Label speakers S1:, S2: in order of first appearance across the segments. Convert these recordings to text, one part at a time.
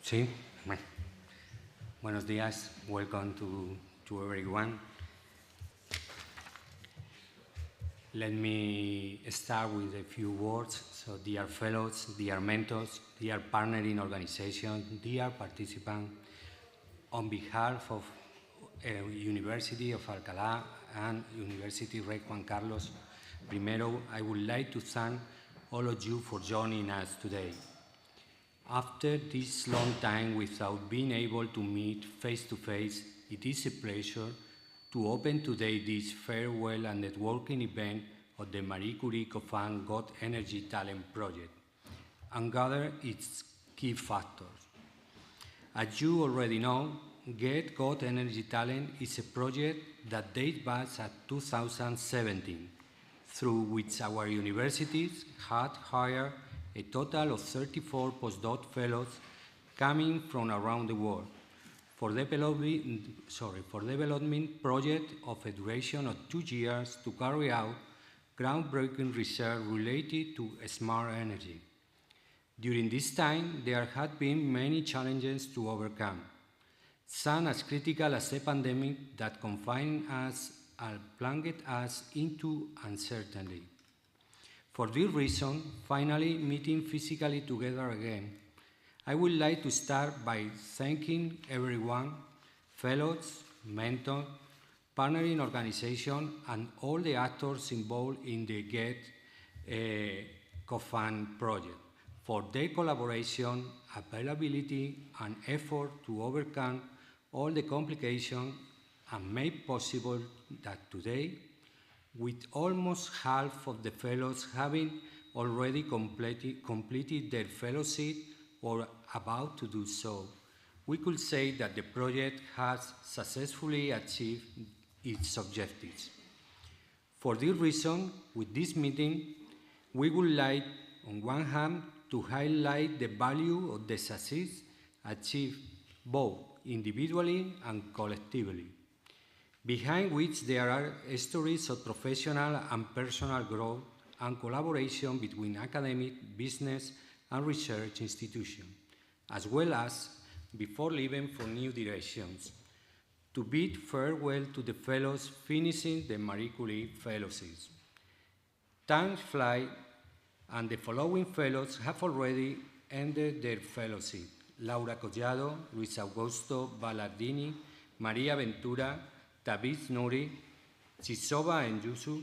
S1: Sí. Buenos días. Welcome to everyone. Let me start with a few words. So, dear fellows, dear mentors, dear partnering organizations, dear participants, on behalf of University of Alcalá and University Rey Juan Carlos, primero, I would like to thank all of you for joining us today. After this long time without being able to meet face-to-face, it is a pleasure to open today this farewell and networking event of the Marie Curie COFUND God Energy Talent Project and gather its key factors. As you already know, Get God Energy Talent is a project that dates back to 2017, through which our universities had hired a total of 34 postdoc fellows coming from around the world for development project of a duration of 2 years to carry out groundbreaking research related to smart energy. During this time, there had been many challenges to overcome, some as critical as a pandemic that confined us and plunged us into uncertainty. For this reason, finally meeting physically together again, I would like to start by thanking everyone, fellows, mentors, partnering organizations, and all the actors involved in the Get COFUND project for their collaboration, availability, and effort to overcome all the complications and make possible that today, with almost half of the fellows having already completed their fellowship or about to do so, we could say that the project has successfully achieved its objectives. For this reason, with this meeting, we would like, on one hand, to highlight the value of the success achieved both individually and collectively, behind which there are stories of professional and personal growth and collaboration between academic, business, and research institutions, as well as before leaving for new directions, to bid farewell to the fellows finishing the Marie Curie Fellowships. Time flies, and the following fellows have already ended their fellowship: Laura Collado, Luis Augusto Ballardini, Maria Ventura, David Nuri, Chisoba Enyusu,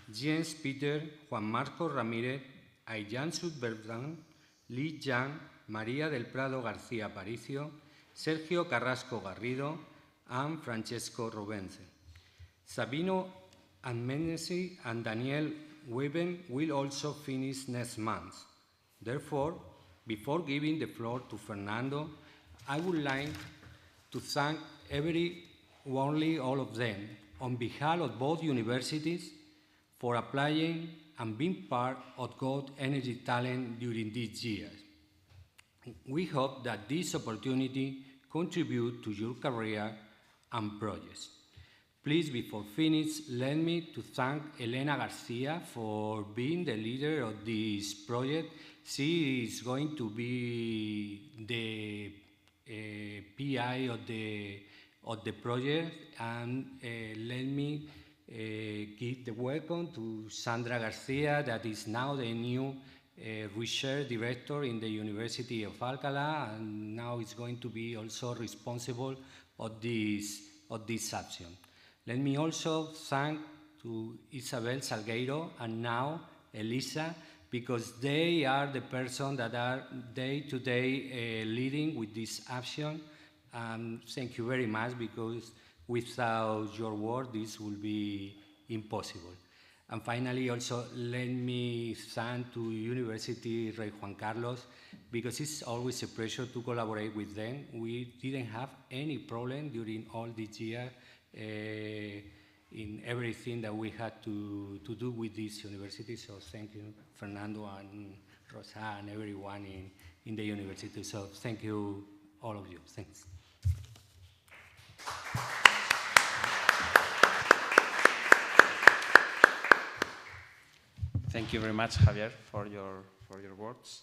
S1: James Peter, Juan Marco Ramírez, Ayansu Bertrand, Li Yang, María del Prado García Aparicio, Sergio Carrasco Garrido, and Francesco Rubense. Sabino Mentees and Daniel Weben will also finish next month. Therefore, before giving the floor to Fernando, I would like to thank all of them, on behalf of both universities, for applying and being part of God Energy Talent during these years. We hope that this opportunity contributes to your career and projects. Please, before finish, let me to thank Elena Garcia for being the leader of this project. She is going to be the PI of the project, and let me give the welcome to Sandra Garcia, that is now the new research director in the University of Alcalá, and now is going to be also responsible of this section. Let me also thank to Isabel Salgueiro and now Elisa, because they are the person that are day-to-day leading with this action. Thank you very much, because without your work, this will be impossible. And finally, also, let me thank to University Rey Juan Carlos, because it's always a pleasure to collaborate with them. We didn't have any problem during all this year in everything that we had to do with this university. So thank you, Fernando and Rosa and everyone in the university. So thank you, all of you. Thanks.
S2: Thank you very much, Javier, for your words.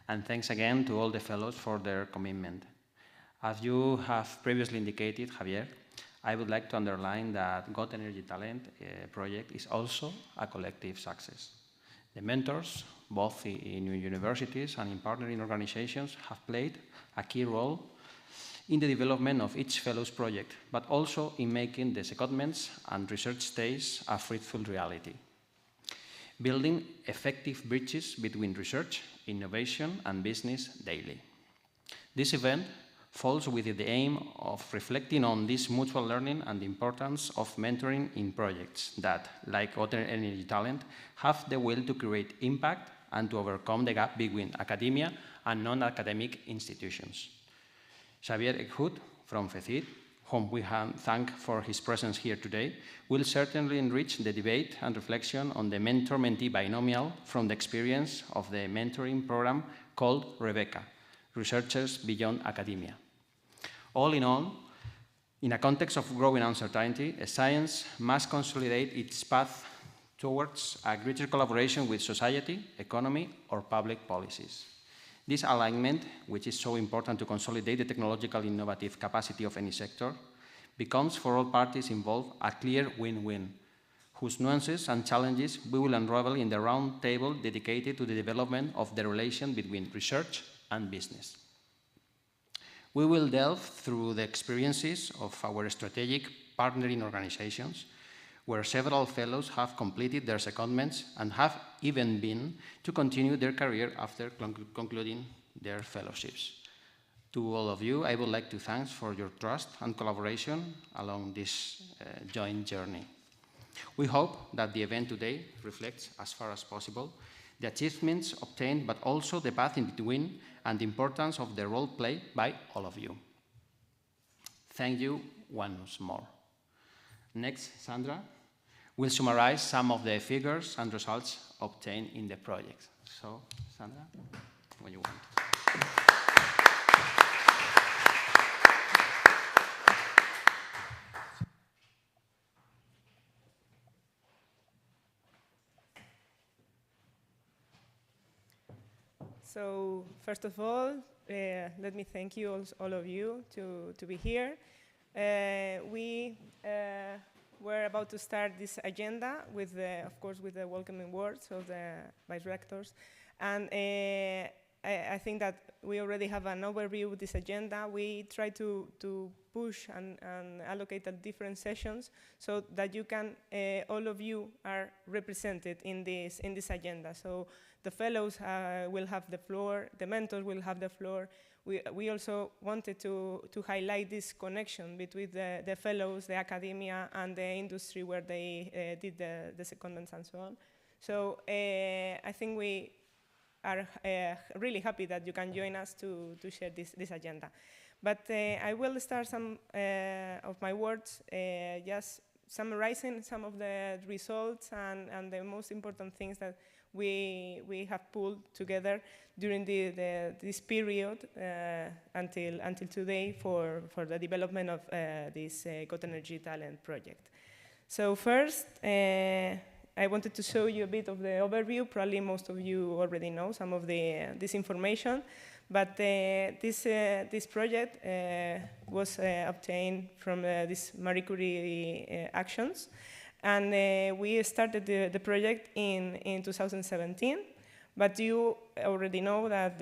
S2: And thanks again to all the fellows for their commitment. As you have previously indicated, Javier, I would like to underline that God Energy Talent project is also a collective success. The mentors, both in universities and in partnering organizations, have played a key role in the development of each fellow's project, but also in making the secondments and research stays a fruitful reality. Building effective bridges between research, innovation, and business daily. This event falls within the aim of reflecting on this mutual learning and the importance of mentoring in projects that, like other energy talent, have the will to create impact and to overcome the gap between academia and non-academic institutions. Xavier Ekhut from FECID, whom we thank for his presence here today, will certainly enrich the debate and reflection on the mentor-mentee binomial from the experience of the mentoring program called Rebecca, Researchers Beyond Academia. All in all, in a context of growing uncertainty, science must consolidate its path towards a greater collaboration with society, economy, or public policies. This alignment, which is so important to consolidate the technological innovative capacity of any sector, becomes for all parties involved a clear win-win, whose nuances and challenges we will unravel in the round table dedicated to the development of the relation between research and business. We will delve through the experiences of our strategic partnering organizations, where several fellows have completed their secondments and have even been to continue their career after concluding their fellowships. To all of you, I would like to thank for your trust and collaboration along this joint journey. We hope that the event today reflects, as far as possible, the achievements obtained, but also the path in between and the importance of the role played by all of you. Thank you once more. Next, Sandra will summarize some of the figures and results obtained in the project. So, Sandra, when you want.
S3: So, first of all, let me thank you, all of you, to be here. We were about to start this agenda with, of course, with the welcoming words of the vice rectors, and I think that we already have an overview of this agenda. We try to push and allocate at different sessions so that you can, all of you are represented in this agenda. So the fellows will have the floor, the mentors will have the floor. We also wanted to highlight this connection between the fellows, the academia, and the industry where they did the secondments and so on. So I think we are really happy that you can join us to share this agenda. But I will start some of my words just summarizing some of the results and the most important things that we have pulled together during this period until today for the development of this God Energy Talent project. So first, I wanted to show you a bit of the overview. Probably most of you already know some of this information, but this project was obtained from these Marie Curie actions. And we started the project in 2017, but you already know that,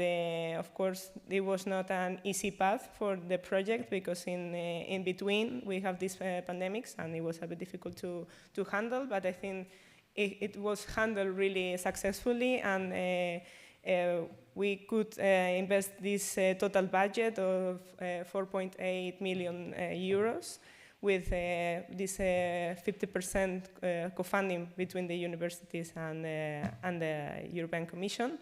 S3: of course, it was not an easy path for the project because in between we have these pandemics and it was a bit difficult to handle, but I think it was handled really successfully, and we could invest this total budget of 4.8 million euros. With this 50% co-funding between the universities and the European Commission.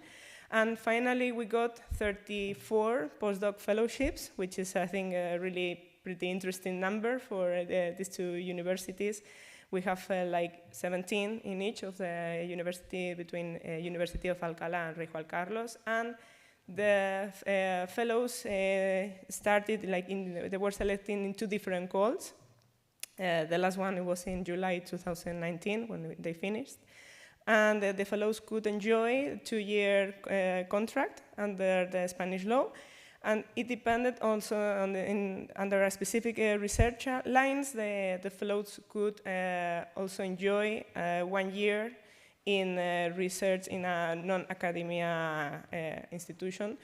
S3: And finally, we got 34 postdoc fellowships, which is, I think, a really pretty interesting number for these two universities. We have like 17 in each of the university between University of Alcalá and Rey Juan Carlos. And the fellows started, like, they were selected in 2 different calls. The last one was in July 2019 when they finished. And the fellows could enjoy a 2-year contract under the Spanish law. And it depended also on under a specific research lines. The fellows could also enjoy 1 year in research in a non-academia institution.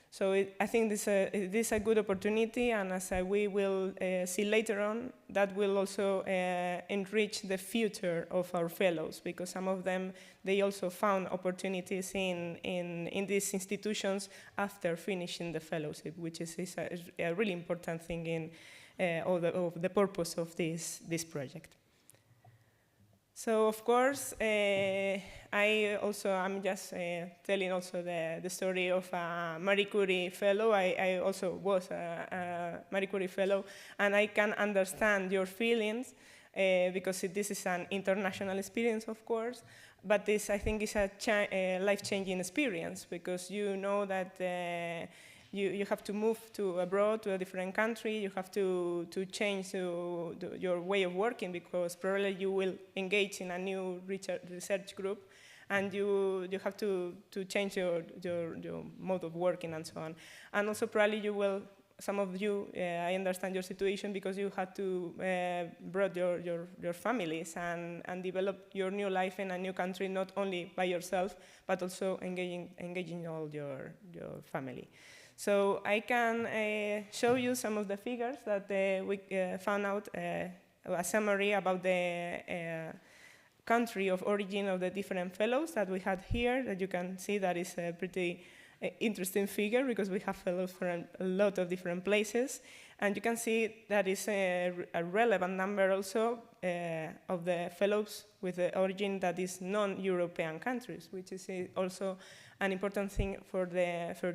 S3: So I think this is a good opportunity, and as we will see later on, that will also enrich the future of our fellows, because some of them, they also found opportunities in these institutions after finishing the fellowship, which is a really important thing in of the purpose of this project. So of course, I'm just telling also the story of a Marie Curie fellow. I also was a Marie Curie fellow, and I can understand your feelings because this is an international experience, of course, but this, I think, is a life-changing experience, because you know that you have to move to abroad, to a different country. You have to change your way of working, because probably you will engage in a new research group, and you have to change your mode of working and so on. And also probably you will, some of you, I understand your situation, because you had to bring your families and develop your new life in a new country, not only by yourself, but also engaging all your family. So I can show you some of the figures that we found out, a summary about the country of origin of the different fellows that we had here, that you can see that is a pretty interesting figure, because we have fellows from a lot of different places. And you can see that is a relevant number also of the fellows with the origin that is non-European countries, which is also an important thing for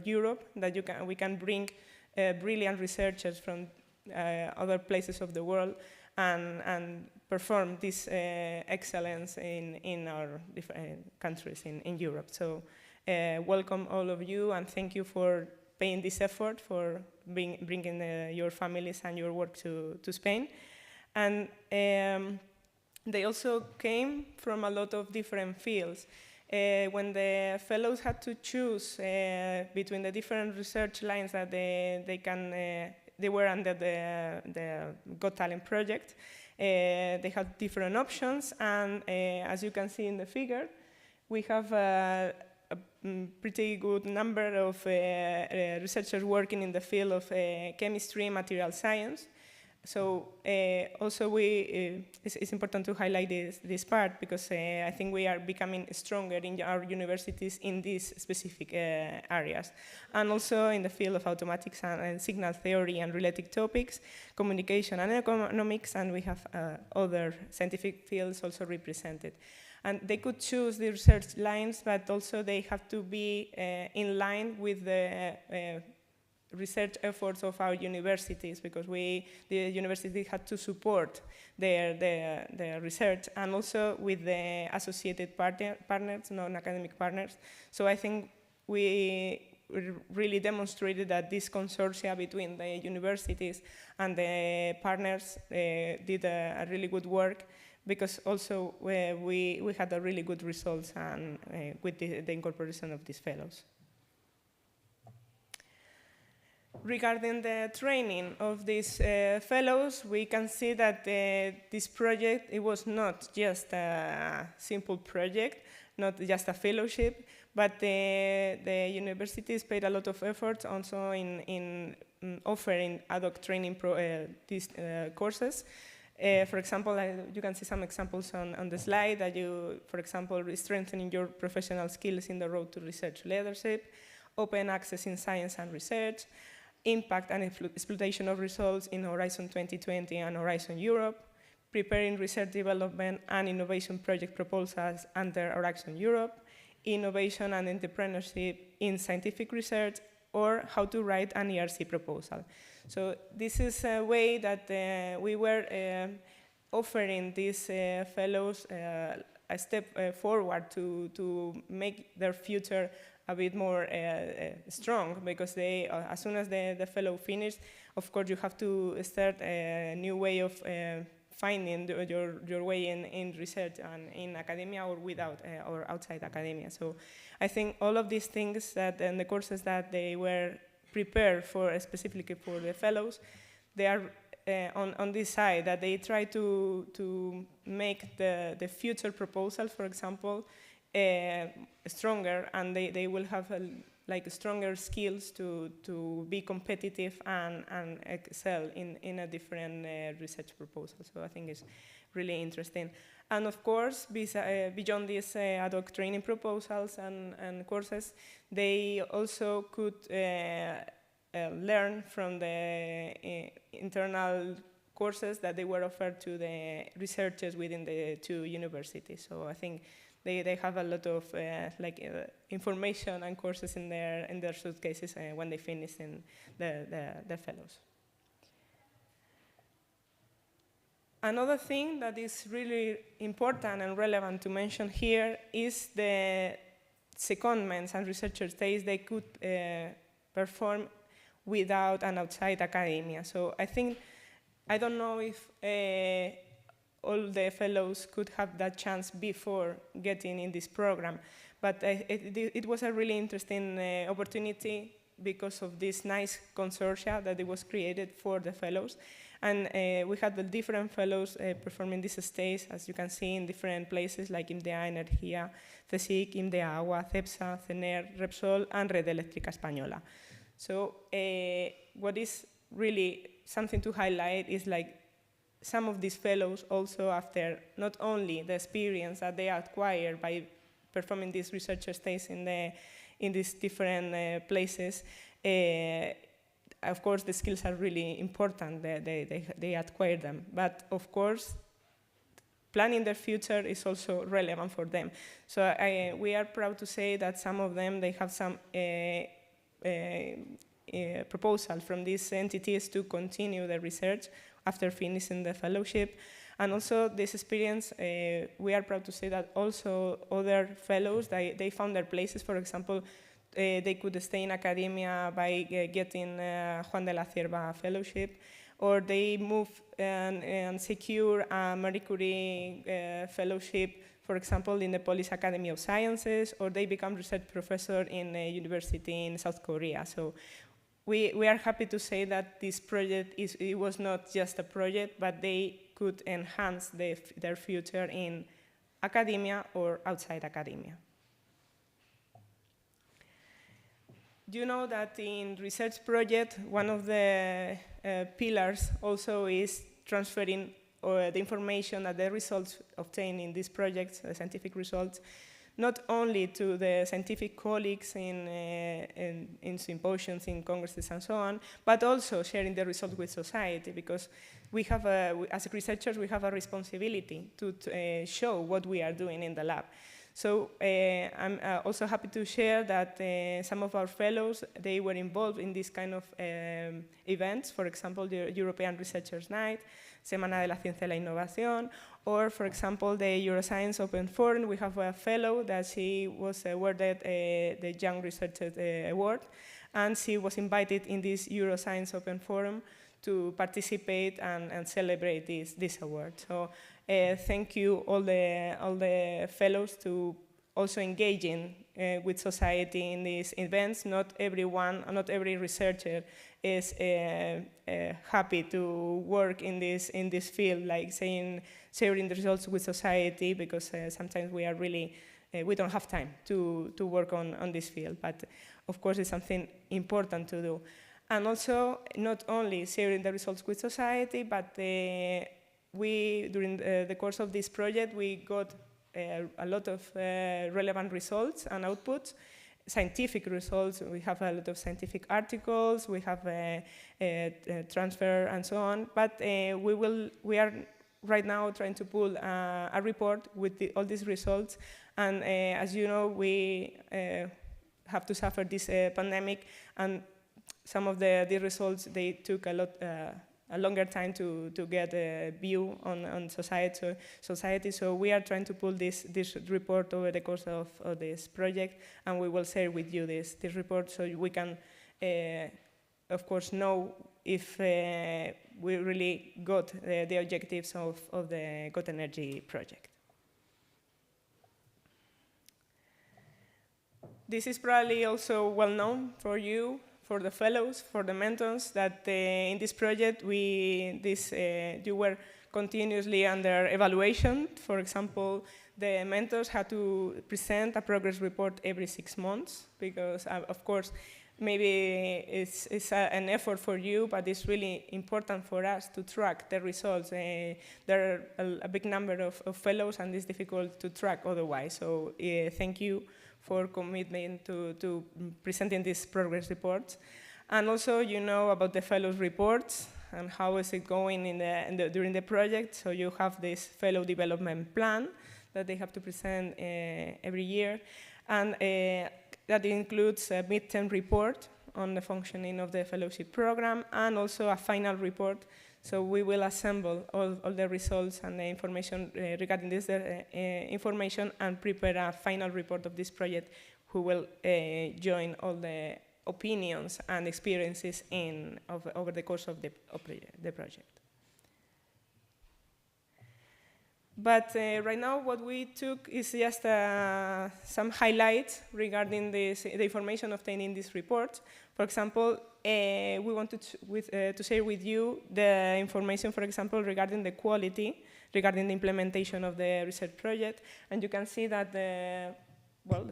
S3: Europe, that we can bring brilliant researchers from other places of the world and perform this excellence in our different countries in Europe. So welcome all of you, and thank you for paying this effort, for bringing your families and your work to Spain. And they also came from a lot of different fields. When the fellows had to choose between the different research lines that they were under the Got Talent project, they had different options, and as you can see in the figure, we have a pretty good number of researchers working in the field of chemistry and material science. So also it's important to highlight this part, because I think we are becoming stronger in our universities in these specific areas. And also in the field of automatics and signal theory and related topics, communication and economics, and we have other scientific fields also represented. And they could choose the research lines, but also they have to be in line with the research efforts of our universities, because the university had to support their research, and also with the associated partners, non-academic partners. So I think we really demonstrated that this consortia between the universities and the partners did a really good work, because also we had a really good results and with the incorporation of these fellows. Regarding the training of these fellows, we can see that this project, it was not just a simple project, not just a fellowship, but the universities paid a lot of effort also in offering ad hoc training these courses. For example, you can see some examples on the slide that for example, strengthening your professional skills in the road to research leadership, open access in science and research, impact and exploitation of results in Horizon 2020 and Horizon Europe, preparing research development and innovation project proposals under Horizon Europe, innovation and entrepreneurship in scientific research, or how to write an ERC proposal. So this is a way that we were offering these fellows a step forward to make their future a bit more strong, because as soon as the fellow finished, of course you have to start a new way of finding your way in research and in academia or without or outside academia. So I think all of these things that and the courses that they were prepared for specifically for the fellows, they are on this side that they try to make the future proposal, for example, stronger, and they will have like stronger skills to be competitive and excel in a different research proposal. So I think it's really interesting. And of course, beyond these ad hoc training proposals and courses, they also could learn from the internal courses that they were offered to the researchers within the two universities. So I think they have a lot of information and courses in their suitcases when they finish in their fellows. Another thing that is really important and relevant to mention here is the secondments and researcher stays they could perform without and outside academia. So I don't know if all the fellows could have that chance before getting in this program, but it was a really interesting opportunity because of this nice consortia that it was created for the fellows. And we had the different fellows performing these stays, as you can see, in different places like IMDEA, Energía, CSIC, IMDEA Agua, CEPSA, CENER, Repsol, and Red Eléctrica Española. So what is really something to highlight is like some of these fellows also after not only the experience that they acquire by performing these researcher stays in these different places, of course the skills are really important, they acquire them, but of course planning their future is also relevant for them. So we are proud to say that some of them, they have some proposal from these entities to continue the research after finishing the fellowship. And also this experience, we are proud to say that also other fellows, they found their places. For example, they could stay in academia by getting Juan de la Cierva fellowship, or they move and secure a Marie Curie fellowship, for example, in the Polish Academy of Sciences, or they become research professor in a university in South Korea. So we are happy to say that this project, it was not just a project, but they could enhance their future in academia or outside academia. Do you know that in research project, one of the pillars also is transferring the information that the results obtained in these projects, the scientific results, not only to the scientific colleagues in symposiums, in congresses, and so on, but also sharing the results with society, because we have, as researchers, we have a responsibility to show what we are doing in the lab. So I'm also happy to share that some of our fellows, they were involved in this kind of events, for example, the European Researchers' Night, Semana de la Ciencia y la Innovación, or, for example, the Euroscience Open Forum. We have a fellow that she was awarded the Young Researcher Award, and she was invited in this Euroscience Open Forum to participate and celebrate this award. So thank you all the fellows to also engaging with society in these events. Not everyone, not every researcher is happy to work in this field, like sharing the results with society, because sometimes we are really we don't have time to work on this field. But of course, it's something important to do. And also, not only sharing the results with society, but we, during the course of this project, we got a lot of relevant results and outputs, scientific results. We have a lot of scientific articles, we have transfer and so on. But we are right now trying to pull a report with all these results. And as you know, we have to suffer this pandemic, and some of the results, they took a longer time to get a view on society. So we are trying to pull this report over the course of this project, and we will share with you this report so we can of course, know if we really got the objectives of the Got Energy project. This is probably also well known for you, for the fellows, for the mentors, that in this project you were continuously under evaluation. For example, the mentors had to present a progress report every 6 months because, of course, maybe it's an effort for you, but it's really important for us to track the results. There are a big number of fellows, and it's difficult to track otherwise. So thank you for commitment to presenting these progress reports. And also, you know about the fellows reports and how is it going during the project. So you have this fellow development plan that they have to present every year. And that includes a midterm report on the functioning of the fellowship program and also a final report. So we will assemble all the results and the information regarding this information and prepare a final report of this project who will join all the opinions and experiences over the course of the project. But right now what we took is just some highlights regarding the information obtained in this report. For example, we wanted to share with you the information, for example, regarding the quality, regarding the implementation of the research project. And you can see that the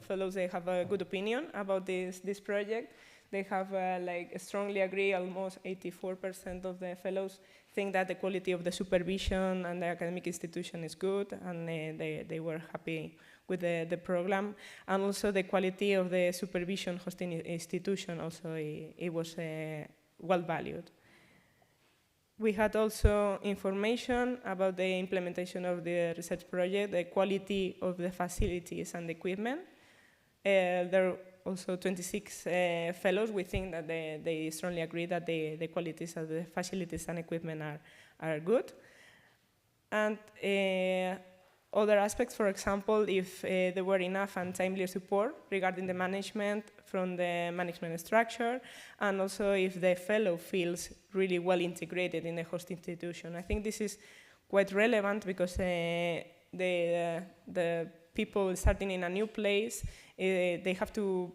S3: fellows, they have a good opinion about this project. They have strongly agree, almost 84% of the fellows think that the quality of the supervision and the academic institution is good, and they were happy with the program. And also the quality of the supervision hosting institution also, it was well valued. We had also information about the implementation of the research project, the quality of the facilities and the equipment. There are also 26 fellows. We think that they strongly agree that the qualities of the facilities and equipment are good. And other aspects, for example, if there were enough and timely support regarding the management from the management structure, and also if the fellow feels really well integrated in the host institution. I think this is quite relevant because the people starting in a new place, they have to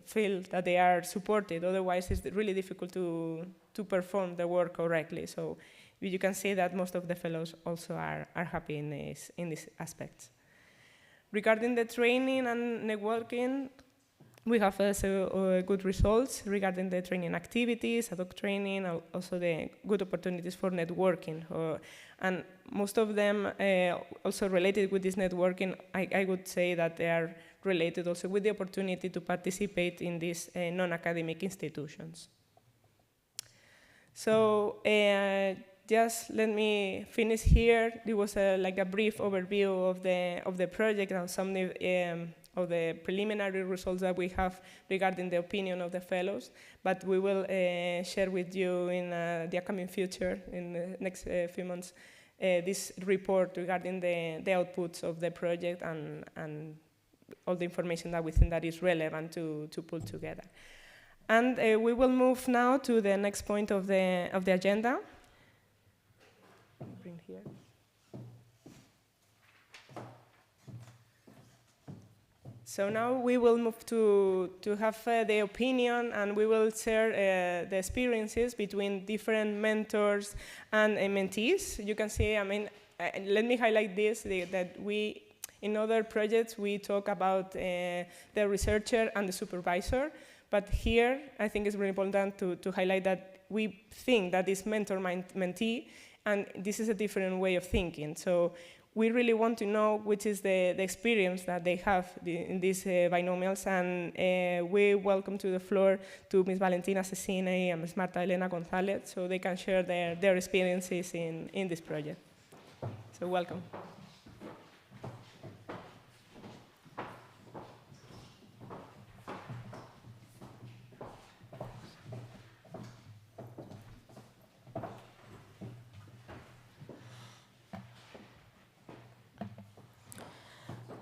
S3: feel that they are supported. Otherwise, it's really difficult to perform the work correctly. So you can see that most of the fellows also are happy in these aspects. Regarding the training and networking, we have also good results regarding the training activities, ad hoc training, also the good opportunities for networking. And most of them also related with this networking, I would say that they are related also with the opportunity to participate in these non-academic institutions. So just let me finish here. It was like a brief overview of the project and some of the preliminary results that we have regarding the opinion of the fellows. But we will share with you in the upcoming future, in the next few months, this report regarding the outputs of the project and all the information that we think that is relevant to pull together. And we will move now to the next point of the agenda. Bring here. So now we will move to have the opinion, and we will share the experiences between different mentors and mentees. You can see, I mean, let me highlight this, that in other projects, we talk about the researcher and the supervisor. But here, I think it's very important to highlight that we think that is mentor-mentee, and this is a different way of thinking. So we really want to know which is the experience that they have in these binomials, and we welcome to the floor to Ms. Valentina Cecine and Ms. Marta Elena González, so they can share their experiences in this project. So welcome.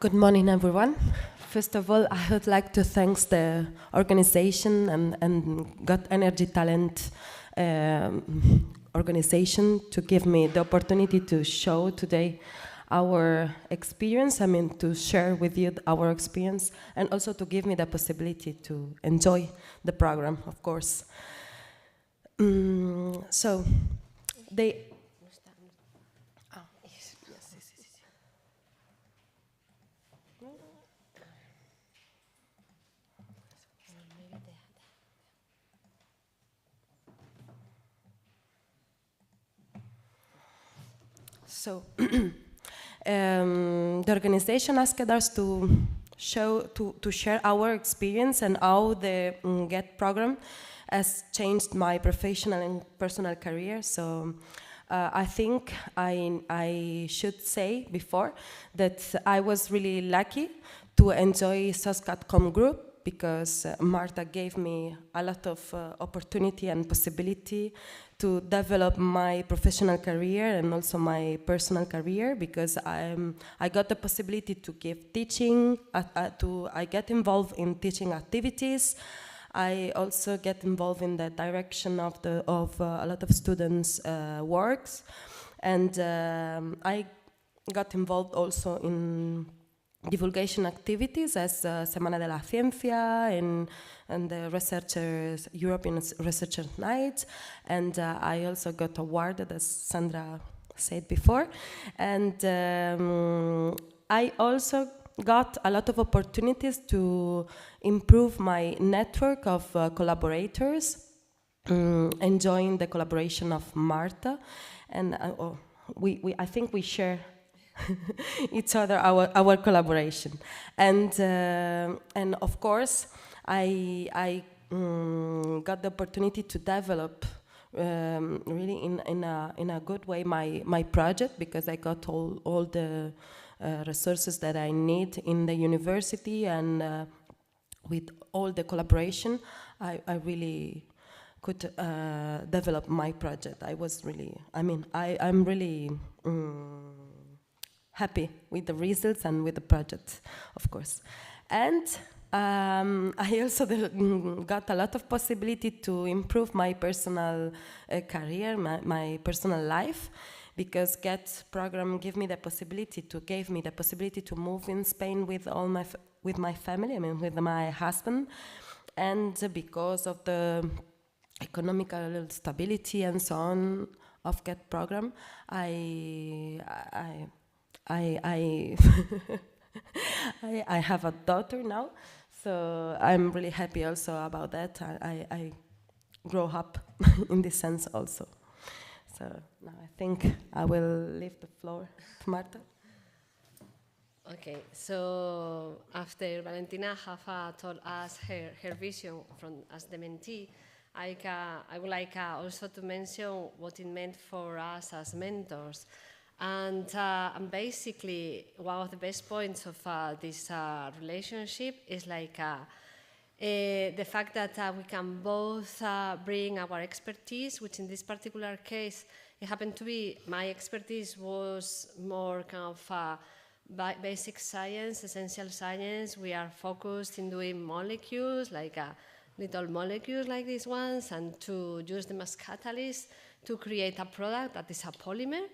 S4: Good morning, everyone. First of all, I would like to thank the organization and Got Energy Talent organization to give me the opportunity to show today our experience, to share with you our experience, and also to give me the possibility to enjoy the program, of course. So, they... So, the organization asked us to share our experience and how the GET program has changed my professional and personal career. So, I think I should say before that I was really lucky to enjoy SOSCATCOM group because Marta gave me a lot of opportunity and possibility to develop my professional career and also my personal career, because I got the possibility to give teaching, I get involved in teaching activities. I also get involved in the direction of a lot of students' works, and I got involved also in divulgation activities as Semana de la Ciencia and the European Researchers Night, and I also got awarded, as Sandra said before, and I also got a lot of opportunities to improve my network of collaborators, enjoying the collaboration of Marta, and I think we share each other our collaboration, and of course I got the opportunity to develop really in a good way my project, because I got all the resources that I need in the university, and with all the collaboration I really could develop my project. I'm really happy with the results and with the project, of course. And I also got a lot of possibility to improve my personal career, my personal life, because GET program gave me the possibility to move in Spain with my family, with my husband, and because of the economical stability and so on of GET program, I have a daughter now, so I'm really happy also about that. I grow up in this sense also. So now I think I will leave the floor to Marta.
S5: Okay, so after Valentina have told us her vision as the mentee, I would like also to mention what it meant for us as mentors. And basically, one of the best points of this relationship is the fact that we can both bring our expertise, which in this particular case, it happened to be my expertise was more kind of basic science, essential science. We are focused in doing molecules, little molecules like these ones, and to use them as catalysts to create a product that is a polymer.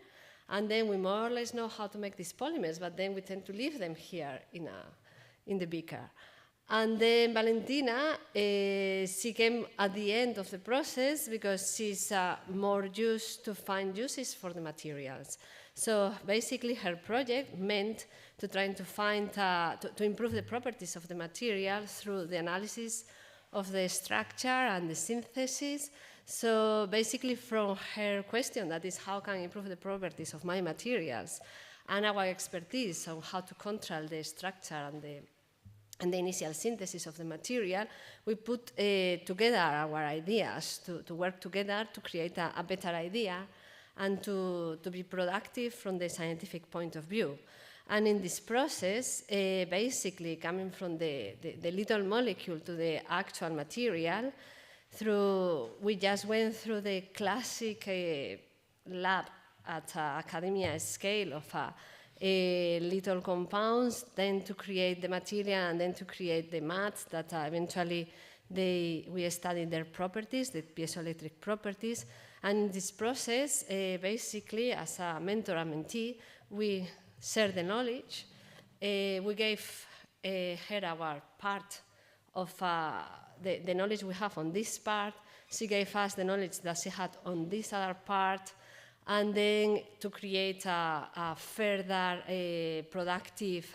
S5: And then we more or less know how to make these polymers, but then we tend to leave them here in the beaker. And then Valentina, she came at the end of the process because she's more used to find uses for the materials. So basically her project meant to trying to find, to improve the properties of the material through the analysis of the structure and the synthesis. So basically from her question, that is how can I improve the properties of my materials, and our expertise on how to control the structure and the initial synthesis of the material, we put together our ideas to work together to create a better idea and to be productive from the scientific point of view. And in this process, basically coming from the little molecule to the actual material, we just went through the classic lab at academia scale of little compounds, then to create the material, and then to create the mats that eventually we studied their properties, the piezoelectric properties. And in this process, basically, as a mentor and mentee, we shared the knowledge. We gave her our part of the knowledge we have on this part. She gave us the knowledge that she had on this other part, and then to create a further productive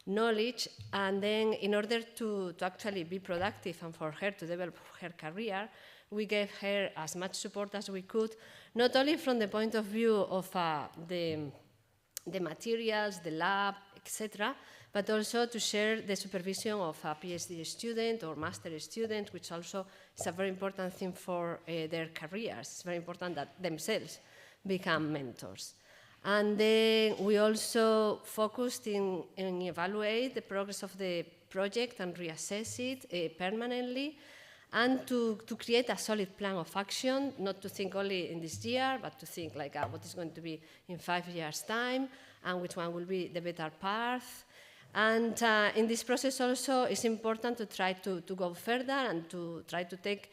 S5: knowledge. And then in order to actually be productive and for her to develop her career, we gave her as much support as we could, not only from the point of view of the materials, the lab, etc., but also to share the supervision of a PhD student or master student, which also is a very important thing for their careers. It's very important that themselves become mentors. And then we also focused in evaluate the progress of the project and reassess it permanently, and to create a solid plan of action, not to think only in this year, but to think like what is going to be in 5 years' time, and which one will be the better path. And in this process also, it's important to try to go further and to try to take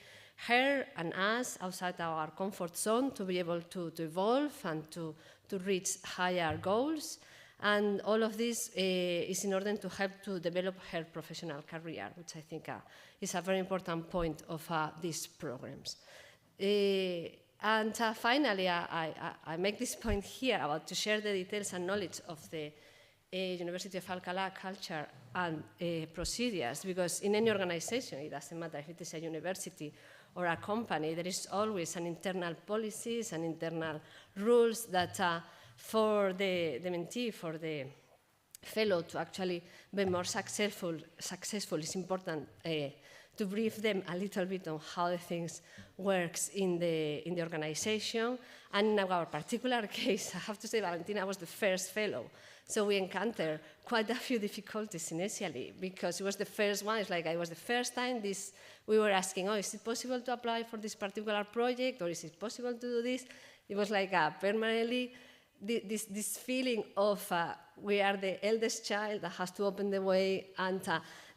S5: her and us outside our comfort zone to be able to evolve and to reach higher goals. And all of this is in order to help to develop her professional career, which I think is a very important point of these programs. And finally, I make this point here about to share the details and knowledge of the University of Alcalá culture and procedures, because in any organization, it doesn't matter if it is a university or a company, there is always an internal policies and internal rules that for the mentee, for the fellow to actually be more successful, it's important to brief them a little bit on how the things works in the organization. And in our particular case, I have to say Valentina was the first fellow. So we encountered quite a few difficulties initially, because it was the first one. It's like it was the first time we were asking, oh, is it possible to apply for this particular project, or is it possible to do this? It was like permanently this feeling of we are the eldest child that has to open the way, and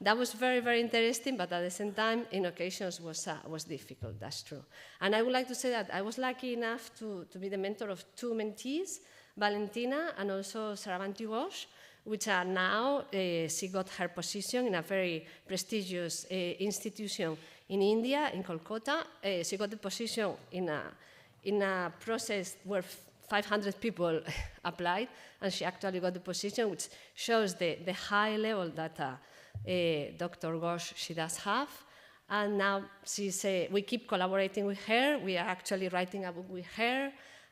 S5: that was very, very interesting, but at the same time, in occasions, was difficult, that's true. And I would like to say that I was lucky enough to be the mentor of 2 mentees, Valentina and also Saravanti Ghosh, which are now, she got her position in a very prestigious institution in India, in Kolkata. She got the position in a process where 500 people applied, and she actually got the position, which shows the high level that Dr. Ghosh, she does have. And now we keep collaborating with her. We are actually writing a book with her.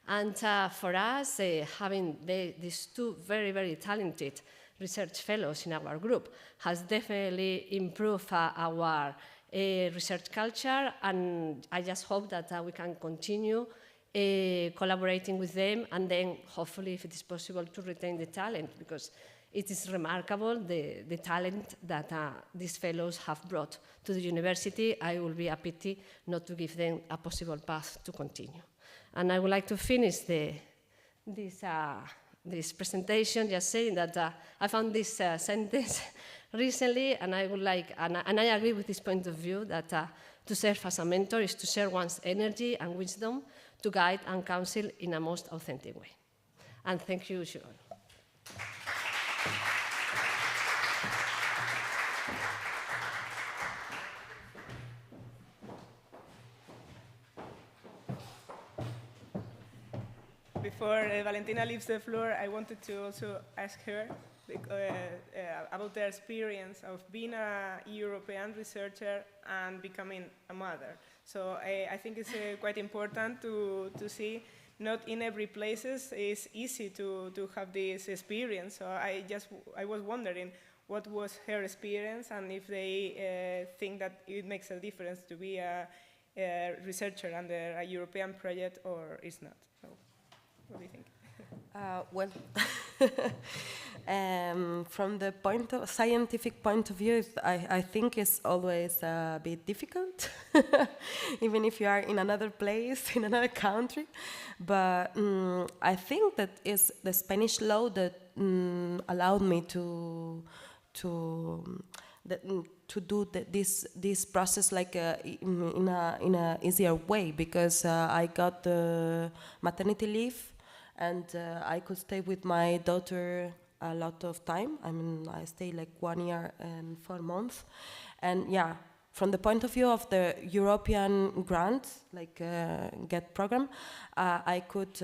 S5: And for us, having these 2 very, very talented research fellows in our group has definitely improved our research culture. And I just hope that we can continue collaborating with them, and then hopefully, if it is possible, to retain the talent, because it is remarkable, the talent that these fellows have brought to the university. I will be a pity not to give them a possible path to continue. And I would like to finish this presentation just saying that I found this sentence recently, and I would like, and I agree with this point of view, that to serve as a mentor is to share one's energy and wisdom to guide and counsel in a most authentic way. And thank you, Sharon.
S3: Before Valentina leaves the floor, I wanted to also ask her about their experience of being a European researcher and becoming a mother. So I think it's quite important to see not in every place it's easy to have this experience. So I was wondering what was her experience, and if they think that it makes a difference to be a researcher under a European project or is not. So, what do you think?
S4: From the scientific point of view, I think it's always a bit difficult, even if you are in another place, in another country. But I think that is the Spanish law that allowed me to do this process like in a easier way, because I got the maternity leave, and I could stay with my daughter a lot of time. I mean, I stayed like 1 year and 4 months, and yeah, from the point of view of the European grant, like GET program, I could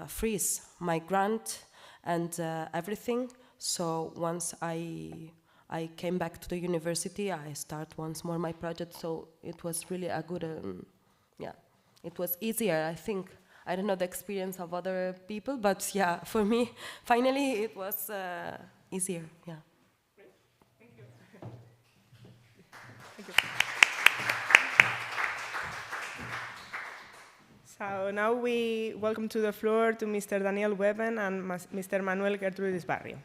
S4: freeze my grant and everything. So once I came back to the university, I start once more my project. So it was really a good, yeah, it was easier, I think. I don't know the experience of other people, but yeah, for me, finally it was easier, yeah.
S3: Great. Thank you. Thank you. So now we welcome to the floor to Mr. Daniel Weben and Mr. Manuel Gertrudis Barrio.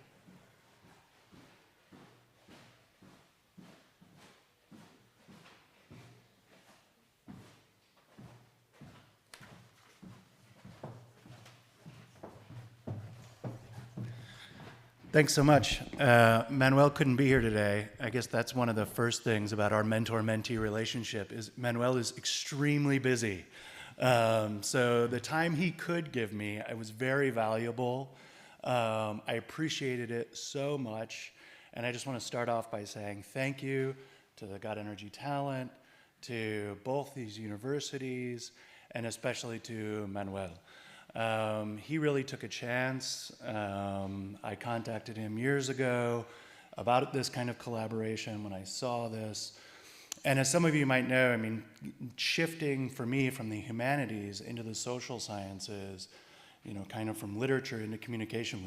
S6: Thanks so much. Manuel couldn't be here today. I guess that's one of the first things about our mentor-mentee relationship is Manuel is extremely busy. So the time he could give me, it was very valuable. I appreciated it so much. And I just want to start off by saying thank you to the God Energy Talent, to both these universities, and especially to Manuel. He really took a chance. I contacted him years ago about this kind of collaboration when I saw this. And as some of you might know, I mean, shifting for me from the humanities into the social sciences, you know, kind of from literature into communication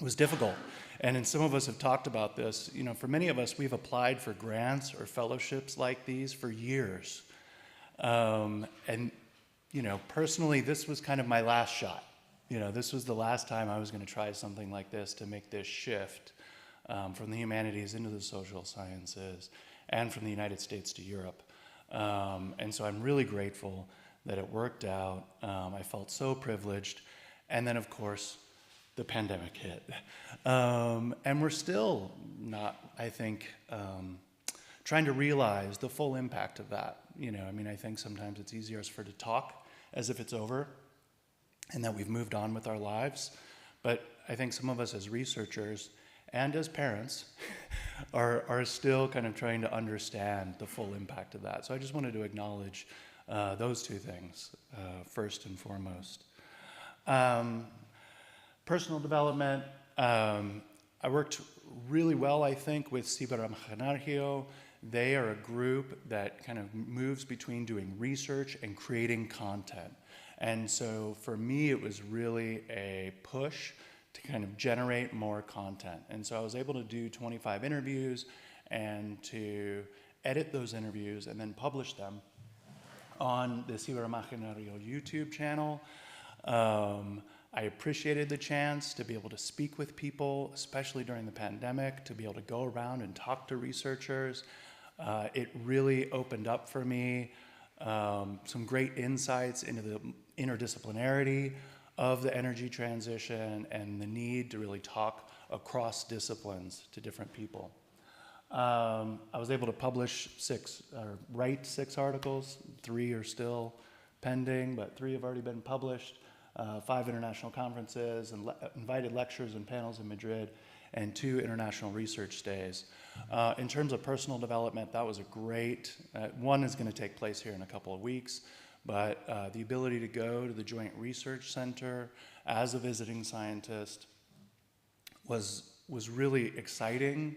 S6: was difficult. And some of us have talked about this. You know, for many of us, we've applied for grants or fellowships like these for years. And you know, personally, this was kind of my last shot. You know, this was the last time I was going to try something like this to make this shift from the humanities into the social sciences and from the United States to Europe. And so I'm really grateful that it worked out. I felt so privileged. And then, of course, the pandemic hit. And we're still not, I think, trying to realize the full impact of that. You know, I mean, I think sometimes it's easier for us to talk as if it's over and that we've moved on with our lives. But I think some of us as researchers and as parents are still kind of trying to understand the full impact of that. So I just wanted to acknowledge those two things first and foremost. Personal development, I worked really well, I think, with Ciberamaginario. They are a group that kind of moves between doing research and creating content. And so for me, it was really a push to kind of generate more content. And so I was able to do 25 interviews and to edit those interviews and then publish them on the Ciberamaginario YouTube channel. I appreciated the chance to be able to speak with people, especially during the pandemic, to be able to go around and talk to researchers. It really opened up for me some great insights into the interdisciplinarity of the energy transition and the need to really talk across disciplines to different people. I was able to write 6 articles. 3 are still pending, but 3 have already been published. 5 international conferences and invited lectures and panels in Madrid, and 2 international research stays. In terms of personal development, that was a great, one is going to take place here in a couple of weeks, but the ability to go to the Joint Research Center as a visiting scientist was really exciting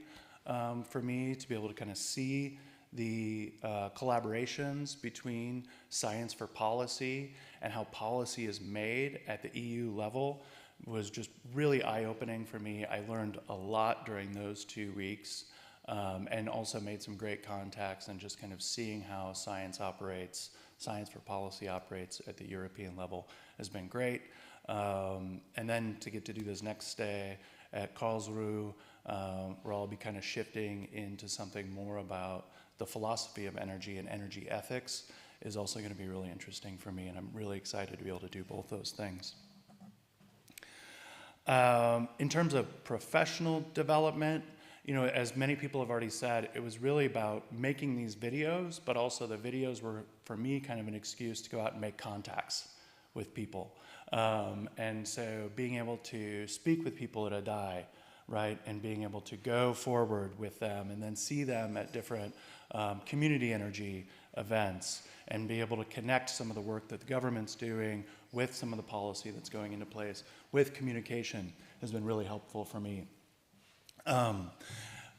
S6: for me to be able to kind of see the collaborations between science for policy and how policy is made at the EU level was just really eye-opening for me. I learned a lot during those 2 weeks and also made some great contacts, and just kind of seeing how science operates, science for policy operates at the European level has been great. And then to get to do this next stay at Karlsruhe, where I'll be kind of shifting into something more about the philosophy of energy and energy ethics, is also going to be really interesting for me, and I'm really excited to be able to do both those things. In terms of professional development, you know, as many people have already said, it was really about making these videos, but also the videos were, for me, kind of an excuse to go out and make contacts with people. And so being able to speak with people at a DAI, right, and being able to go forward with them and then see them at different community energy events and be able to connect some of the work that the government's doing with some of the policy that's going into place with communication has been really helpful for me.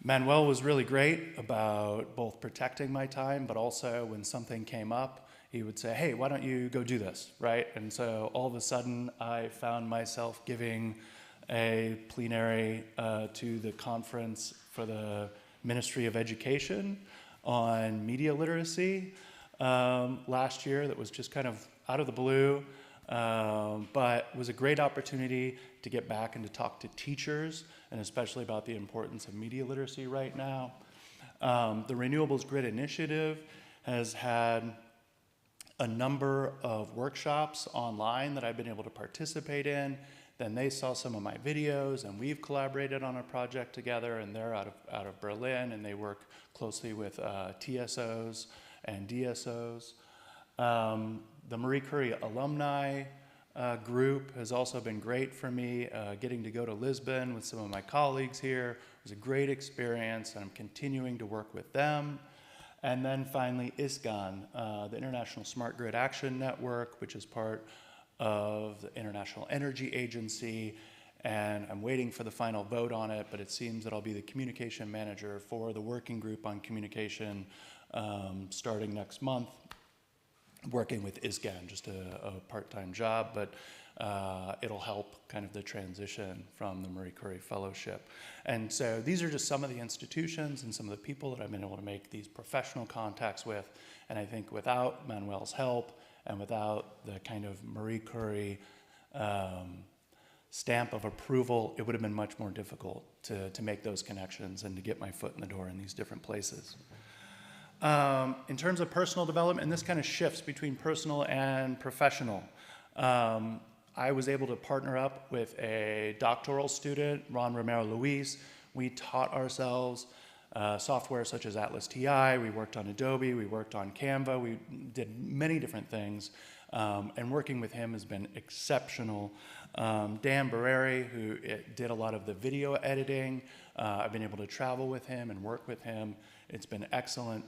S6: Manuel was really great about both protecting my time, but also when something came up, he would say, hey, why don't you go do this, right? And so all of a sudden, I found myself giving a plenary to the conference for the Ministry of Education on media literacy last year that was just kind of out of the blue, but was a great opportunity to get back and to talk to teachers, and especially about the importance of media literacy right now. The Renewables Grid Initiative has had a number of workshops online that I've been able to participate in. Then they saw some of my videos, and we've collaborated on a project together, and they're out of Berlin, and they work closely with TSOs and DSOs. The Marie Curie alumni group has also been great for me. Getting to go to Lisbon with some of my colleagues here was a great experience, and I'm continuing to work with them. And then finally, ISGAN, the International Smart Grid Action Network, which is part of the International Energy Agency, and I'm waiting for the final vote on it, but it seems that I'll be the communication manager for the working group on communication starting next month, working with ISGAN, just a part-time job, but it'll help kind of the transition from the Marie Curie Fellowship. And so these are just some of the institutions and some of the people that I've been able to make these professional contacts with, and I think without Manuel's help and without the kind of Marie Curie stamp of approval, it would have been much more difficult to make those connections and to get my foot in the door in these different places. In terms of personal development, and this kind of shifts between personal and professional, I was able to partner up with a doctoral student, Ron Romero Luis. We taught ourselves software such as Atlas TI, we worked on Adobe, we worked on Canva, we did many different things, and working with him has been exceptional. Dan Barreri, who did a lot of the video editing, I've been able to travel with him and work with him. It's been excellent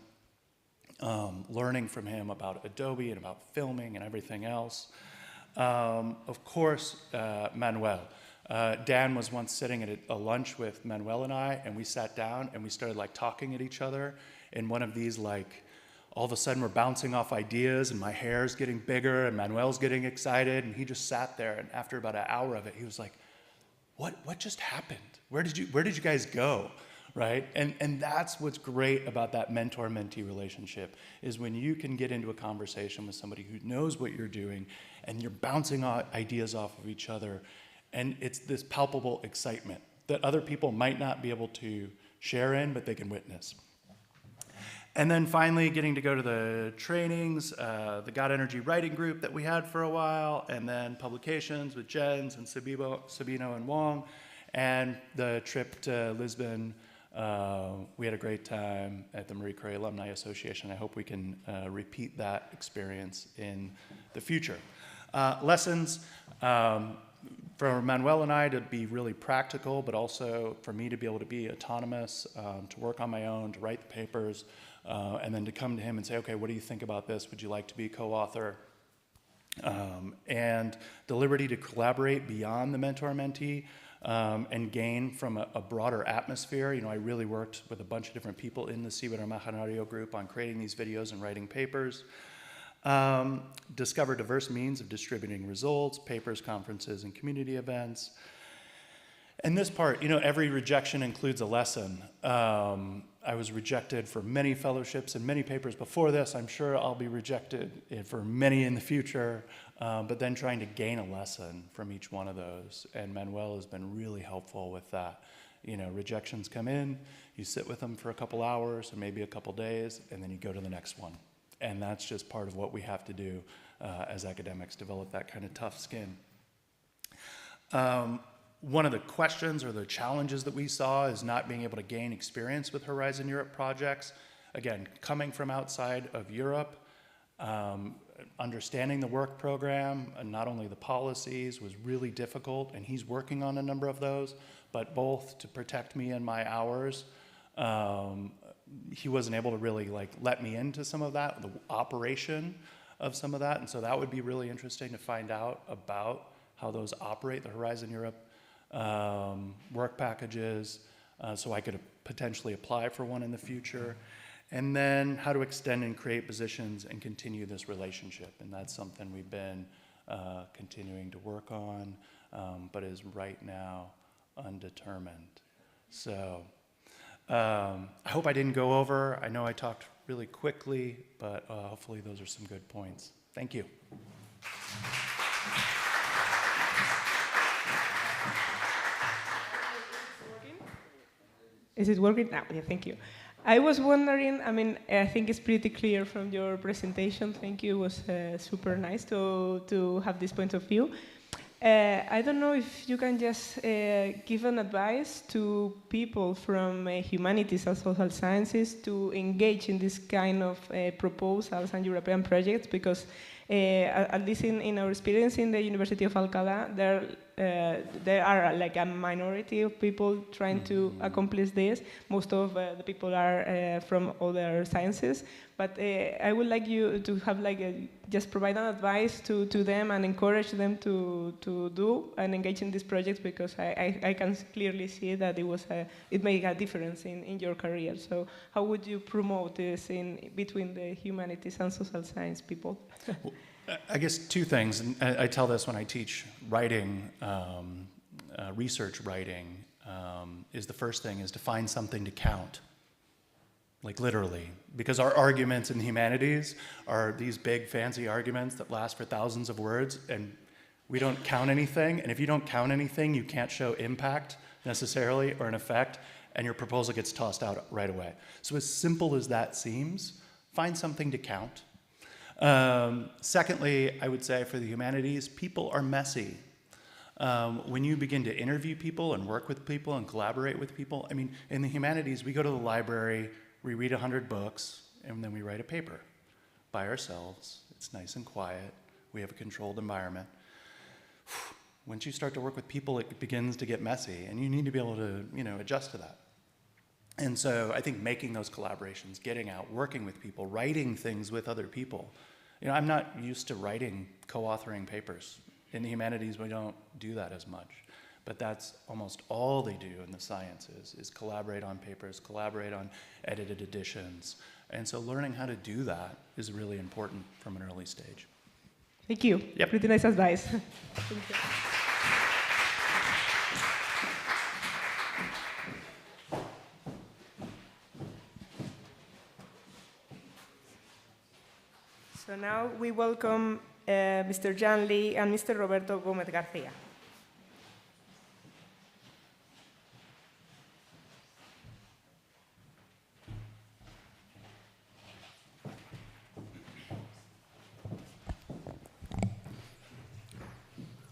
S6: learning from him about Adobe and about filming and everything else. Of course, Manuel. Dan was once sitting at a lunch with Manuel and I, and we sat down and we started like talking at each other in one of these like, all of a sudden we're bouncing off ideas and my hair's getting bigger and Manuel's getting excited, and he just sat there, and after about an hour of it, he was like, what just happened? Where did you guys go? Right? And that's what's great about that mentor-mentee relationship, is when you can get into a conversation with somebody who knows what you're doing and you're bouncing ideas off of each other, and it's this palpable excitement that other people might not be able to share in, but they can witness. And then finally, getting to go to the trainings, the God Energy Writing Group that we had for a while, and then publications with Jens and Sabino and Wong, and the trip to Lisbon. We had a great time at the Marie Curie Alumni Association. I hope we can repeat that experience in the future. Lessons for Manuel and I to be really practical, but also for me to be able to be autonomous, to work on my own, to write the papers, and then to come to him and say, okay, what do you think about this? Would you like to be co-author? And the liberty to collaborate beyond the mentor-mentee, and gain from a broader atmosphere. You know, I really worked with a bunch of different people in the Ciberimaginario group on creating these videos and writing papers. Discover diverse means of distributing results, papers, conferences, and community events. And this part, you know, every rejection includes a lesson. I was rejected for many fellowships and many papers before this. I'm sure I'll be rejected for many in the future, but then trying to gain a lesson from each one of those. And Manuel has been really helpful with that. You know, rejections come in, you sit with them for a couple hours or maybe a couple days, and then you go to the next one. And that's just part of what we have to do as academics, develop that kind of tough skin. one of the questions or the challenges that we saw is not being able to gain experience with Horizon Europe projects. Again, coming from outside of Europe, understanding the work program and not only the policies was really difficult, and he's working on a number of those, but both to protect me and my hours, he wasn't able to really let me into some of that, the operation of some of that, and so that would be really interesting to find out about how those operate, the Horizon Europe work packages, so I could potentially apply for one in the future. And then how to extend and create positions and continue this relationship. And that's something we've been continuing to work on, but is right now undetermined. So I hope I didn't go over. I know I talked really quickly, but hopefully those are some good points. Thank you.
S3: Is it working? No, yeah, thank you. I was wondering, I mean, I think it's pretty clear from your presentation. Thank you. It was super nice to have this point of view. I don't know if you can just give an advice to people from humanities and social sciences to engage in this kind of proposals and European projects, because at least in our experience in the University of Alcalá, there are like a minority of people trying to accomplish this. Most of the people are from other sciences, but I would like you to have just provide an advice to them and encourage them to do and engage in these projects, because I can clearly see that it made a difference in your career. So how would you promote this between the humanities and social science people?
S6: Well, I guess two things, and I tell this when I teach writing, research writing, is the first thing is to find something to count, like literally, because our arguments in the humanities are these big fancy arguments that last for thousands of words, and we don't count anything, and if you don't count anything, you can't show impact necessarily or an effect, and your proposal gets tossed out right away. So as simple as that seems, find something to count. Secondly, I would say for the humanities, people are messy. When you begin to interview people and work with people and collaborate with people, I mean, in the humanities, we go to the library, we read 100 books, and then we write a paper by ourselves. It's nice and quiet. We have a controlled environment. Once you start to work with people, it begins to get messy, and you need to be able to, adjust to that. And so I think making those collaborations, getting out, working with people, writing things with other people. I'm not used to writing, co-authoring papers. In the humanities, we don't do that as much. But that's almost all they do in the sciences, is collaborate on papers, collaborate on edited editions. And so learning how to do that is really important from an early stage.
S3: Thank you.
S6: Yep.
S3: Pretty nice advice. Thank you. So now we welcome Mr. Jan Lee and Mr. Roberto Gomez Garcia.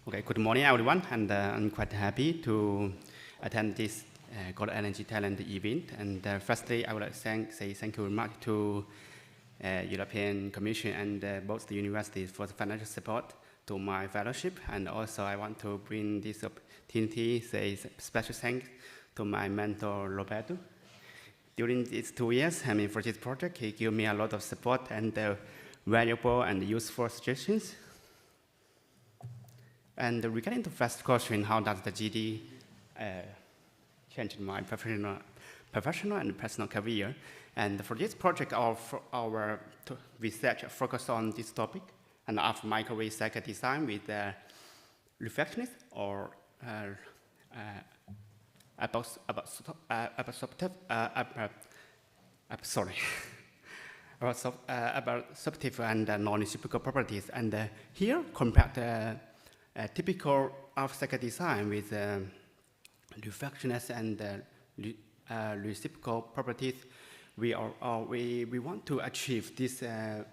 S7: Okay, good morning, everyone, and I'm quite happy to attend this Gold Energy Talent event. And firstly, I would like to say thank you very much to European Commission and both the universities for the financial support to my fellowship. And also I want to bring this opportunity, say special thanks to my mentor, Roberto. During these 2 years, for this project, he gave me a lot of support and valuable and useful suggestions. And regarding the first question, how does the GD change my professional and personal career? And for this project, our research focused on this topic. And after my career cycle design with reflectionist or absorptive and non-reciprocal properties. And here, compared to typical off-cycle design with reflectionist and reciprocal properties, we want to achieve this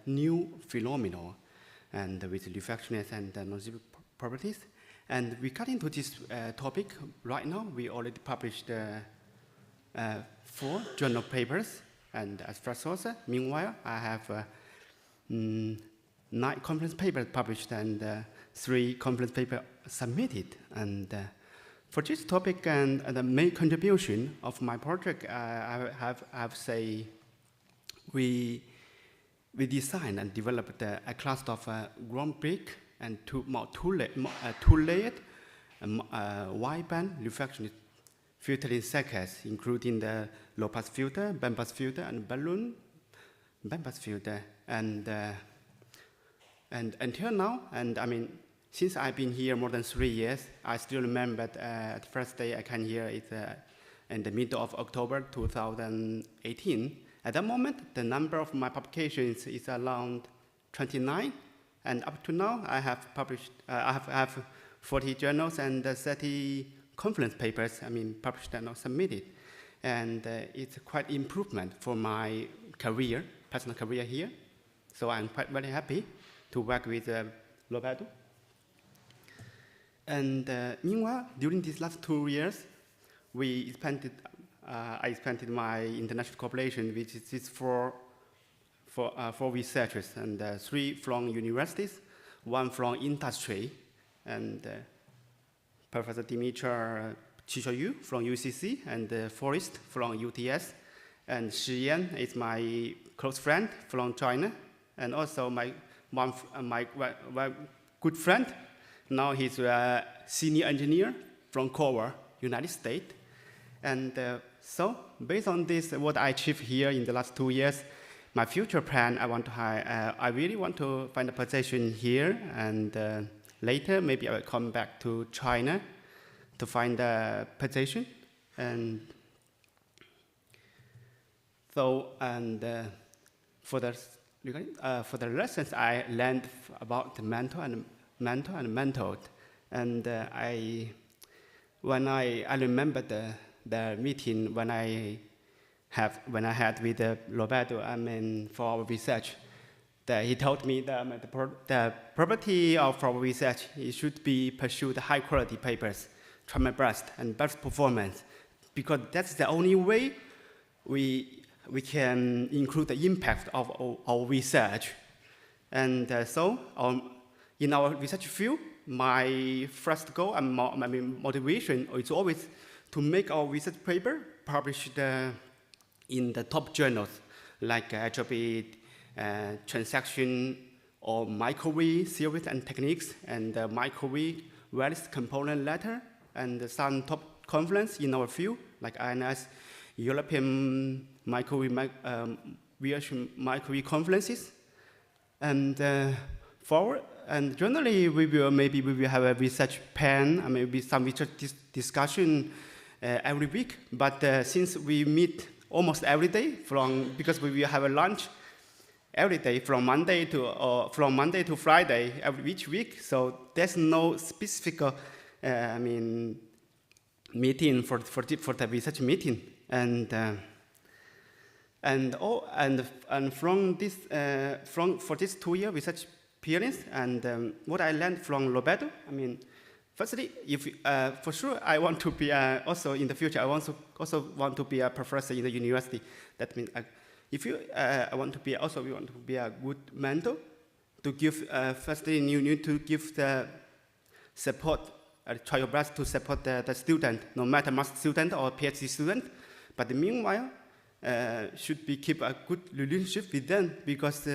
S7: new phenomenon and with reflectionist and non-reciprocal properties. And regarding to this topic, right now we already published 4 journal papers and as first source. Meanwhile, I have 9 conference papers published and 3 conference papers submitted. And for this topic and the main contribution of my project, I have say we designed and developed a cluster of ground brick and two-layered wideband reflection filtering circuits, including the low-pass filter, bandpass filter, and balloon bandpass filter. And until now, and I mean, since I've been here more than 3 years, I still remember the first day I came here is in the middle of October 2018. At that moment, the number of my publications is around 29, and up to now, I have published, I have 40 journals and 30 conference papers, published and not submitted. And it's quite improvement for my career, personal career here. So I'm quite very happy to work with Roberto. And meanwhile, during these last 2 years, I expanded my international cooperation, which is for researchers, and 3 from universities, 1 from industry, and Professor Dimitri Chishoyu from UCC, and Forrest from UTS, and Shi Yan is my close friend from China, and also my good friend. Now he's a senior engineer from Covert, United States. And so, based on this, what I achieved here in the last 2 years, my future plan, I really want to find a position here, and later maybe I will come back to China to find a position. And so, for the lessons I learned about the mentor and mentored, and I remember the meeting when I had with Roberto, for our research, that he told me that the property of our research, it should be pursued high quality papers, try my best and best performance, because that's the only way we can include the impact of our research. And so in our research field, my first goal and motivation is always to make our research paper published in the top journals, like HLP, transaction, or microwave theories and techniques, and microwave wireless component letter, and some top conference in our field, like INS, European microwave conferences. And forward, and generally we will have a research plan, maybe some research discussion every week. But since we meet almost every day, because we will have a lunch every day from Monday to Friday each week, so there's no specific meeting for the research meeting. And from this for this 2-year research experience, and what I learned from Roberto, firstly, for sure I want to be also in the future, I also want to be a professor in the university. That means I want to be a good mentor, to give firstly you need to give the support, try your best to support the student, no matter master student or PhD student. But meanwhile, should be keep a good relationship with them, because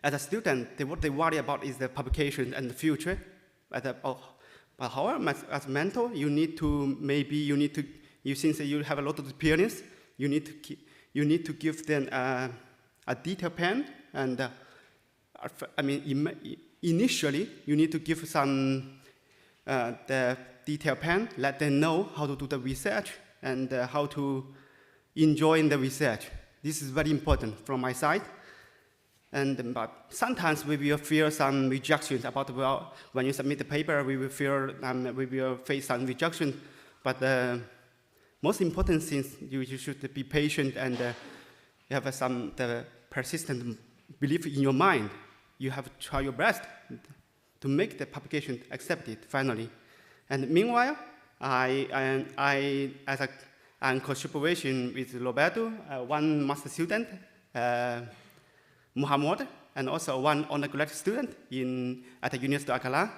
S7: as a student, what they worry about is the publication and the future. But however, as a mentor, since you have a lot of experience, you need to give them a detailed plan, and initially you need to give some the detailed plan, let them know how to do the research and how to enjoy the research. This is very important from my side. But sometimes we will feel some rejections about, well, when you submit the paper, we will face some rejection. But the most important thing, you should be patient, and you have the persistent belief in your mind. You have to try your best. to make the publication accepted finally. And meanwhile, I as a co-supervision with Roberto, one master student, Muhammad, and also one undergraduate student at the Universidad de Alcalá.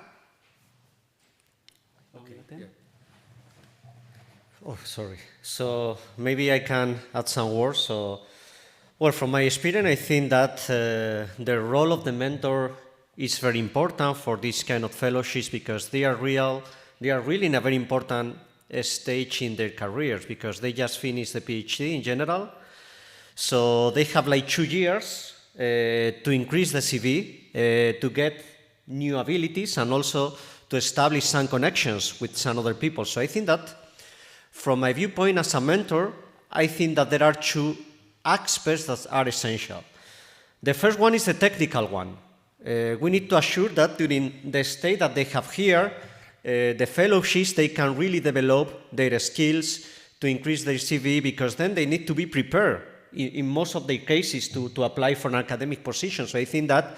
S8: Okay. Yeah. Oh, sorry. So maybe I can add some words. So, well, from my experience, I think that the role of the mentor is very important for this kind of fellowships because they are really in a very important stage in their careers because they just finished the PhD in general. So they have like 2 years to increase the CV, to get new abilities, and also to establish some connections with some other people. So I think that from my viewpoint as a mentor, I think that there are 2 aspects that are essential. The first one is the technical one. We need to assure that during the stay that they have here, the fellowships, they can really develop their skills to increase their CV because then they need to be prepared in most of the cases to apply for an academic position. So I think that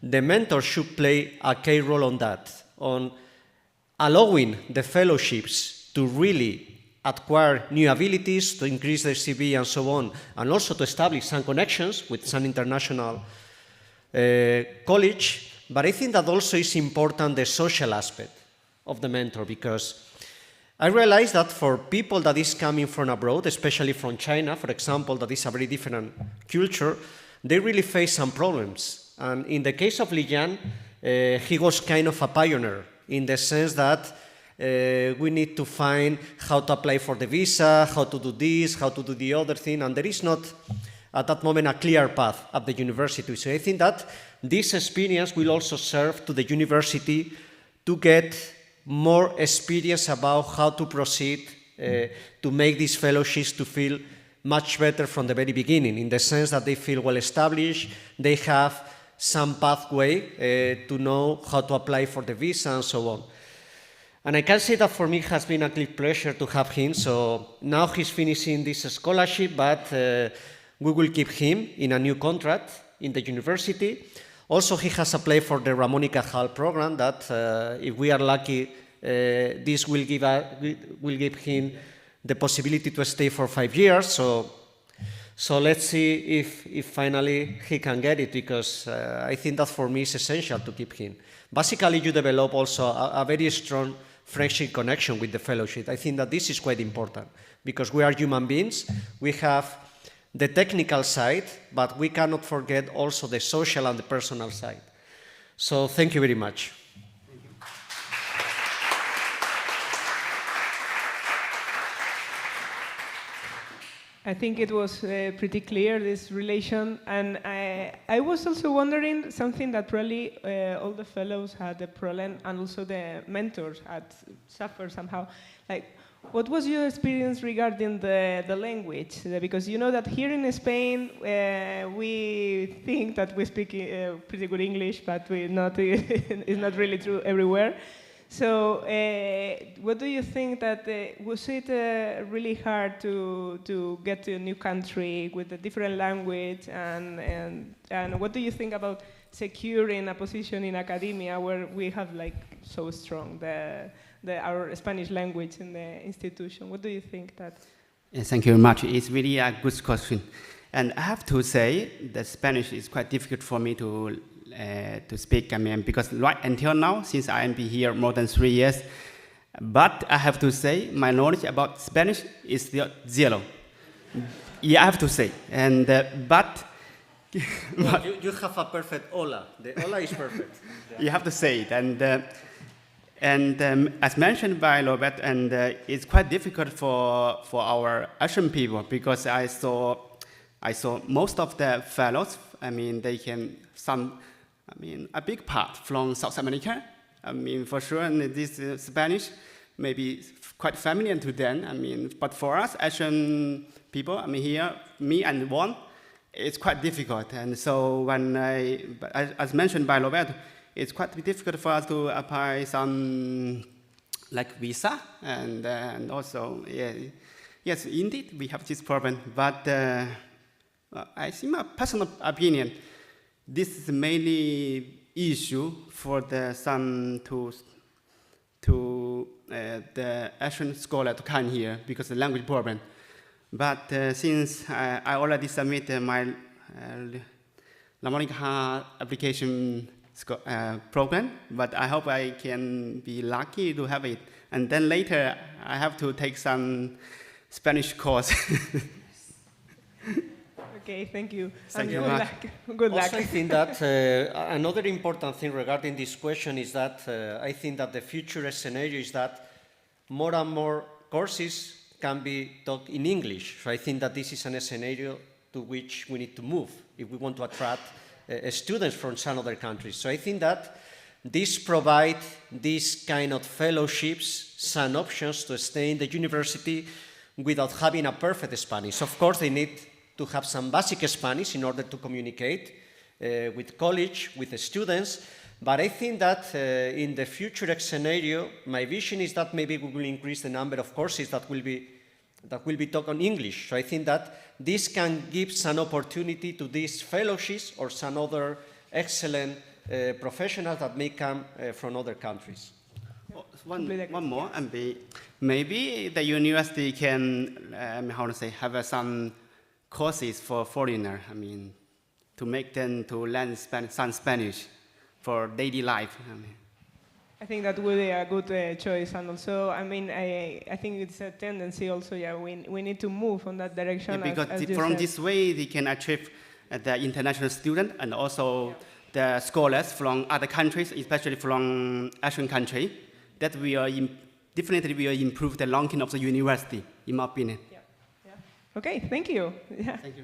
S8: the mentor should play a key role on that, on allowing the fellowships to really acquire new abilities, to increase their CV and so on, and also to establish some connections with some international college. But I think that also is important the social aspect of the mentor, because I realize that for people that is coming from abroad, especially from China, for example, that is a very different culture, they really face some problems. And in the case of Li Yan, he was kind of a pioneer in the sense that we need to find how to apply for the visa, how to do this, how to do the other thing, and there is not at that moment a clear path at the university. So I think that this experience will also serve to the university to get more experience about how to proceed to make these fellowships to feel much better from the very beginning, in the sense that they feel well established, they have some pathway to know how to apply for the visa and so on. And I can say that for me it has been a great pleasure to have him. So now he's finishing this scholarship, but we will keep him in a new contract in the university. Also, he has applied for the Ramón y Cajal program that, if we are lucky, this will give him the possibility to stay for 5 years. So let's see if finally he can get it, because I think that for me is essential to keep him. Basically, you develop also a very strong friendship connection with the fellowship. I think that this is quite important, because we are human beings. We have the technical side, but we cannot forget also the social and the personal side. So thank you very much.
S3: I think it was pretty clear, this relation, and I was also wondering something that probably all the fellows had a problem, and also the mentors had suffered somehow. Like, what was your experience regarding the language? Because you know that here in Spain, we think that we speak pretty good English, but it's not really true everywhere. So what do you think that, was it really hard to get to a new country with a different language, and what do you think about securing a position in academia where we have like so strong our Spanish language in the institution? What do you think that?
S7: Thank you very much. It's really a good question. And I have to say that Spanish is quite difficult for me to speak, because right until now, since I am here more than 3 years, but I have to say my knowledge about Spanish is still zero. Yeah, I have to say. And but
S8: well, you have a perfect hola. The hola is perfect.
S7: You have to say it. And as mentioned by Robert, and it's quite difficult for our Asian people, because I saw most of the fellows. They can a big part from South America. For sure, and this Spanish may be quite familiar to them. But for us Asian people, here, me and one, it's quite difficult. And so as mentioned by Roberto, it's quite difficult for us to apply some like visa, and also, yes, indeed, we have this problem. But I think my personal opinion, this is mainly issue for some to the Asian scholar to come here because of the language problem. But since I already submitted my Lamonica application program, but I hope I can be lucky to have it. And then later I have to take some Spanish course.
S3: Okay, thank you.
S7: Thank you.
S3: Good luck. Good luck.
S8: Also, I think that another important thing regarding this question is that I think that the future scenario is that more and more courses can be taught in English. So I think that this is a scenario to which we need to move if we want to attract students from some other countries. So I think that this provides these kind of fellowships, some options to stay in the university without having a perfect Spanish. Of course, they need to have some basic Spanish in order to communicate with college, with the students. But I think that in the future scenario, my vision is that maybe we will increase the number of courses that will be taught in English. So I think that this can give some opportunity to these fellowships or some other excellent professionals that may come from other countries.
S7: One more, and maybe the university can, have some courses for foreigners. I mean, to make them to learn some Spanish for daily life.
S3: I think that would be a good choice, and also, I mean, I think it's a tendency also. Yeah, we need to move on that direction.
S7: Yeah, because from this way, they can achieve the international student and also the scholars from other countries, especially from Asian countries. That definitely will improve the ranking of the university, in my opinion.
S3: Yeah. Yeah. Okay, thank you. Yeah.
S7: Thank you.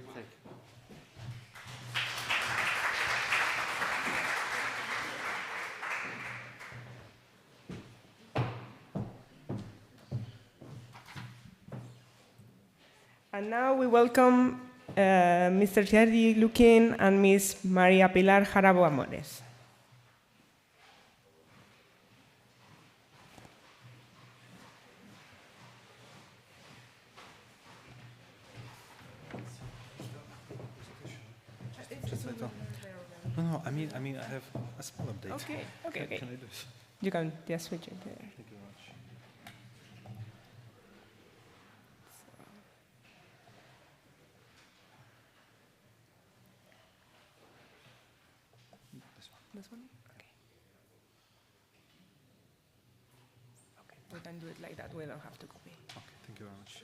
S3: And now we welcome Mr. Sergi Lukin and Ms. Maria Pilar Jarabo Amores.
S9: No, I mean, I have a small update.
S3: Okay.
S9: Can I do this?
S3: You can just switch it there.
S9: Thank you very much.
S3: This one? Okay. Okay, we can do it like that. We don't have to copy.
S9: Okay, thank you very much.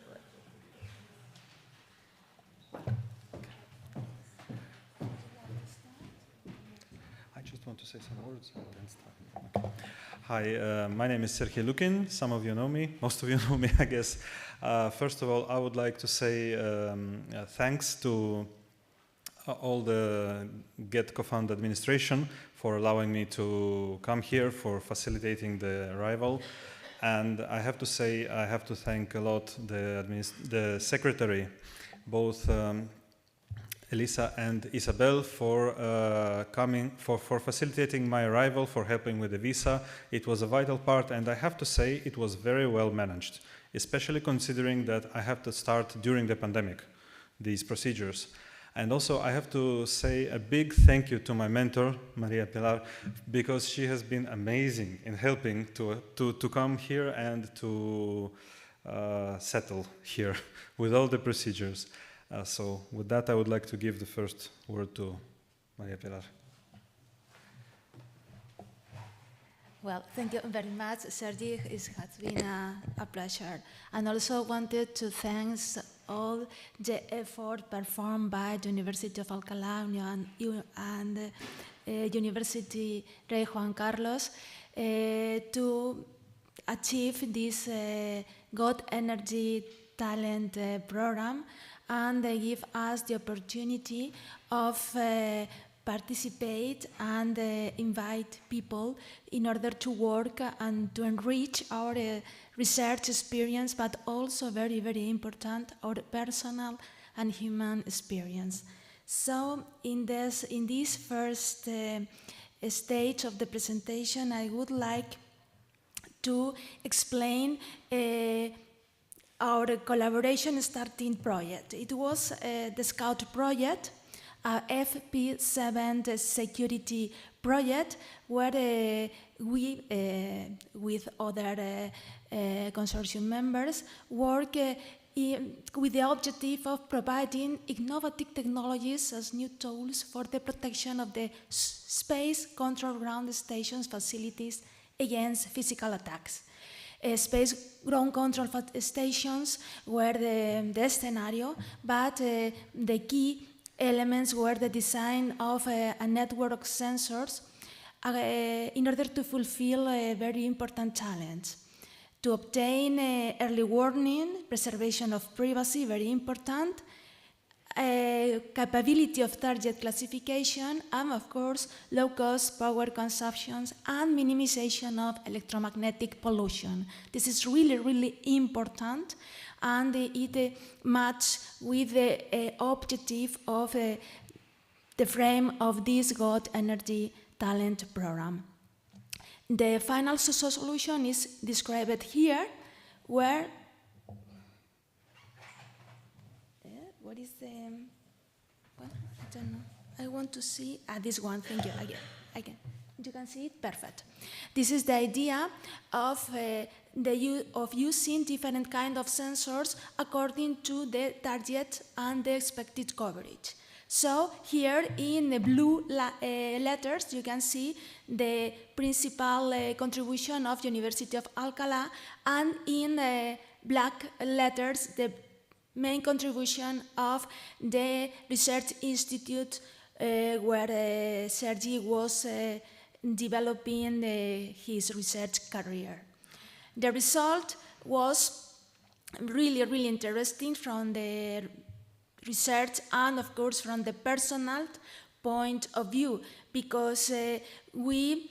S9: I just want to say some words and then start. Okay. Hi, my name is Sergei Lukin. Some of you know me. Most of you know me, I guess. First of all, I would like to say thanks to all the COFUND administration for allowing me to come here, for facilitating the arrival. And I have to say, I have to thank a lot the secretary, both Elisa and Isabel, for coming, for facilitating my arrival, for helping with the visa. It was a vital part, and I have to say it was very well managed, especially considering that I have to start during the pandemic, these procedures. And also I have to say a big thank you to my mentor, Maria Pilar, because she has been amazing in helping to come here and to settle here with all the procedures. So with that, I would like to give the first word to Maria Pilar.
S10: Well, thank you very much, Sergi. It has been a pleasure. And also wanted to thank all the effort performed by the University of Alcalá and University Rey Juan Carlos to achieve this God Energy Talent program, and they give us the opportunity of participate and invite people in order to work and to enrich our research experience, but also very, very important, our personal and human experience. So in this first stage of the presentation, I would like to explain our collaboration starting project. It was the Scout project, a FP7 security project where we, with other consortium members, work with the objective of providing innovative technologies as new tools for the protection of the space control ground stations facilities against physical attacks. Space ground control stations were the scenario, but the key elements were the design of a network of sensors in order to fulfill a very important challenge. To obtain early warning, preservation of privacy, very important, capability of target classification, and of course, low-cost power consumptions and minimization of electromagnetic pollution. This is really, really important, and it matches with the objective of the frame of this God Energy Talent Program. The final solution is described here, where what is the, well, I don't know. I want to see, this one, thank you, again. You can see it, perfect. This is the idea of using different kind of sensors according to the target and the expected coverage. So here in the blue letters, you can see the principal contribution of University of Alcalá, and in black letters, the main contribution of the research institute where Sergi was developing his research career. The result was really, really interesting from the research and, of course, from the personal point of view, because we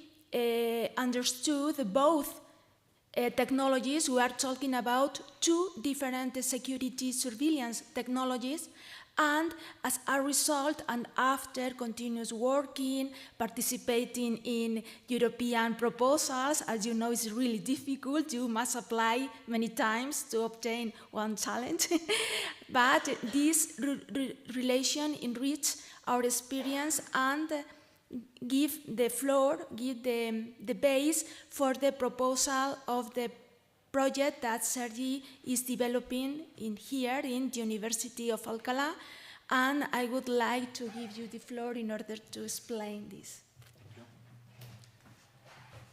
S10: understood both technologies. We are talking about two different security surveillance technologies, and as a result, and after continuous working, participating in European proposals, as you know, it's really difficult. You must apply many times to obtain one challenge. But this relation enrich our experience and give the floor, give the base for the proposal of the project that Sergi is developing here in the University of Alcalá, and I would like to give you the floor in order to explain this.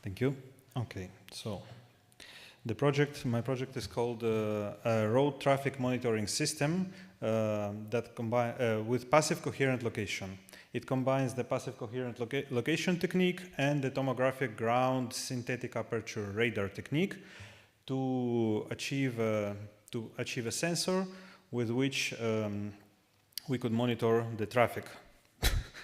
S9: Thank you. Okay, so my project is called a road traffic monitoring system that with passive coherent location. It combines the passive coherent location technique and the tomographic ground synthetic aperture radar technique to achieve a sensor with which we could monitor the traffic,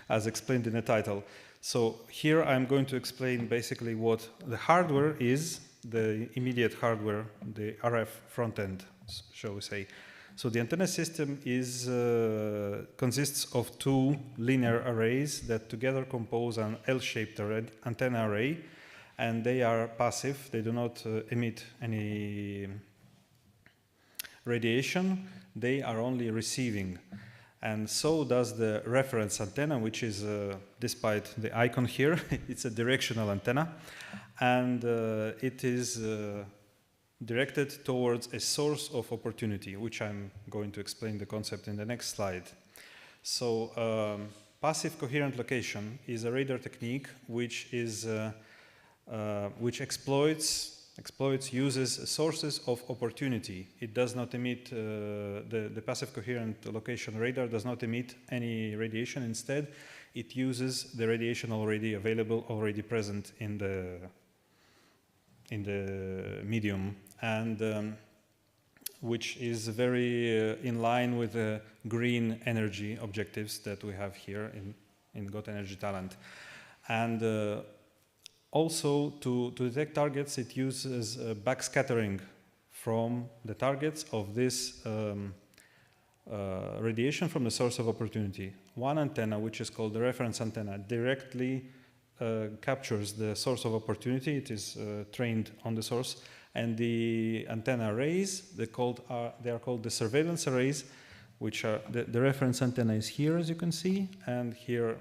S9: as explained in the title. So here I'm going to explain basically what the hardware is, the immediate hardware, the RF front end, shall we say. So the antenna system consists of two linear arrays that together compose an L-shaped antenna array, and they are passive. They do not emit any radiation. They are only receiving. And so does the reference antenna, which is, despite the icon here, it's a directional antenna. And it is directed towards a source of opportunity, which I'm going to explain the concept in the next slide. So passive coherent location is a radar technique which uses sources of opportunity. It does not emit, the passive coherent location radar does not emit any radiation. Instead, it uses the radiation already available, already present in the medium, and which is very in line with the green energy objectives that we have here in God Energy Talent. And also, to detect targets, it uses backscattering from the targets of this radiation from the source of opportunity. One antenna, which is called the reference antenna, directly captures the source of opportunity. It is trained on the source. And the antenna arrays, they are called the surveillance arrays, which are, the reference antenna is here, as you can see, and here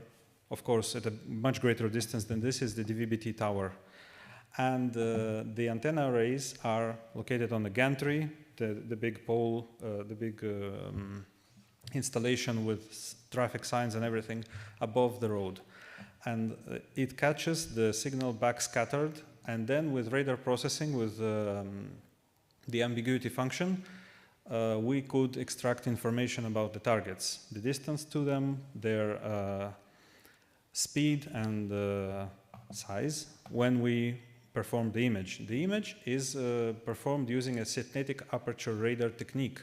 S9: of course, at a much greater distance than this is the DVB-T tower. And the antenna arrays are located on the gantry, the big pole, the big installation with traffic signs and everything above the road. And it catches the signal backscattered, and then with radar processing, with the ambiguity function, we could extract information about the targets, the distance to them, their speed and size when we perform the image. The image is performed using a synthetic aperture radar technique,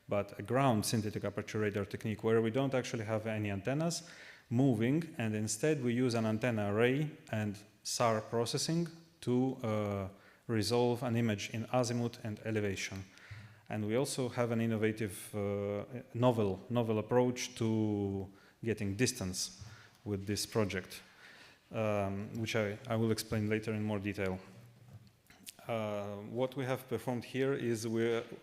S9: but a ground synthetic aperture radar technique where we don't actually have any antennas moving, and instead we use an antenna array and SAR processing to resolve an image in azimuth and elevation. And we also have an innovative, novel approach to getting distance with this project, which I will explain later in more detail. What we have performed here is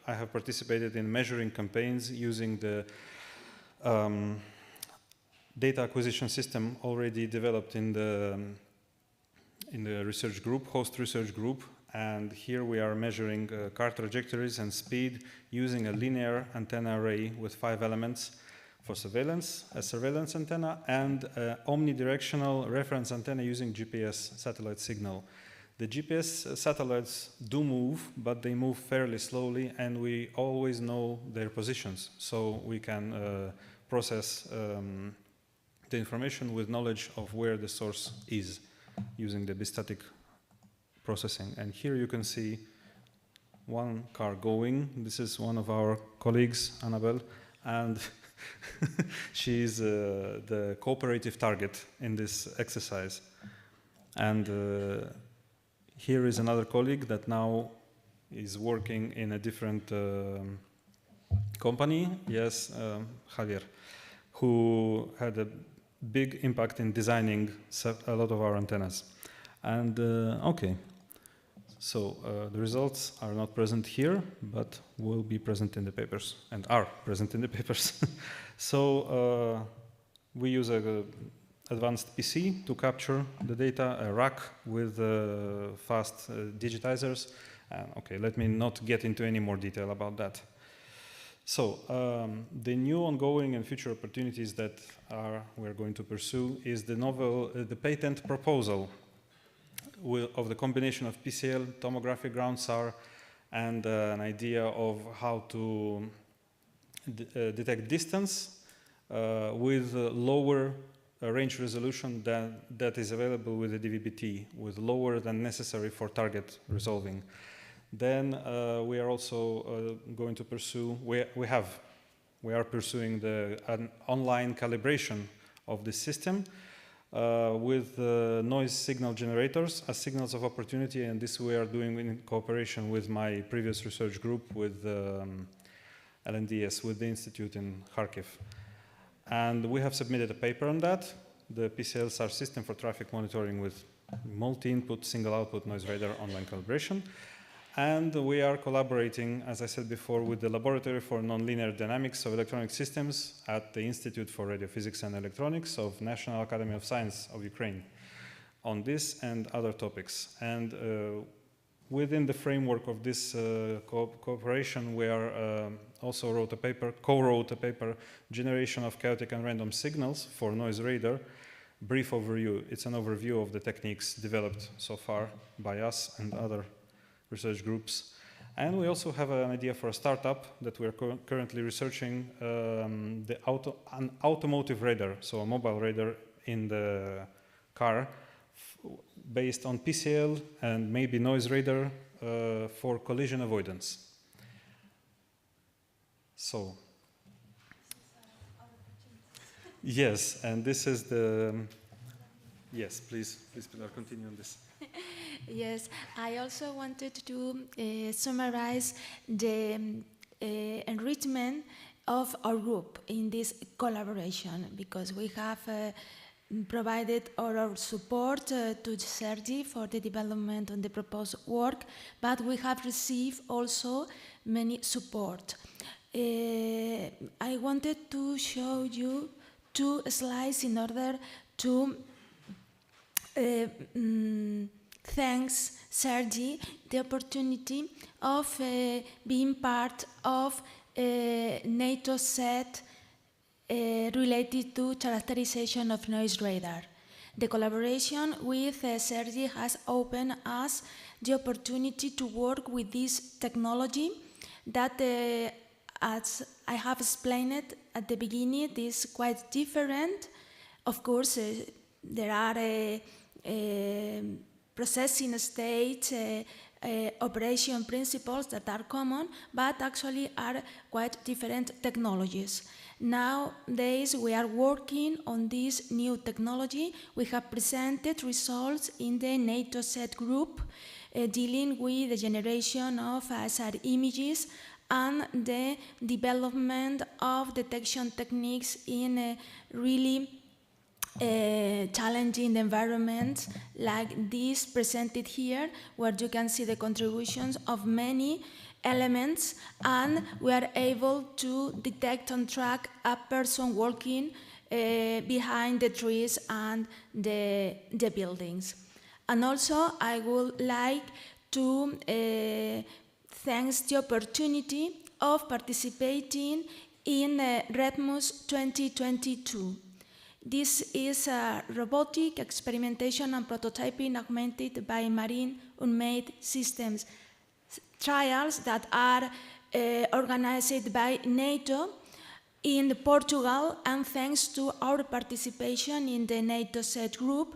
S9: I have participated in measuring campaigns using the data acquisition system already developed in the research group, host research group, and here we are measuring car trajectories and speed using a linear antenna array with 5 elements for surveillance, a surveillance antenna, and omnidirectional reference antenna using GPS satellite signal. The GPS satellites do move, but they move fairly slowly, and we always know their positions, so we can process the information with knowledge of where the source is using the bistatic processing. And here you can see one car going. This is one of our colleagues, Annabelle, and she's the cooperative target in this exercise. And here is another colleague that now is working in a different company, yes, Javier, who had a big impact in designing a lot of our antennas. And okay, so the results are not present here, but will be present in the papers, and are present in the papers. So we use a advanced PC to capture the data, a rack with fast digitizers. Okay, let me not get into any more detail about that. So the new ongoing and future opportunities that we're going to pursue is the patent proposal of the combination of PCL, tomographic ground SAR, and an idea of how to detect distance with lower range resolution that is available with the DVB-T, with lower than necessary for target resolving. Then we are also going to pursue, we are pursuing an online calibration of the system with noise signal generators as signals of opportunity, and this we are doing in cooperation with my previous research group with LNDS, with the institute in Kharkiv. And we have submitted a paper on that, the PCL SAR system for traffic monitoring with multi-input, single-output noise radar online calibration. And we are collaborating, as I said before, with the Laboratory for Nonlinear Dynamics of Electronic Systems at the Institute for Radiophysics and Electronics of National Academy of Science of Ukraine on this and other topics. And within the framework of this cooperation, we are also co-wrote a paper, Generation of Chaotic and Random Signals for Noise Radar, brief overview. It's an overview of the techniques developed so far by us and other research groups. And we also have an idea for a startup that we're currently researching, an automotive radar, so a mobile radar in the car based on PCL and maybe noise radar for collision avoidance. So, yes, and this is the, yes, please Pilar, continue on this.
S10: Yes, I also wanted to summarize the enrichment of our group in this collaboration, because we have provided our support to Sergi for the development of the proposed work, but we have received also many support. I wanted to show you 2 slides in order to thanks Sergi the opportunity of being part of NATO set related to characterization of noise radar. The collaboration with Sergi has opened us the opportunity to work with this technology that, as I have explained at the beginning, is quite different. Of course, there are processing stage, operation principles that are common, but actually are quite different technologies. Nowadays, we are working on this new technology. We have presented results in the NATO set group dealing with the generation of ISR images and the development of detection techniques in really challenging environments like this presented here, where you can see the contributions of many elements, and we are able to detect and track a person walking behind the trees and the buildings. And also, I would like to thank the opportunity of participating in REDMUS 2022. This is a robotic experimentation and prototyping augmented by marine unmanned systems trials that are organized by NATO in Portugal, and thanks to our participation in the NATO set group,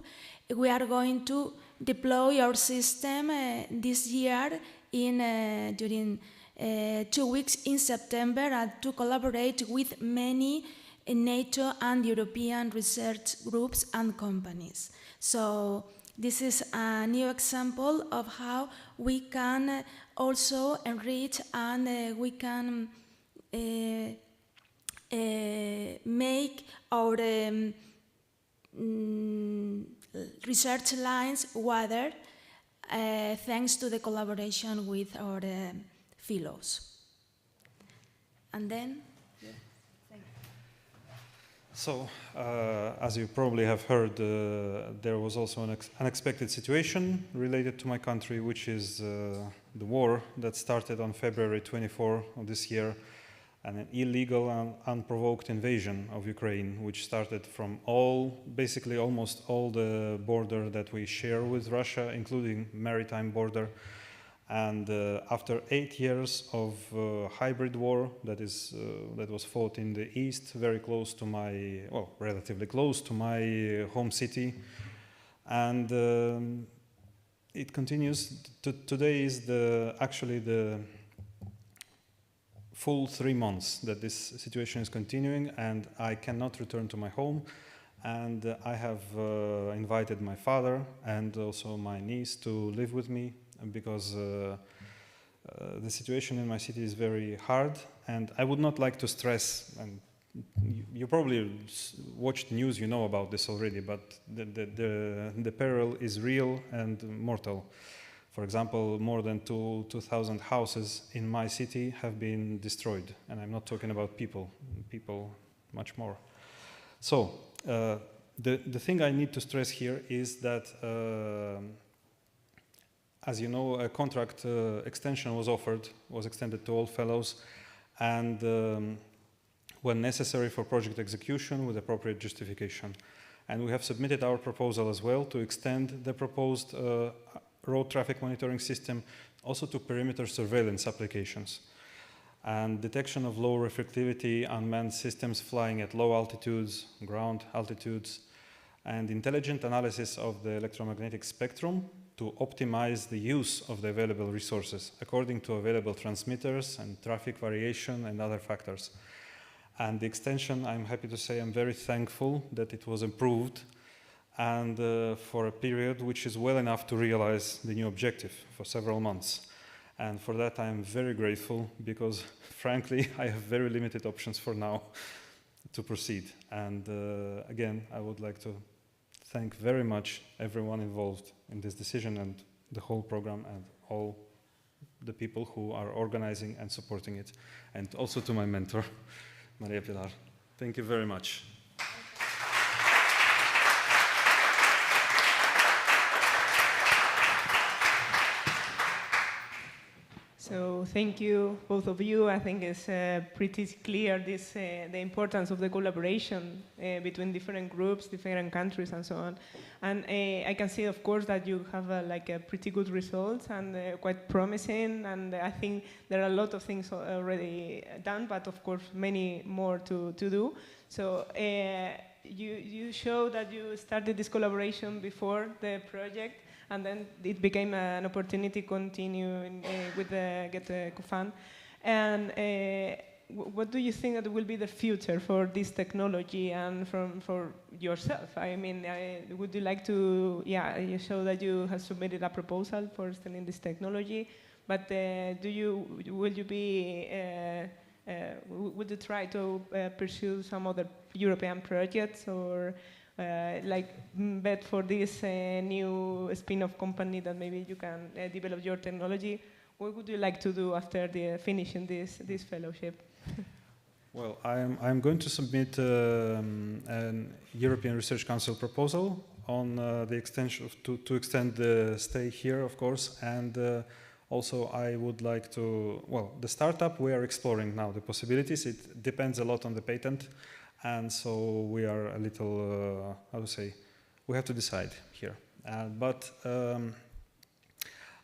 S10: we are going to deploy our system this year during 2 weeks in September, and to collaborate with many NATO and European research groups and companies. So this is a new example of how we can also enrich and we can make our research lines wider thanks to the collaboration with our fellows. And then,
S9: So, as you probably have heard, there was also an unexpected situation related to my country, which is the war that started on February 24 of this year, and an illegal and unprovoked invasion of Ukraine, which started from basically almost all the border that we share with Russia, including maritime border. And after 8 years of hybrid war that was fought in the east, very close to relatively close to my home city, and it continues. Today is actually the full 3 months that this situation is continuing, and I cannot return to my home. And I have invited my father and also my niece to live with me, because the situation in my city is very hard, and I would not like to stress, and you probably watch the news, you know about this already, but the peril is real and mortal. For example, more than 2,000 houses in my city have been destroyed, and I'm not talking about people much more. So the thing I need to stress here is that as you know, a contract extension was extended to all fellows, and when necessary for project execution with appropriate justification. And we have submitted our proposal as well to extend the proposed road traffic monitoring system also to perimeter surveillance applications and detection of low reflectivity unmanned systems flying at low altitudes, ground altitudes, and intelligent analysis of the electromagnetic spectrum to optimize the use of the available resources according to available transmitters and traffic variation and other factors. And the extension, I'm happy to say, I'm very thankful that it was approved, and for a period which is well enough to realize the new objective for several months. And for that I'm very grateful, because frankly I have very limited options for now to proceed. And again, I would like to thank very much everyone involved in this decision and the whole program and all the people who are organizing and supporting it. And also to my mentor, Maria Pilar. Thank you very much.
S3: So thank you, both of you. I think it's pretty clear the importance of the collaboration between different groups, different countries, and so on. And I can see, of course, that you have like a pretty good results and quite promising. And I think there are a lot of things already done, but of course, many more to do. So you show that you started this collaboration before the project, and then it became an opportunity to continue with the COFUND. And what do you think that will be the future for this technology and for yourself? I mean, would you like to, you show that you have submitted a proposal for studying this technology, but would you try to pursue some other European projects, or like bet for this new spin-off company that maybe you can develop your technology? What would you like to do after finishing this fellowship?
S9: Well, I'm going to submit an European Research Council proposal on the extension to extend the stay here, of course, and also I would like to, well, the startup, we are exploring now the possibilities. It depends a lot on the patent, and so we are a little, how to say, we have to decide here. But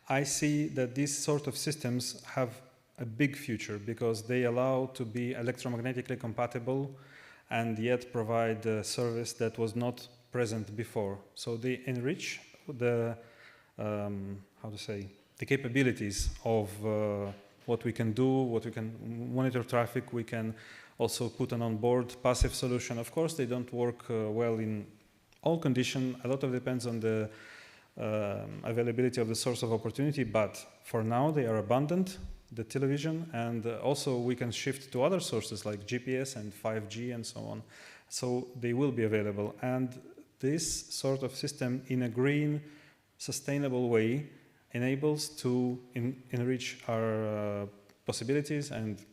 S9: I see that these sort of systems have a big future because they allow to be electromagnetically compatible and yet provide a service that was not present before. So they enrich the, how to say, the capabilities of what we can do, what we can monitor traffic. We can also put an onboard passive solution. Of course, they don't work well in all conditions. A lot of it depends on the availability of the source of opportunity, but for now they are abundant, the television, and also we can shift to other sources like GPS and 5G and so on. So they will be available. And this sort of system in a green, sustainable way enables to enrich our possibilities and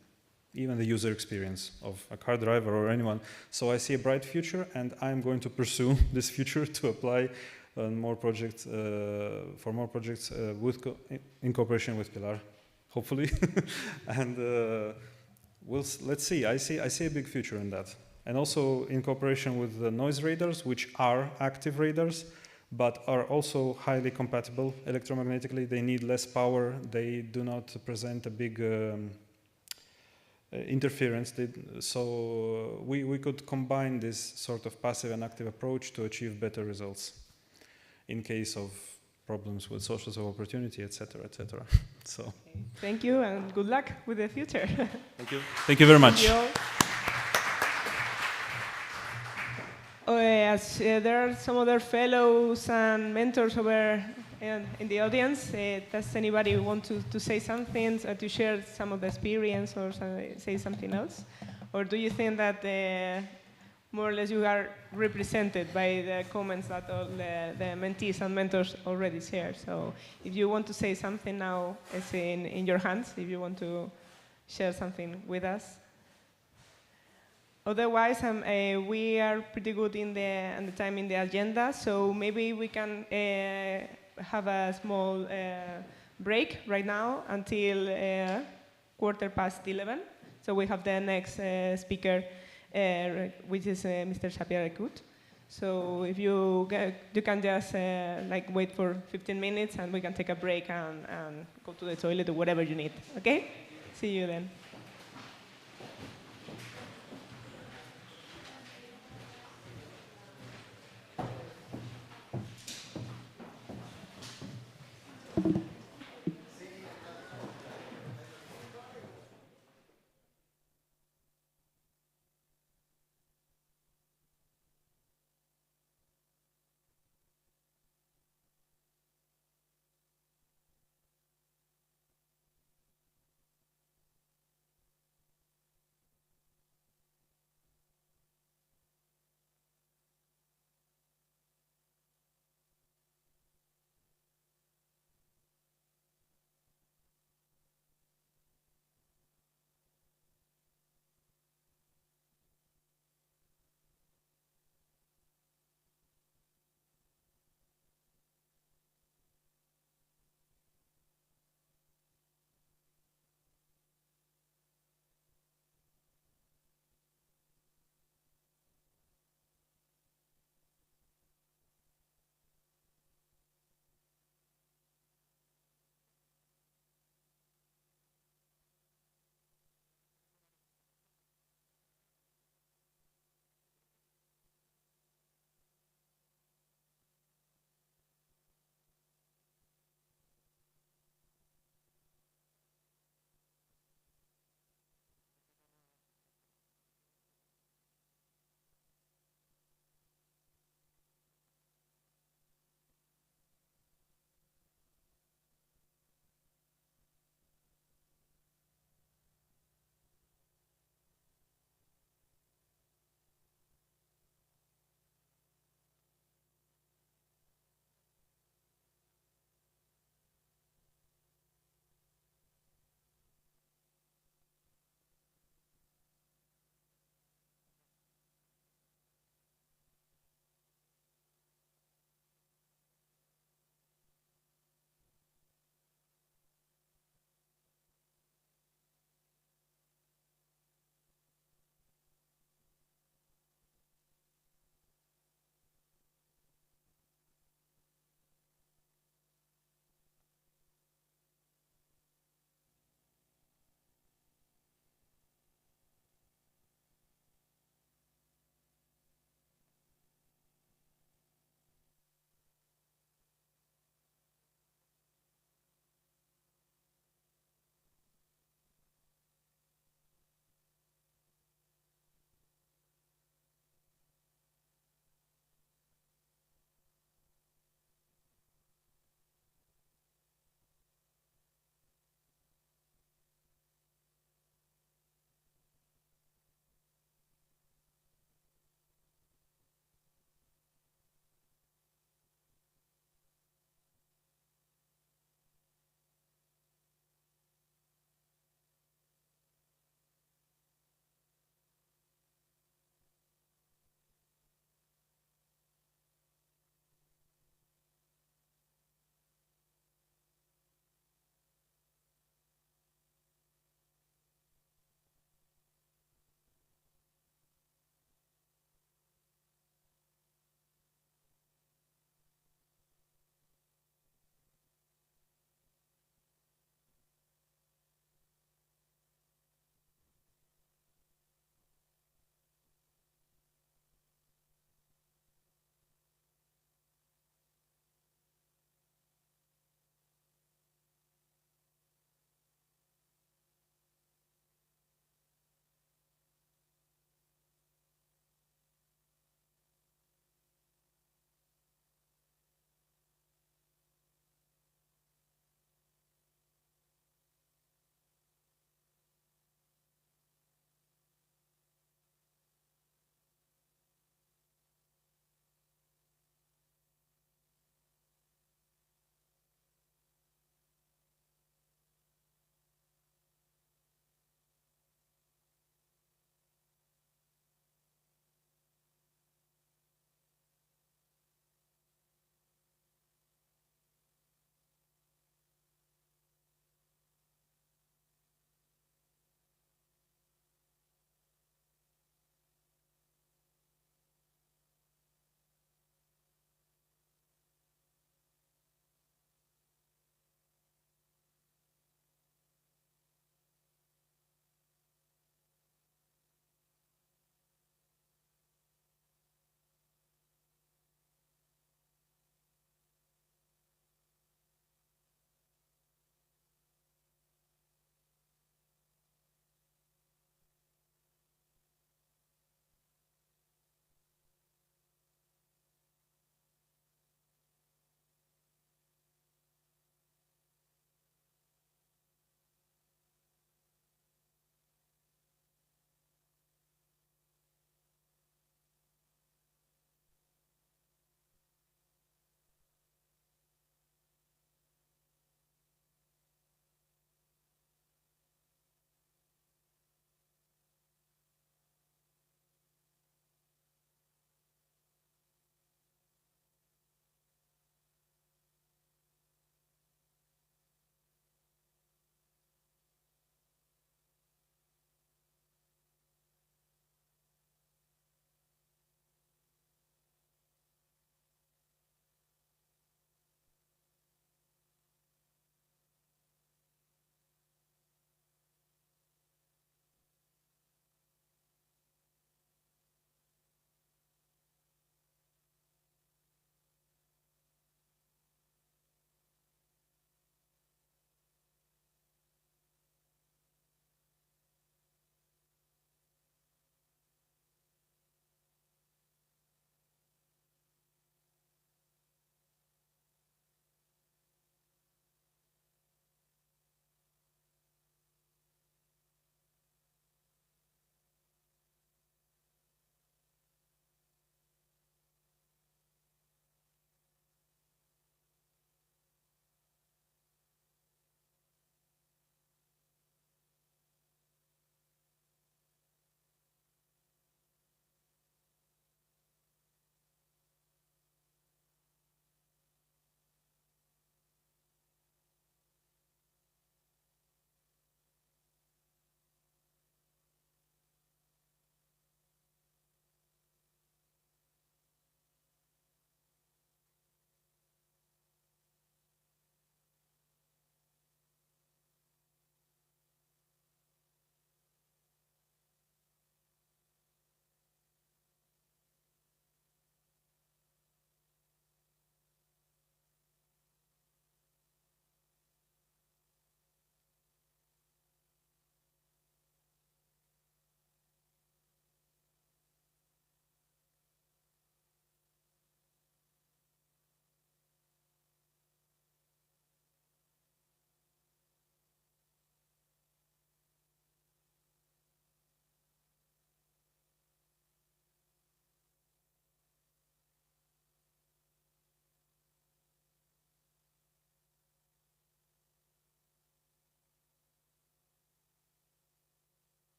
S9: even the user experience of a car driver or anyone. So I see a bright future, and I'm going to pursue this future to apply more projects, for more projects in cooperation with Pilar, hopefully. And let's see. I see a big future in that, and also in cooperation with the noise radars, which are active radars, but are also highly compatible electromagnetically. They need less power. They do not present a big interference. So we could combine this sort of passive and active approach to achieve better results in case of problems with sources of opportunity, etc., etc. So,
S3: okay. Thank you, and good luck with the future.
S9: Thank you. Thank you very much.
S3: As there are some other fellows and mentors over in the audience, does anybody want to say something, to share some of the experience, or say something else? Or do you think that more or less you are represented by the comments that all the mentees and mentors already shared? So if you want to say something now, it's in your hands, if you want to share something with us. Otherwise, we are pretty good in the time in the agenda, so maybe we can have a small break right now until 11:15. So we have the next speaker, which is Mr. Xavier Ekut. So if you can just like wait for 15 minutes, and we can take a break and go to the toilet or whatever you need. Okay? See you then.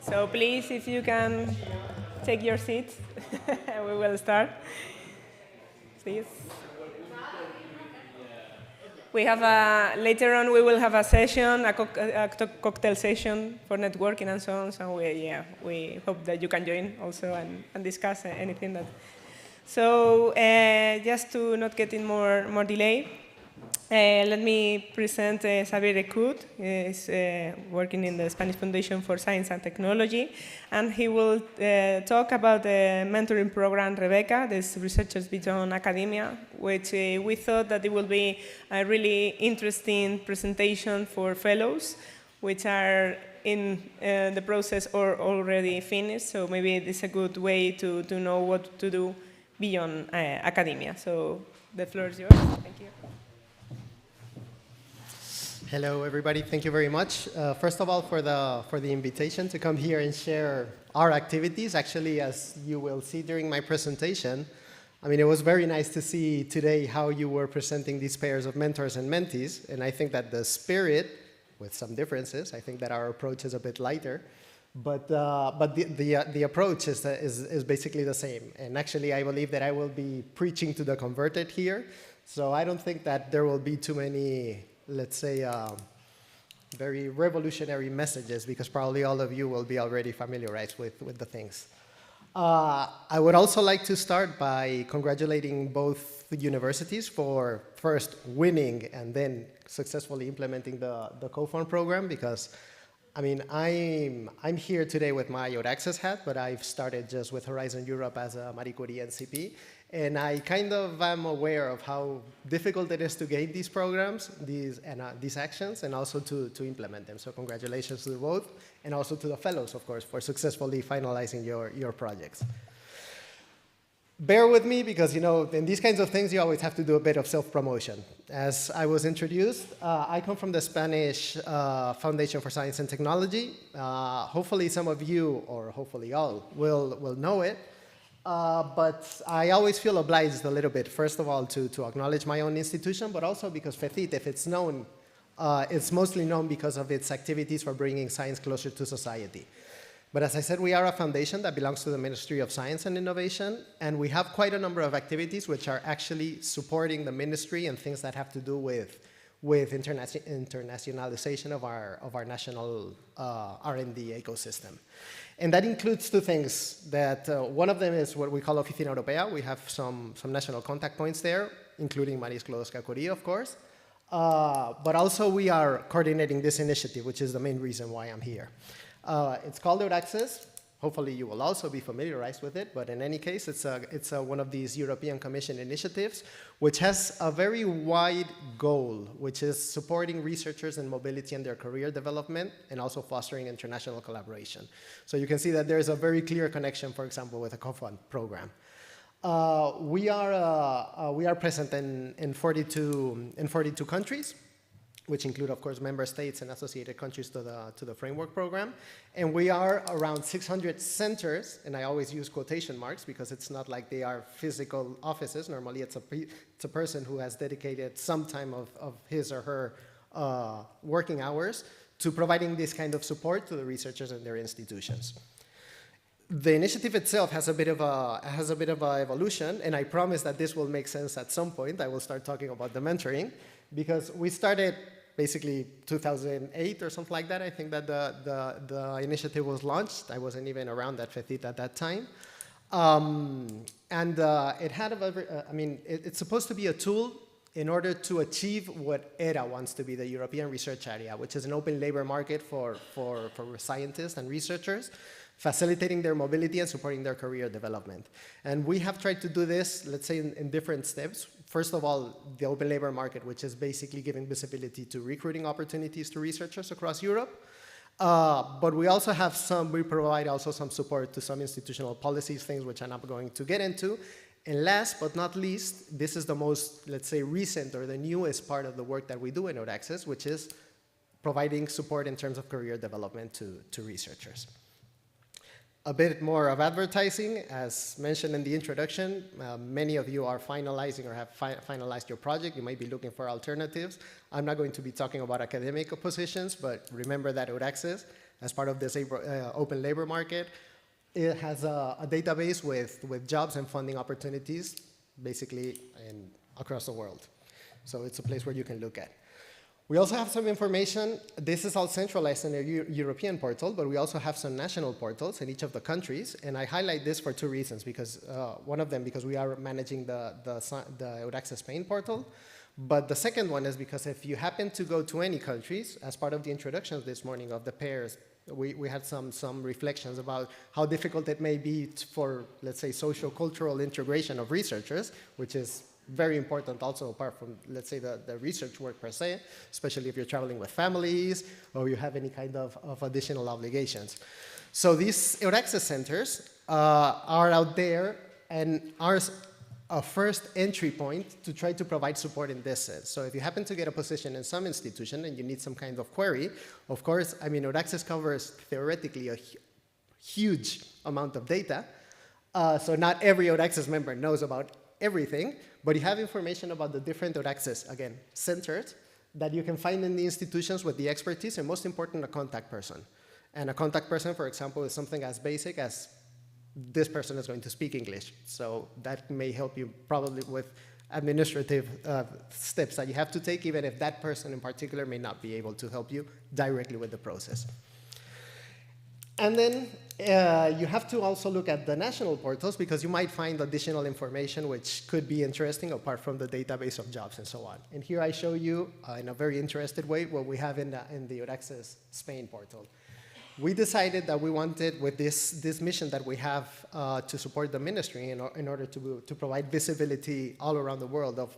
S3: So please, if you can take your seats, we will start. Please. We have later on we will have a session, a cocktail session for networking and so on. So we hope that you can join also and discuss anything that. So just to not get in more delay, let me present Xavier Ecut. He's working in the Spanish Foundation for Science and Technology, and he will talk about the mentoring program Rebecca, this Researchers Beyond Academia, which we thought that it will be a really interesting presentation for fellows, which are in the process or already finished. So maybe it's a good way to know what to do beyond academia. So the floor is yours. Thank you.
S11: Hello, everybody. Thank you very much. First of all, for the invitation to come here and share our activities. Actually, as you will see during my presentation, I mean, it was very nice to see today how you were presenting these pairs of mentors and mentees. And I think that the spirit, with some differences, I think that our approach is a bit lighter. But the approach is basically the same. And actually, I believe that I will be preaching to the converted here. So I don't think that there will be too many, let's say, very revolutionary messages, because probably all of you will be already familiarized with the things. I would also like to start by congratulating both the universities for first winning and then successfully implementing the COFUND program, because I mean, I'm here today with my Access hat, but I've started just with Horizon Europe as a Marie Curie NCP. And I kind of am aware of how difficult it is to gain these programs, these actions, and also to implement them. So congratulations to both, and also to the fellows, of course, for successfully finalizing your projects. Bear with me, because, you know, in these kinds of things, you always have to do a bit of self-promotion. As I was introduced, I come from the Spanish Foundation for Science and Technology. Hopefully some of you, or hopefully all, will know it. But I always feel obliged a little bit, first of all, to acknowledge my own institution, but also because FECIT, if it's known, it's mostly known because of its activities for bringing science closer to society. But as I said, we are a foundation that belongs to the Ministry of Science and Innovation, and we have quite a number of activities which are actually supporting the ministry and things that have to do with internationalization of our national R&D ecosystem. And that includes two things. That one of them is what we call Oficina Europea. We have some national contact points there, including Marie Sklodowska-Curie, of course. But also we are coordinating this initiative, which is the main reason why I'm here. It's called Access. Hopefully you will also be familiarized with it, but in any case, it's one of these European Commission initiatives, which has a very wide goal, which is supporting researchers in mobility and their career development, and also fostering international collaboration. So you can see that there's a very clear connection, for example, with the COFUND program. We are present in 42 countries, which include, of course, member states and associated countries to the framework program. And we are around 600 centers, and I always use quotation marks because it's not like they are physical offices. Normally, it's a person who has dedicated some time of his or her working hours to providing this kind of support to the researchers and their institutions. The initiative itself has a bit of a evolution, and I promise that this will make sense at some point. I will start talking about the mentoring, because we started basically 2008 or something like that. I think that the initiative was launched. I wasn't even around at FECIT at that time. It had it's supposed to be a tool in order to achieve what ERA wants to be, the European Research Area, which is an open labor market for scientists and researchers, facilitating their mobility and supporting their career development. And we have tried to do this, let's say, in different steps. First of all, the open labor market, which is basically giving visibility to recruiting opportunities to researchers across Europe. But we also have we provide also some support to some institutional policies, things which I'm not going to get into. And last but not least, this is the most, let's say, recent or the newest part of the work that we do in Access, which is providing support in terms of career development to researchers. A bit more of advertising. As mentioned in the introduction, many of you are finalizing or have finalized your project. You might be looking for alternatives. I'm not going to be talking about academic positions, but remember that Access, as part of this open labor market. It has a database with jobs and funding opportunities, basically across the world. So it's a place where you can look at. We also have some information. This is all centralized in a European portal, but we also have some national portals in each of the countries. And I highlight this for two reasons. Because one of them, because we are managing the Euraccess Spain portal. But the second one is because if you happen to go to any countries, as part of the introductions this morning of the pairs, we had some reflections about how difficult it may be for, let's say, socio-cultural integration of researchers, which is very important also apart from, let's say, the research work per se, especially if you're traveling with families or you have any kind of additional obligations. So these Euraccess centers are out there and are a first entry point to try to provide support in this sense. So if you happen to get a position in some institution and you need some kind of query, of course, I mean, Euraccess covers theoretically a huge amount of data. So not every Euraccess member knows about everything, but you have information about the different Euraccess, again, centers that you can find in the institutions with the expertise and, most important, a contact person. And a contact person, for example, is something as basic as this person is going to speak English. So that may help you probably with administrative steps that you have to take, even if that person in particular may not be able to help you directly with the process. And then you have to also look at the national portals because you might find additional information which could be interesting apart from the database of jobs and so on. And here I show you in a very interested way what we have in the Euraccess Spain portal. We decided that we wanted, with this mission that we have to support the ministry in order to provide visibility all around the world of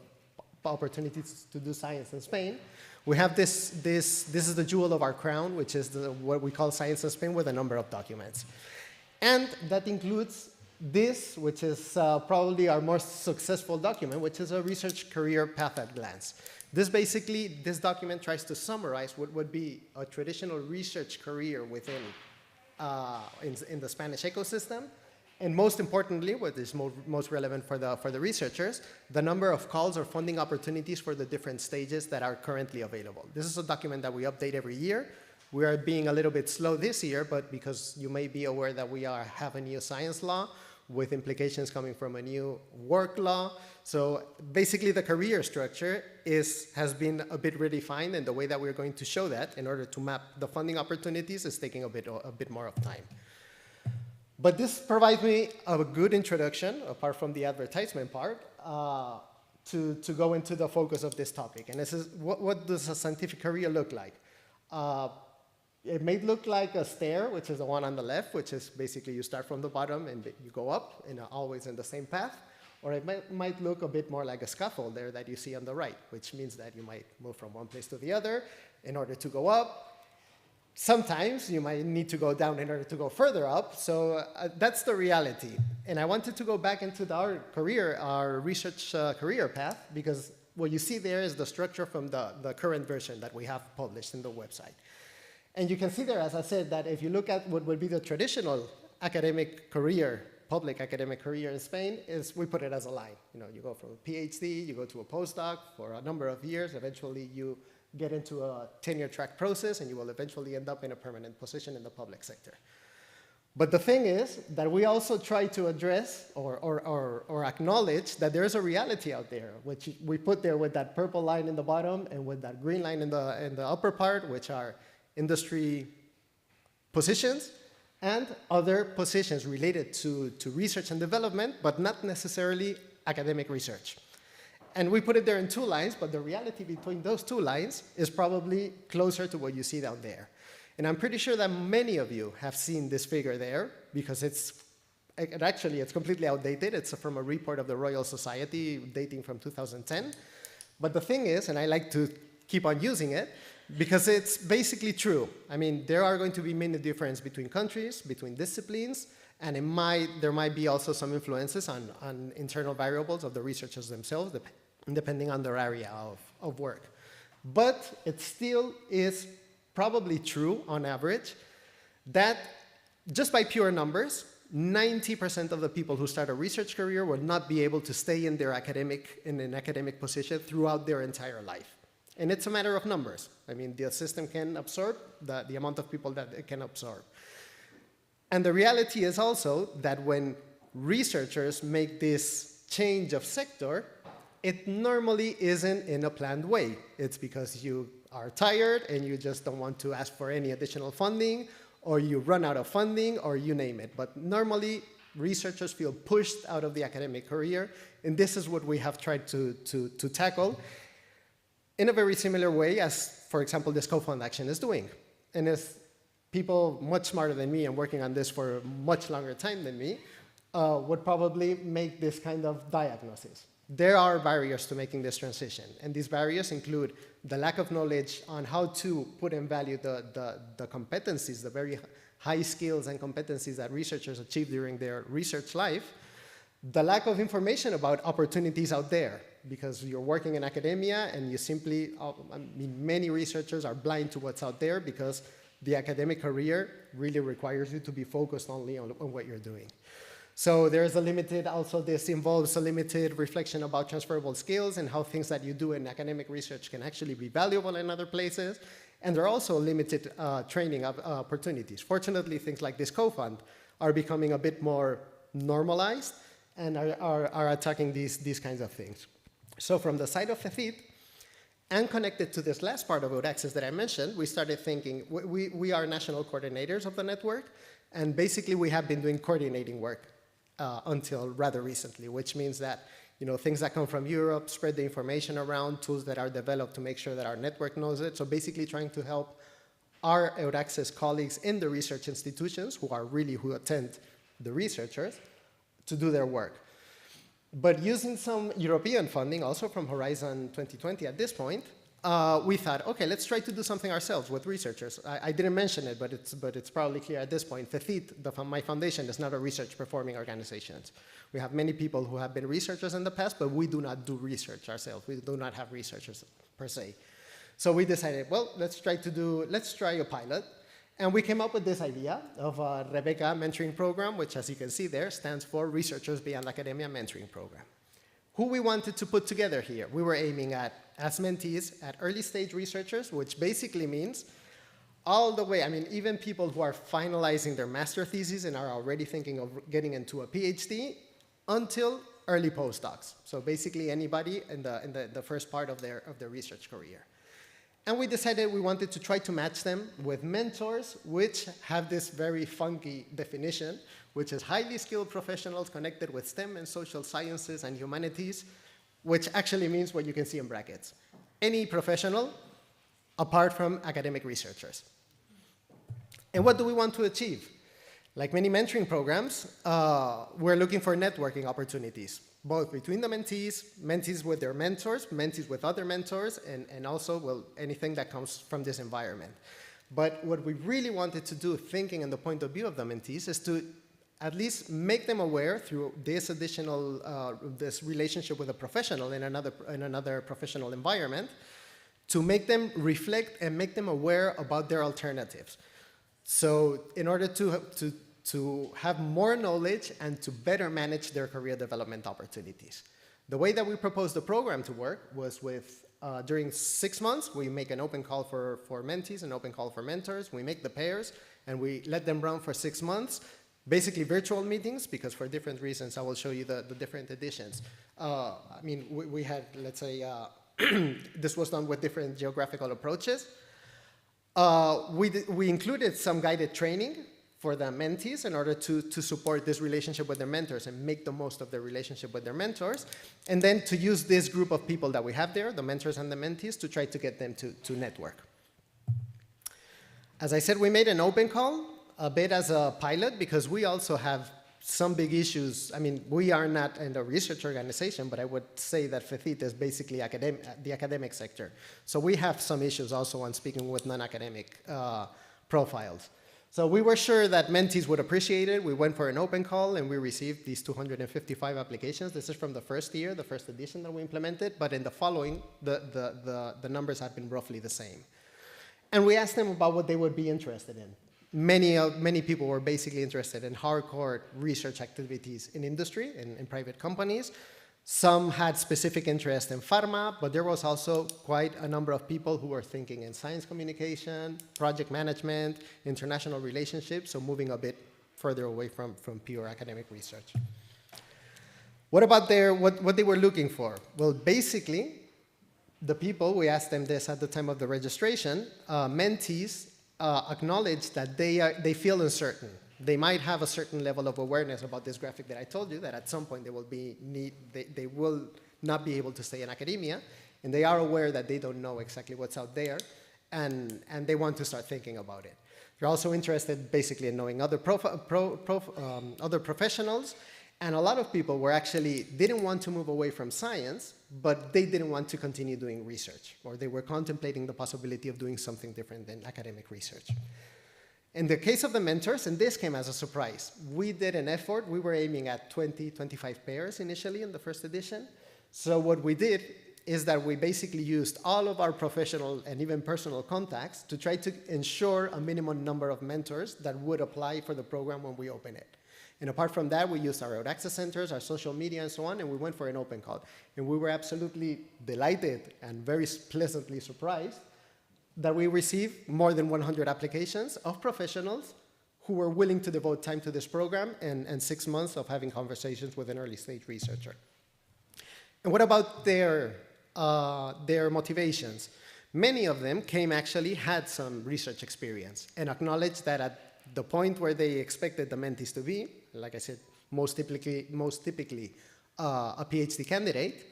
S11: opportunities to do science in Spain, we have this is the jewel of our crown, which is what we call Science in Spain, with a number of documents. And that includes this, which is probably our most successful document, which is a research career path at glance. This document tries to summarize what would be a traditional research career within in the Spanish ecosystem. And most importantly, what is most relevant for the researchers, the number of calls or funding opportunities for the different stages that are currently available. This is a document that we update every year. We are being a little bit slow this year, but because you may be aware that we have a new science law with implications coming from a new work law. So basically the career structure has been a bit redefined, and the way that we're going to show that in order to map the funding opportunities is taking a bit more of time. But this provides me a good introduction, apart from the advertisement part, to go into the focus of this topic. And this is, what does a scientific career look like? It may look like a stair, which is the one on the left, which is basically you start from the bottom and you go up, and always in the same path. Or it might look a bit more like a scaffold there that you see on the right, which means that you might move from one place to the other in order to go up. Sometimes you might need to go down in order to go further up. So that's the reality. And I wanted to go back into our research career path, because what you see there is the structure from the current version that we have published in the website. And you can see there, as I said, that if you look at what would be the traditional academic career, public academic career in Spain, we put it as a line. You go from a PhD, you go to a postdoc for a number of years, eventually you get into a tenure track process, and you will eventually end up in a permanent position in the public sector. But the thing is that we also try to address or acknowledge that there is a reality out there, which we put there with that purple line in the bottom and with that green line in the upper part, which are industry positions and other positions related to research and development, but not necessarily academic research. And we put it there in two lines, but the reality between those two lines is probably closer to what you see down there. And I'm pretty sure that many of you have seen this figure there, because it's completely outdated. It's from a report of the Royal Society dating from 2010. But the thing is, and I like to keep on using it, because it's basically true. I mean, there are going to be many differences between countries, between disciplines, and there might be also some influences on internal variables of the researchers themselves, depending on their area of work. But it still is probably true, on average, that just by pure numbers, 90% of the people who start a research career will not be able to stay in an academic position throughout their entire life. And it's a matter of numbers. I mean, the system can absorb the amount of people that it can absorb. And the reality is also that when researchers make this change of sector, it normally isn't in a planned way. It's because you are tired and you just don't want to ask for any additional funding, or you run out of funding, or you name it. But normally, researchers feel pushed out of the academic career, and this is what we have tried to tackle in a very similar way as, for example, this COFUND action is doing. And as people much smarter than me and working on this for a much longer time than me would probably make this kind of diagnosis. There are barriers to making this transition, and these barriers include the lack of knowledge on how to put in value the competencies, the very high skills and competencies that researchers achieve during their research life, the lack of information about opportunities out there, because you're working in academia and you simply, I mean, many researchers are blind to what's out there because the academic career really requires you to be focused only on what you're doing. So there's a limited, also this involves a limited reflection about transferable skills and how things that you do in academic research can actually be valuable in other places. And there are also limited training opportunities. Fortunately, things like this COFUND are becoming a bit more normalized and are attacking these kinds of things. So from the side of FECIT, and connected to this last part about access that I mentioned, we started thinking, we are national coordinators of the network, and basically we have been doing coordinating work until rather recently, which means that things that come from Europe, spread the information around, tools that are developed to make sure that our network knows it. So basically trying to help our EURACCESS colleagues in the research institutions, who attend the researchers, to do their work. But using some European funding, also from Horizon 2020 at this point, we thought, okay, let's try to do something ourselves with researchers. I didn't mention it, but it's probably clear at this point. FECIT, my foundation, is not a research performing organization. We have many people who have been researchers in the past, but we do not do research ourselves. We do not have researchers per se. So we decided, well, let's try a pilot. And we came up with this idea of a Rebecca mentoring program, which, as you can see there, stands for Researchers Beyond Academia Mentoring Program. Who we wanted to put together here, we were aiming at, as mentees, at early stage researchers, which basically means all the way, I mean, even people who are finalizing their master thesis and are already thinking of getting into a PhD, until early postdocs. So basically anybody in the first part of their research career. And we decided we wanted to try to match them with mentors, which have this very funky definition, which is highly skilled professionals connected with STEM and social sciences and humanities, which actually means what you can see in brackets. Any professional apart from academic researchers. And what do we want to achieve? Like many mentoring programs, we're looking for networking opportunities, both between the mentees with their mentors, mentees with other mentors, and also, well, anything that comes from this environment. But what we really wanted to do, thinking in the point of view of the mentees, is to at least make them aware through this additional, this relationship with a professional in another professional environment, to make them reflect and make them aware about their alternatives. So in order to have more knowledge and to better manage their career development opportunities. The way that we proposed the program to work was with, during 6 months, we make an open call for mentees, an open call for mentors, we make the pairs, and we let them run for 6 months, basically virtual meetings, because for different reasons, I will show you the different editions. I mean, we had, let's say, this was done with different geographical approaches. We included some guided training for the mentees in order to support this relationship with their mentors and make the most of their relationship with their mentors, and then to use this group of people that we have there, the mentors and the mentees, to try to get them to network. As I said, we made an open call, a bit as a pilot, because we also have some big issues. I mean, we are not in a research organization, but I would say that FECIT is basically the academic sector. So we have some issues also on speaking with non-academic profiles. So we were sure that mentees would appreciate it. We went for an open call and we received these 255 applications. This is from the first year, the first edition that we implemented, but in the following, the numbers have been roughly the same. And we asked them about what they would be interested in. Many people were basically interested in hardcore research activities in industry, in private companies. Some had specific interest in pharma, but there was also quite a number of people who were thinking in science communication, project management, international relationships, so moving a bit further away from pure academic research. What about what they were looking for? Well, basically, the people, we asked them this at the time of the registration, mentees acknowledge that they feel uncertain. They might have a certain level of awareness about this graphic that I told you, that at some point they will not be able to stay in academia, and they are aware that they don't know exactly what's out there, and they want to start thinking about it. They're also interested basically in knowing other professionals, and a lot of people didn't want to move away from science, but they didn't want to continue doing research, or they were contemplating the possibility of doing something different than academic research. In the case of the mentors, and this came as a surprise, we did an effort. We were aiming at 20, 25 pairs initially in the first edition. So what we did is that we basically used all of our professional and even personal contacts to try to ensure a minimum number of mentors that would apply for the program when we open it. And apart from that, we used our road access centers, our social media, and so on, and we went for an open call. And we were absolutely delighted and very pleasantly surprised that we received more than 100 applications of professionals who were willing to devote time to this program and 6 months of having conversations with an early stage researcher. And what about their motivations? Many of them had some research experience and acknowledged that at the point where they expected the mentees to be, like I said, most typically a PhD candidate,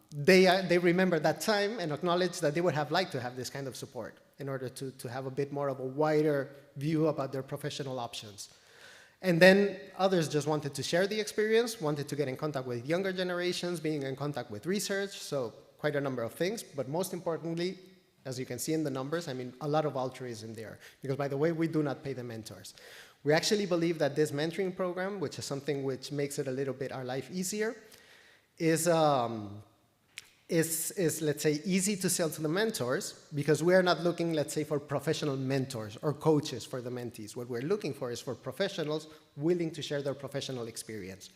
S11: they remember that time and acknowledge that they would have liked to have this kind of support in order to have a bit more of a wider view about their professional options. And then others just wanted to share the experience, wanted to get in contact with younger generations, being in contact with research, so quite a number of things. But most importantly, as you can see in the numbers, I mean, a lot of altruism there. Because by the way, we do not pay the mentors. We actually believe that this mentoring program, which is something which makes it a little bit our life easier, is let's say, easy to sell to the mentors, because we are not looking, let's say, for professional mentors or coaches for the mentees. What we're looking for is for professionals willing to share their professional experience.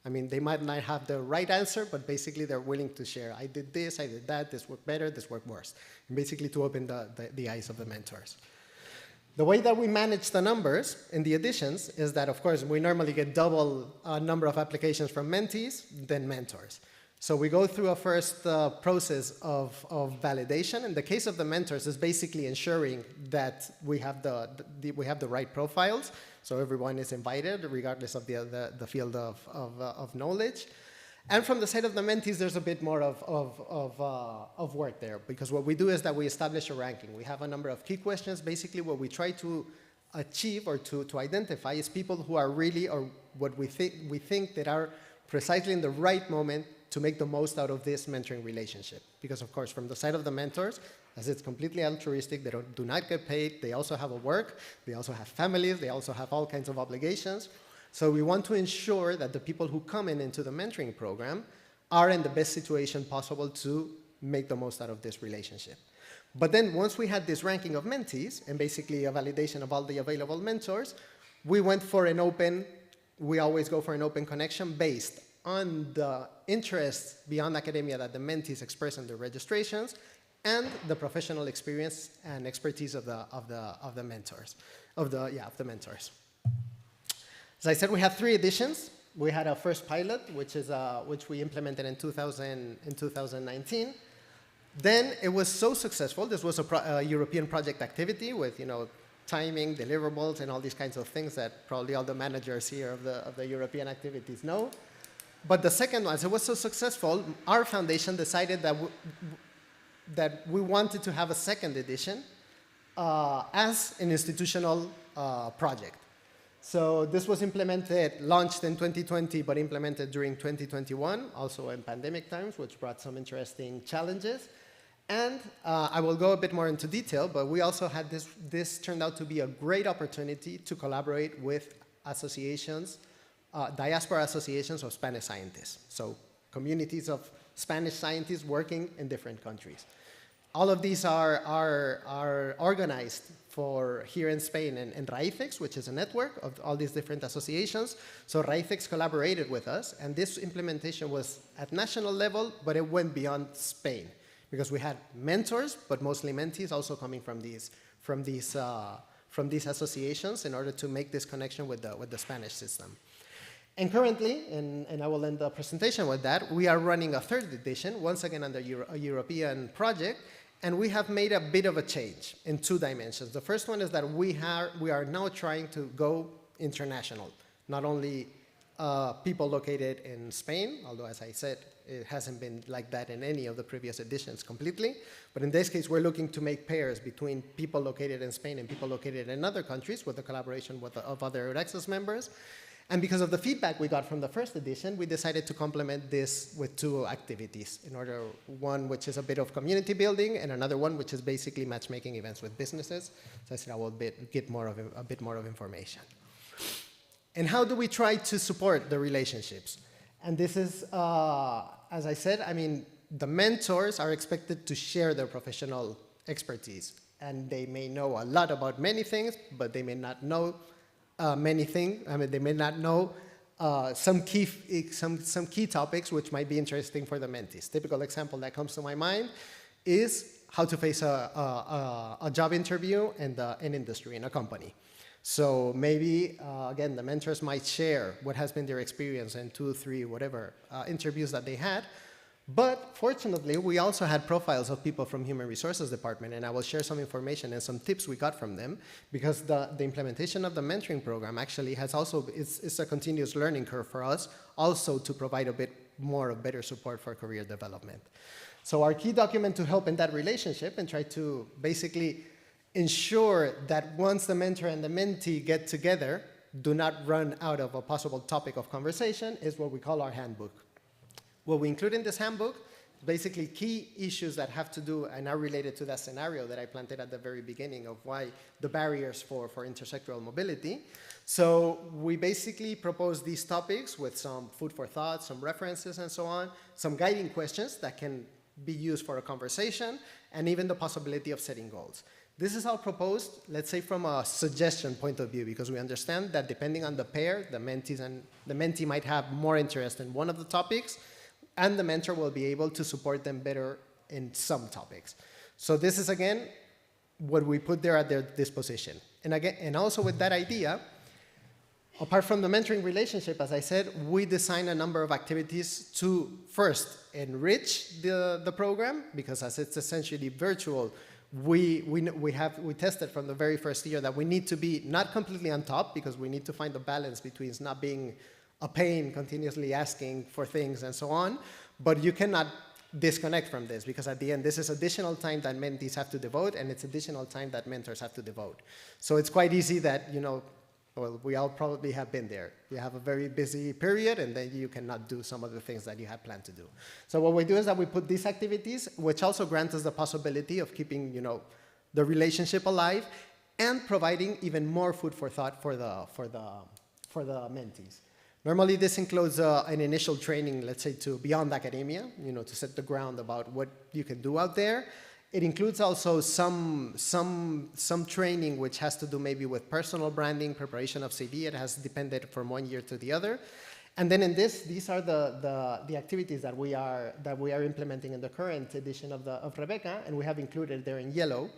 S11: I mean, they might not have the right answer, but basically they're willing to share. I did this, I did that, this worked better, this worked worse. And basically to open the eyes of the mentors. The way that we manage the numbers in the editions is that, of course, we normally get double number of applications from mentees than mentors. So we go through a first process of validation. In the case of the mentors, is basically ensuring that we have the right profiles. So everyone is invited, regardless of the field of knowledge. And from the side of the mentees, there's a bit more of work there, because what we do is that we establish a ranking. We have a number of key questions. Basically, what we try to achieve or to identify is people who are really, or what we think that are precisely in the right moment to make the most out of this mentoring relationship. Because of course, from the side of the mentors, as it's completely altruistic, they do not get paid, they also have a work, they also have families, they also have all kinds of obligations. So we want to ensure that the people who come into the mentoring program are in the best situation possible to make the most out of this relationship. But then once we had this ranking of mentees, and basically a validation of all the available mentors, we went for an open, we always go for an open connection based on the interests beyond academia that the mentees express in their registrations, and the professional experience and expertise of the mentors. As I said, we had 3 editions. We had our first pilot, which we implemented in 2019. Then it was so successful. This was a European project activity with, timing, deliverables, and all these kinds of things that probably all the managers here of the European activities know. But the second one, as it was so successful, our foundation decided that we wanted to have a second edition as an institutional project. So this was launched in 2020, but implemented during 2021, also in pandemic times, which brought some interesting challenges. And I will go a bit more into detail, but we also had this turned out to be a great opportunity to collaborate with associations, diaspora associations of Spanish scientists. So communities of Spanish scientists working in different countries. All of these are organized for here in Spain and Raícex, which is a network of all these different associations. So Raícex collaborated with us, and this implementation was at national level, but it went beyond Spain because we had mentors, but mostly mentees also coming from these associations in order to make this connection with the Spanish system. And currently, and I will end the presentation with that, we are running a third edition, once again under a European project, and we have made a bit of a change in 2 dimensions. The first one is that we are now trying to go international, not only people located in Spain, although as I said, it hasn't been like that in any of the previous editions completely, but in this case, we're looking to make pairs between people located in Spain and people located in other countries with the collaboration of other Access members. And because of the feedback we got from the first edition, we decided to complement this with 2 activities. In order, one which is a bit of community building, and another one which is basically matchmaking events with businesses. So I said I will get a bit more of information. And how do we try to support the relationships? And this is, as I said, I mean, the mentors are expected to share their professional expertise. And they may know a lot about many things, but they may not know many things. I mean, they may not know some key topics which might be interesting for the mentees. Typical example that comes to my mind is how to face a job interview in industry, in a company. So maybe, again, the mentors might share what has been their experience in 2, 3, whatever interviews that they had. But fortunately, we also had profiles of people from Human Resources Department, and I will share some information and some tips we got from them, because the implementation of the mentoring program actually has also, it's a continuous learning curve for us, also to provide a bit more of better support for career development. So our key document to help in that relationship and try to basically ensure that once the mentor and the mentee get together, do not run out of a possible topic of conversation, is what we call our handbook. What we include in this handbook is basically key issues that have to do and are related to that scenario that I planted at the very beginning of why the barriers for intersectoral mobility. So we basically propose these topics with some food for thought, some references and so on, some guiding questions that can be used for a conversation, and even the possibility of setting goals. This is all proposed, let's say, from a suggestion point of view, because we understand that depending on the pair, the mentee might have more interest in one of the topics, and the mentor will be able to support them better in some topics. So this is, again, what we put there at their disposition. And again, and also with that idea, apart from the mentoring relationship, as I said, we design a number of activities to first enrich the program, because as it's essentially virtual, we tested from the very first year that we need to be not completely on top, because we need to find the balance between not being a pain, continuously asking for things and so on, but you cannot disconnect from this, because at the end, this is additional time that mentees have to devote, and it's additional time that mentors have to devote. So it's quite easy that, you know, well, we all probably have been there. You have a very busy period, and then you cannot do some of the things that you had planned to do. So what we do is that we put these activities, which also grant us the possibility of keeping, you know, the relationship alive, and providing even more food for thought for the mentees. Normally, this includes an initial training, let's say, to beyond academia, you know, to set the ground about what you can do out there. It includes also some training which has to do maybe with personal branding, preparation of CV. It has depended from one year to the other. And then in these are the activities that we are implementing in the current edition of Rebecca, and we have included there in yellow,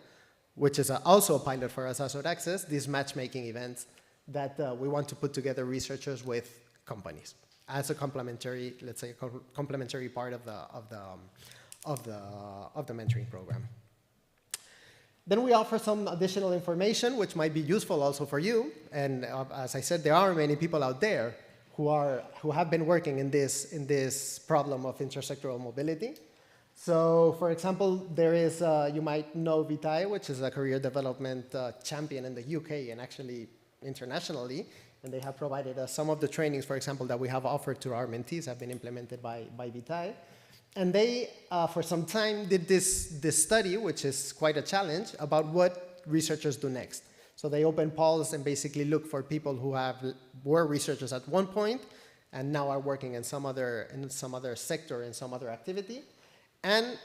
S11: which is also a pilot for us as Access, these matchmaking events that we want to put together researchers with companies as a complementary, let's say, complementary part of the mentoring program. Then we offer some additional information which might be useful also for you. And as I said, there are many people out there who have been working in this problem of intersectoral mobility. So, for example, there is you might know Vitae, which is a career development champion in the UK and actually internationally. And they have provided us some of the trainings, for example, that we have offered to our mentees have been implemented by Vitae. And they, for some time, did this study, which is quite a challenge, about what researchers do next. So they opened polls and basically look for people who were researchers at one point and now are working in some other sector, in some other activity. And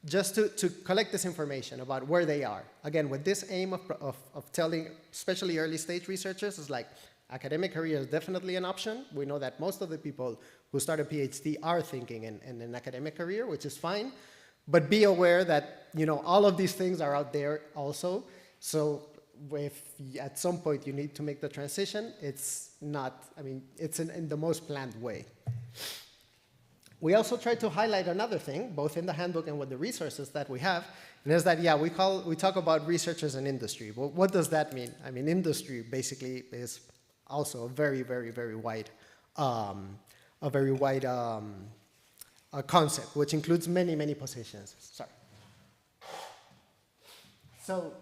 S11: just to collect this information about where they are. Again, with this aim of telling, especially early stage researchers, is like academic career is definitely an option. We know that most of the people who start a PhD are thinking in an academic career, which is fine. But be aware that, you know, all of these things are out there also. So if at some point you need to make the transition, it's not, I mean, it's in the most planned way. We also try to highlight another thing, both in the handbook and with the resources that we have, and is that, yeah, we talk about researchers and industry. Well, what does that mean? I mean, industry basically is also a very, very, very wide, concept, which includes many, many positions. Sorry. So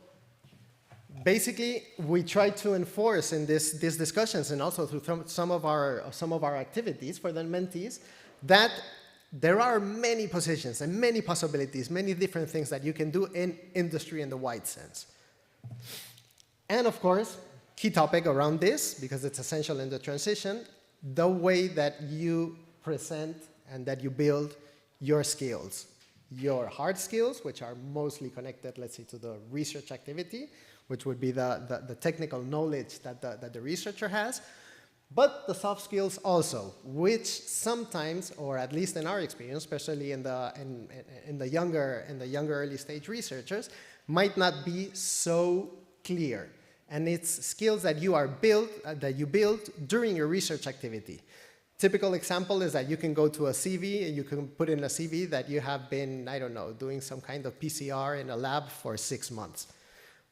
S11: basically, we try to enforce in these discussions and also through some of our activities for the mentees that there are many positions and many possibilities, many different things that you can do in industry in the wide sense. And of course, key topic around this, because it's essential in the transition, the way that you present and that you build your skills. Your hard skills, which are mostly connected, let's say, to the research activity, which would be the technical knowledge that the researcher has, but the soft skills also, which sometimes, or at least in our experience, especially in the younger early stage researchers, might not be so clear. And it's skills that you build during your research activity. Typical example is that you can go to a CV and you can put in a CV that you have been, I don't know, doing some kind of PCR in a lab for 6 months.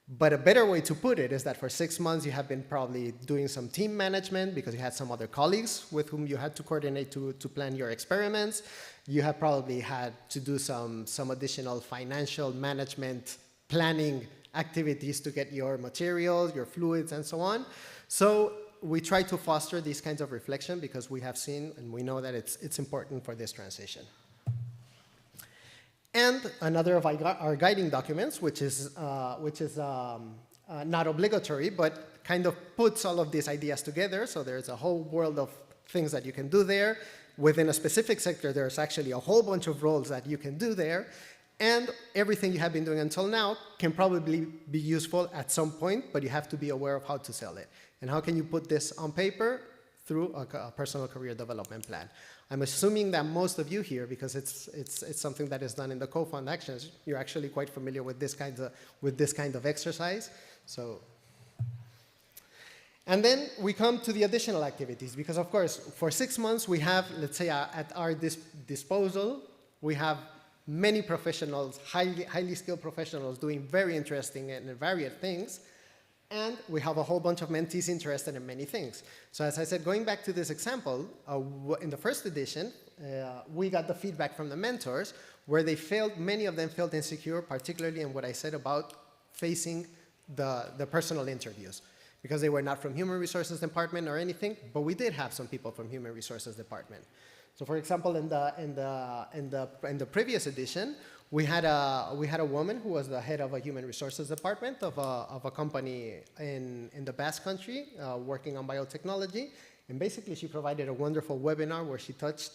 S11: But a better way to put it is that for 6 months you have been probably doing some team management because you had some other colleagues with whom you had to coordinate to plan your experiments. You have probably had to do some additional financial management planning activities to get your materials, your fluids, and so on. So we try to foster these kinds of reflection because we have seen and we know that it's important for this transition. And another of our guiding documents, which is not obligatory, but kind of puts all of these ideas together. So there's a whole world of things that you can do there. Within a specific sector, there's actually a whole bunch of roles that you can do there. And everything you have been doing until now can probably be useful at some point, but you have to be aware of how to sell it. And how can you put this on paper? Through a personal career development plan. I'm assuming that most of you here, because it's something that is done in the COFUND actions, you're actually quite familiar with this kind of exercise. So, and then we come to the additional activities, because of course, for 6 months we have, let's say, at our disposal, we have many professionals, highly skilled professionals doing very interesting and varied things. And we have a whole bunch of mentees interested in many things. So as I said, going back to this example, in the first edition, we got the feedback from the mentors where many of them felt insecure, particularly in what I said about facing the personal interviews, because they were not from human resources department or anything, but we did have some people from human resources department. So for example, in the previous edition, we had a woman who was the head of a human resources department of a company in the Basque Country working on biotechnology. And basically, she provided a wonderful webinar where she touched,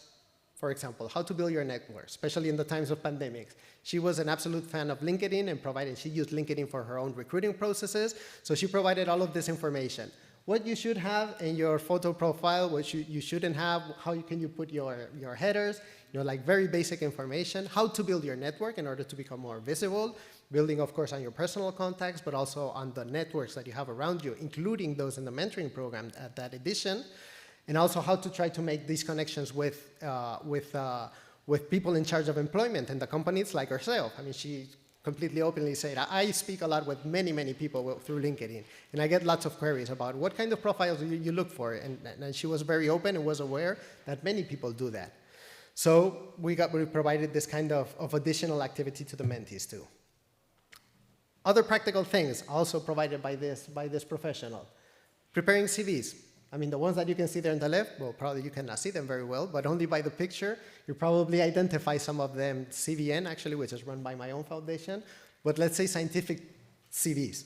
S11: for example, how to build your network, especially in the times of pandemics. She was an absolute fan of LinkedIn and she used LinkedIn for her own recruiting processes. So she provided all of this information. What you should have in your photo profile, what you shouldn't have, how can you put your headers, like very basic information, how to build your network in order to become more visible, building, of course, on your personal contacts, but also on the networks that you have around you, including those in the mentoring program at that edition, and also how to try to make these connections with people in charge of employment in the companies like herself. I mean, she completely openly said, I speak a lot with many, many people through LinkedIn, and I get lots of queries about what kind of profiles you look for, and she was very open and was aware that many people do that. So we provided this kind of additional activity to the mentees too. Other practical things also provided by this professional. Preparing CVs. I mean, the ones that you can see there on the left, well, probably you cannot see them very well, but only by the picture, you probably identify some of them. CVN, actually, which is run by my own foundation, but let's say scientific CVs.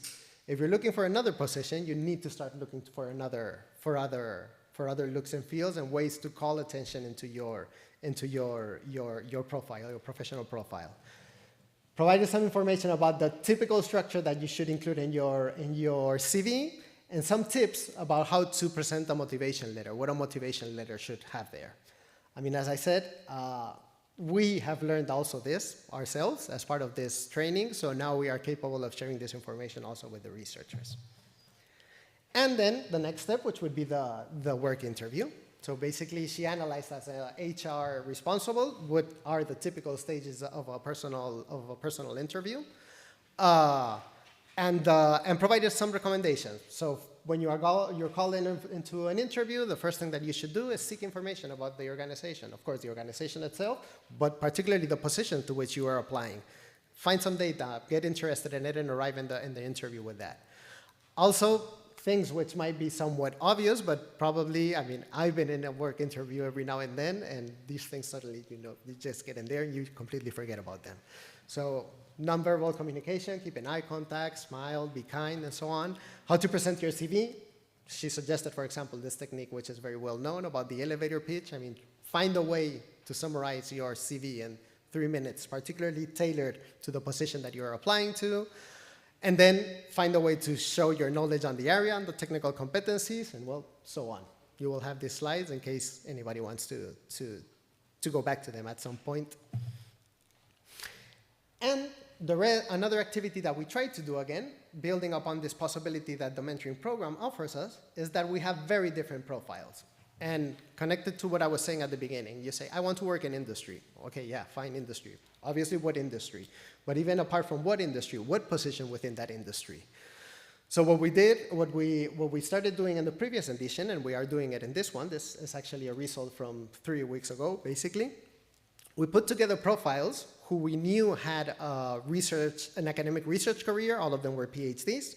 S11: If you're looking for another position, you need to start looking for other looks and feels and ways to call attention into your profile, your professional profile. provided some information about the typical structure that you should include in your CV, and some tips about how to present a motivation letter, what a motivation letter should have there. I mean, as I said, we have learned also this ourselves as part of this training, so now we are capable of sharing this information also with the researchers. And then the next step, which would be the work interview. So basically, she analyzed as a HR responsible what are the typical stages of a personal interview, and provided some recommendations. So when you're called into an interview, the first thing that you should do is seek information about the organization. Of course, the organization itself, but particularly the position to which you are applying. Find some data, get interested in it, and arrive in the interview with that. Also, things which might be somewhat obvious, but probably, I mean, I've been in a work interview every now and then, and these things suddenly, you just get in there and you completely forget about them. So nonverbal communication, keep an eye contact, smile, be kind, and so on. How to present your CV. She suggested, for example, this technique, which is very well known, about the elevator pitch. I mean, find a way to summarize your CV in 3 minutes, particularly tailored to the position that you're applying to. And then find a way to show your knowledge on the area and the technical competencies, and well, so on. You will have these slides in case anybody wants to go back to them at some point. And another activity that we try to do, again, building upon this possibility that the mentoring program offers us, is that we have very different profiles. And connected to what I was saying at the beginning, you say, I want to work in industry. Okay, yeah, fine, industry. Obviously, what industry? But even apart from what industry, what position within that industry? So what we started doing in the previous edition, and we are doing it in this one, this is actually a result from 3 weeks ago, basically. We put together profiles who we knew had an academic research career. All of them were PhDs.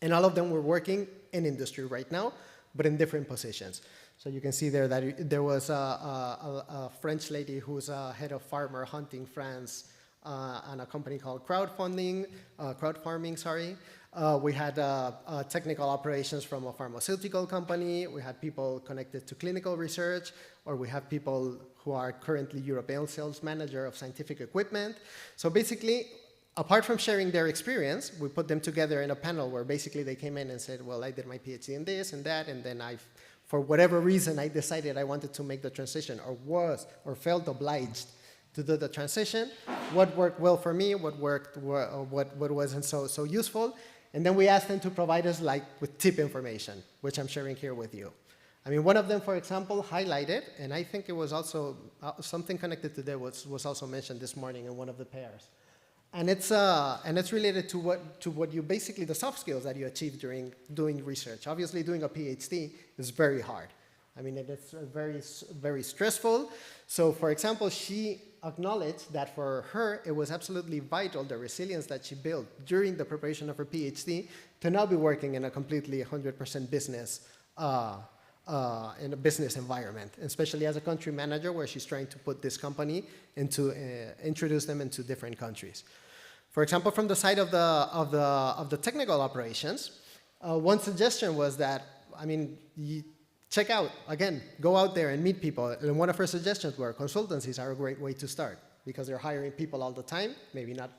S11: And all of them were working in industry right now, but in different positions. So you can see there that there was a French lady who's head of farmer hunting France on a company called crowdfarming. We had technical operations from a pharmaceutical company. We had people connected to clinical research, or we have people who are currently European sales manager of scientific equipment. So basically, apart from sharing their experience, we put them together in a panel where basically they came in and said, well, I did my PhD in this and that, and then for whatever reason, I decided I wanted to make the transition, or felt obliged to do the transition. What worked well for me, what wasn't so useful. And then we asked them to provide us with tip information, which I'm sharing here with you. I mean, one of them, for example, highlighted, and I think it was also something connected to that was also mentioned this morning in one of the pairs. And it's related to what you basically, the soft skills that you achieve during doing research. Obviously, doing a PhD is very hard. I mean, it's very, very stressful. So, for example, she acknowledged that for her, it was absolutely vital, the resilience that she built during the preparation of her PhD, to now be working in a completely 100% business, in a business environment, especially as a country manager, where she's trying to put this company introduce them into different countries. For example, from the side of the technical operations, one suggestion was that, I mean, check out, again, go out there and meet people. And one of her suggestions were consultancies are a great way to start, because they're hiring people all the time, maybe not,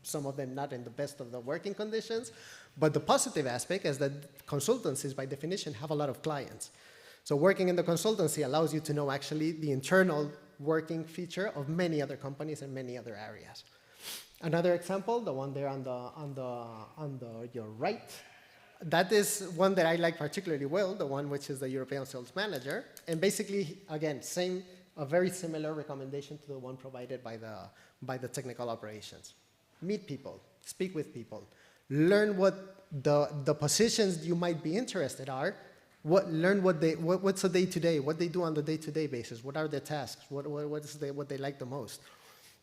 S11: some of them not in the best of the working conditions. But the positive aspect is that consultancies, by definition, have a lot of clients. So working in the consultancy allows you to know actually the internal working feature of many other companies in many other areas. Another example, the one there on your right, that is one that I like particularly well, the one which is the European sales manager. And basically, again, a very similar recommendation to the one provided by the technical operations. Meet people, speak with people, learn what the positions you might be interested are, learn what's the day-to-day, what they do on the day-to-day basis, what are their tasks, what they like the most.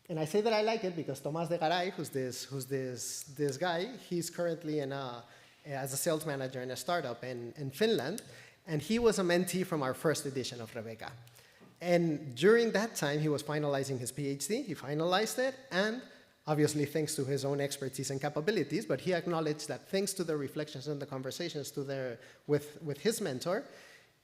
S11: And I say that I like it because Tomás de Garay, who's this guy, he's currently as a sales manager in a startup in Finland, and he was a mentee from our first edition of Rebecca. And during that time, he was finalizing his PhD, he finalized it, and obviously thanks to his own expertise and capabilities, but he acknowledged that thanks to the reflections and the conversations with his mentor,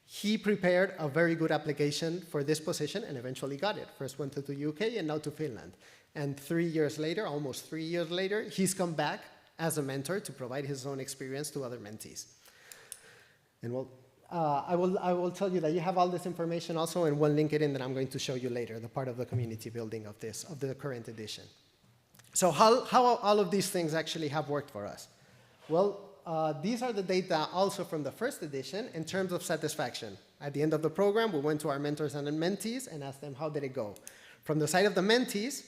S11: he prepared a very good application for this position and eventually got it. First went to the UK and now to Finland. And 3 years later, almost 3 years later, he's come back as a mentor to provide his own experience to other mentees. And well, I will tell you that you have all this information also in one LinkedIn that I'm going to show you later, the part of the community building of the current edition. So how all of these things actually have worked for us? Well, these are the data also from the first edition in terms of satisfaction. At the end of the program, we went to our mentors and mentees and asked them, how did it go? From the side of the mentees,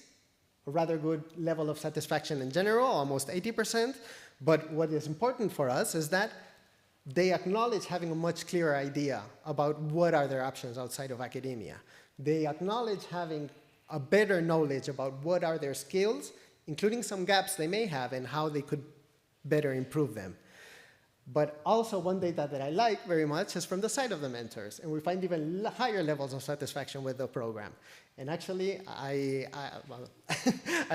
S11: a rather good level of satisfaction in general, almost 80%. But what is important for us is that they acknowledge having a much clearer idea about what are their options outside of academia. They acknowledge having a better knowledge about what are their skills, including some gaps they may have and how they could better improve them. But also one data that I like very much is from the side of the mentors, and we find even higher levels of satisfaction with the program. And actually, I'd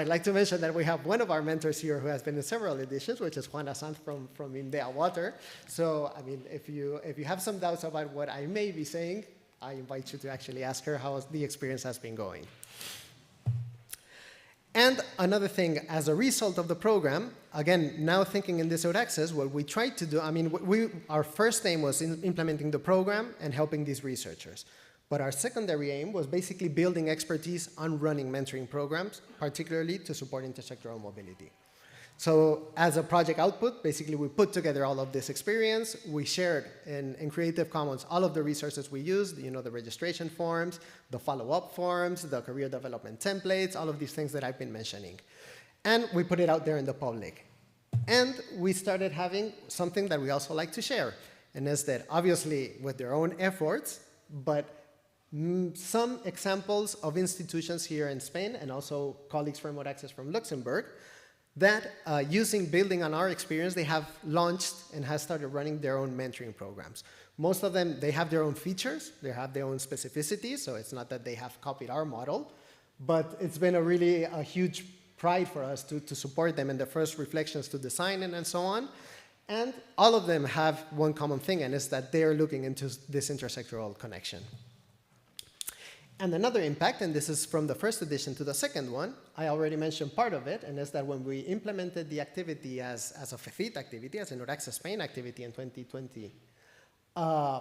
S11: like to mention that we have one of our mentors here who has been in several editions, which is Juana Sanz from Indea Water. So, I mean, if you have some doubts about what I may be saying, I invite you to actually ask her how the experience has been going. And another thing, as a result of the program, again, now thinking in this road access, what we tried to do, I mean, our first aim was in implementing the program and helping these researchers. But our secondary aim was basically building expertise on running mentoring programs, particularly to support intersectoral mobility. So as a project output, basically we put together all of this experience. We shared in Creative Commons all of the resources we used, you know, the registration forms, the follow-up forms, the career development templates, all of these things that I've been mentioning. And we put it out there in the public. And we started having something that we also like to share. And is that obviously with their own efforts, but some examples of institutions here in Spain and also colleagues from Remote Access from Luxembourg that building on our experience, they have launched and has started running their own mentoring programs. Most of them, they have their own features, they have their own specificities, so it's not that they have copied our model, but it's been a huge pride for us to support them in the first reflections to design and so on. And all of them have one common thing, and it's that they're looking into this intersectoral connection. And another impact, and this is from the first edition to the second one, I already mentioned part of it, and is that when we implemented the activity as a FEFIT activity, as a Remote Access Spain activity in 2020,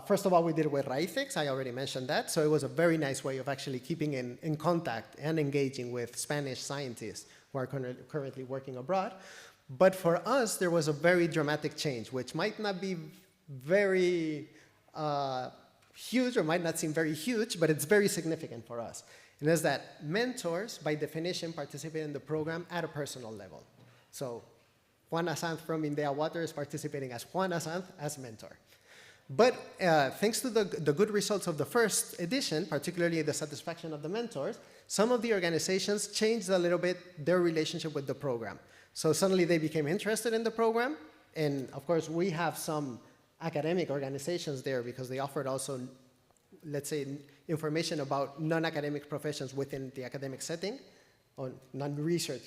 S11: first of all, we did it with Raícex, I already mentioned that, so it was a very nice way of actually keeping in contact and engaging with Spanish scientists who are currently working abroad. But for us, there was a very dramatic change, which might not be very huge or might not seem very huge, but it's very significant for us. And is that mentors, by definition, participate in the program at a personal level. So Juana Sanz from Indea Water is participating as Juana Sanz as mentor. But thanks to the good results of the first edition, particularly the satisfaction of the mentors, some of the organizations changed a little bit their relationship with the program. So suddenly they became interested in the program. And of course, we have some academic organizations there because they offered also, let's say, information about non-academic professions within the academic setting, or non-research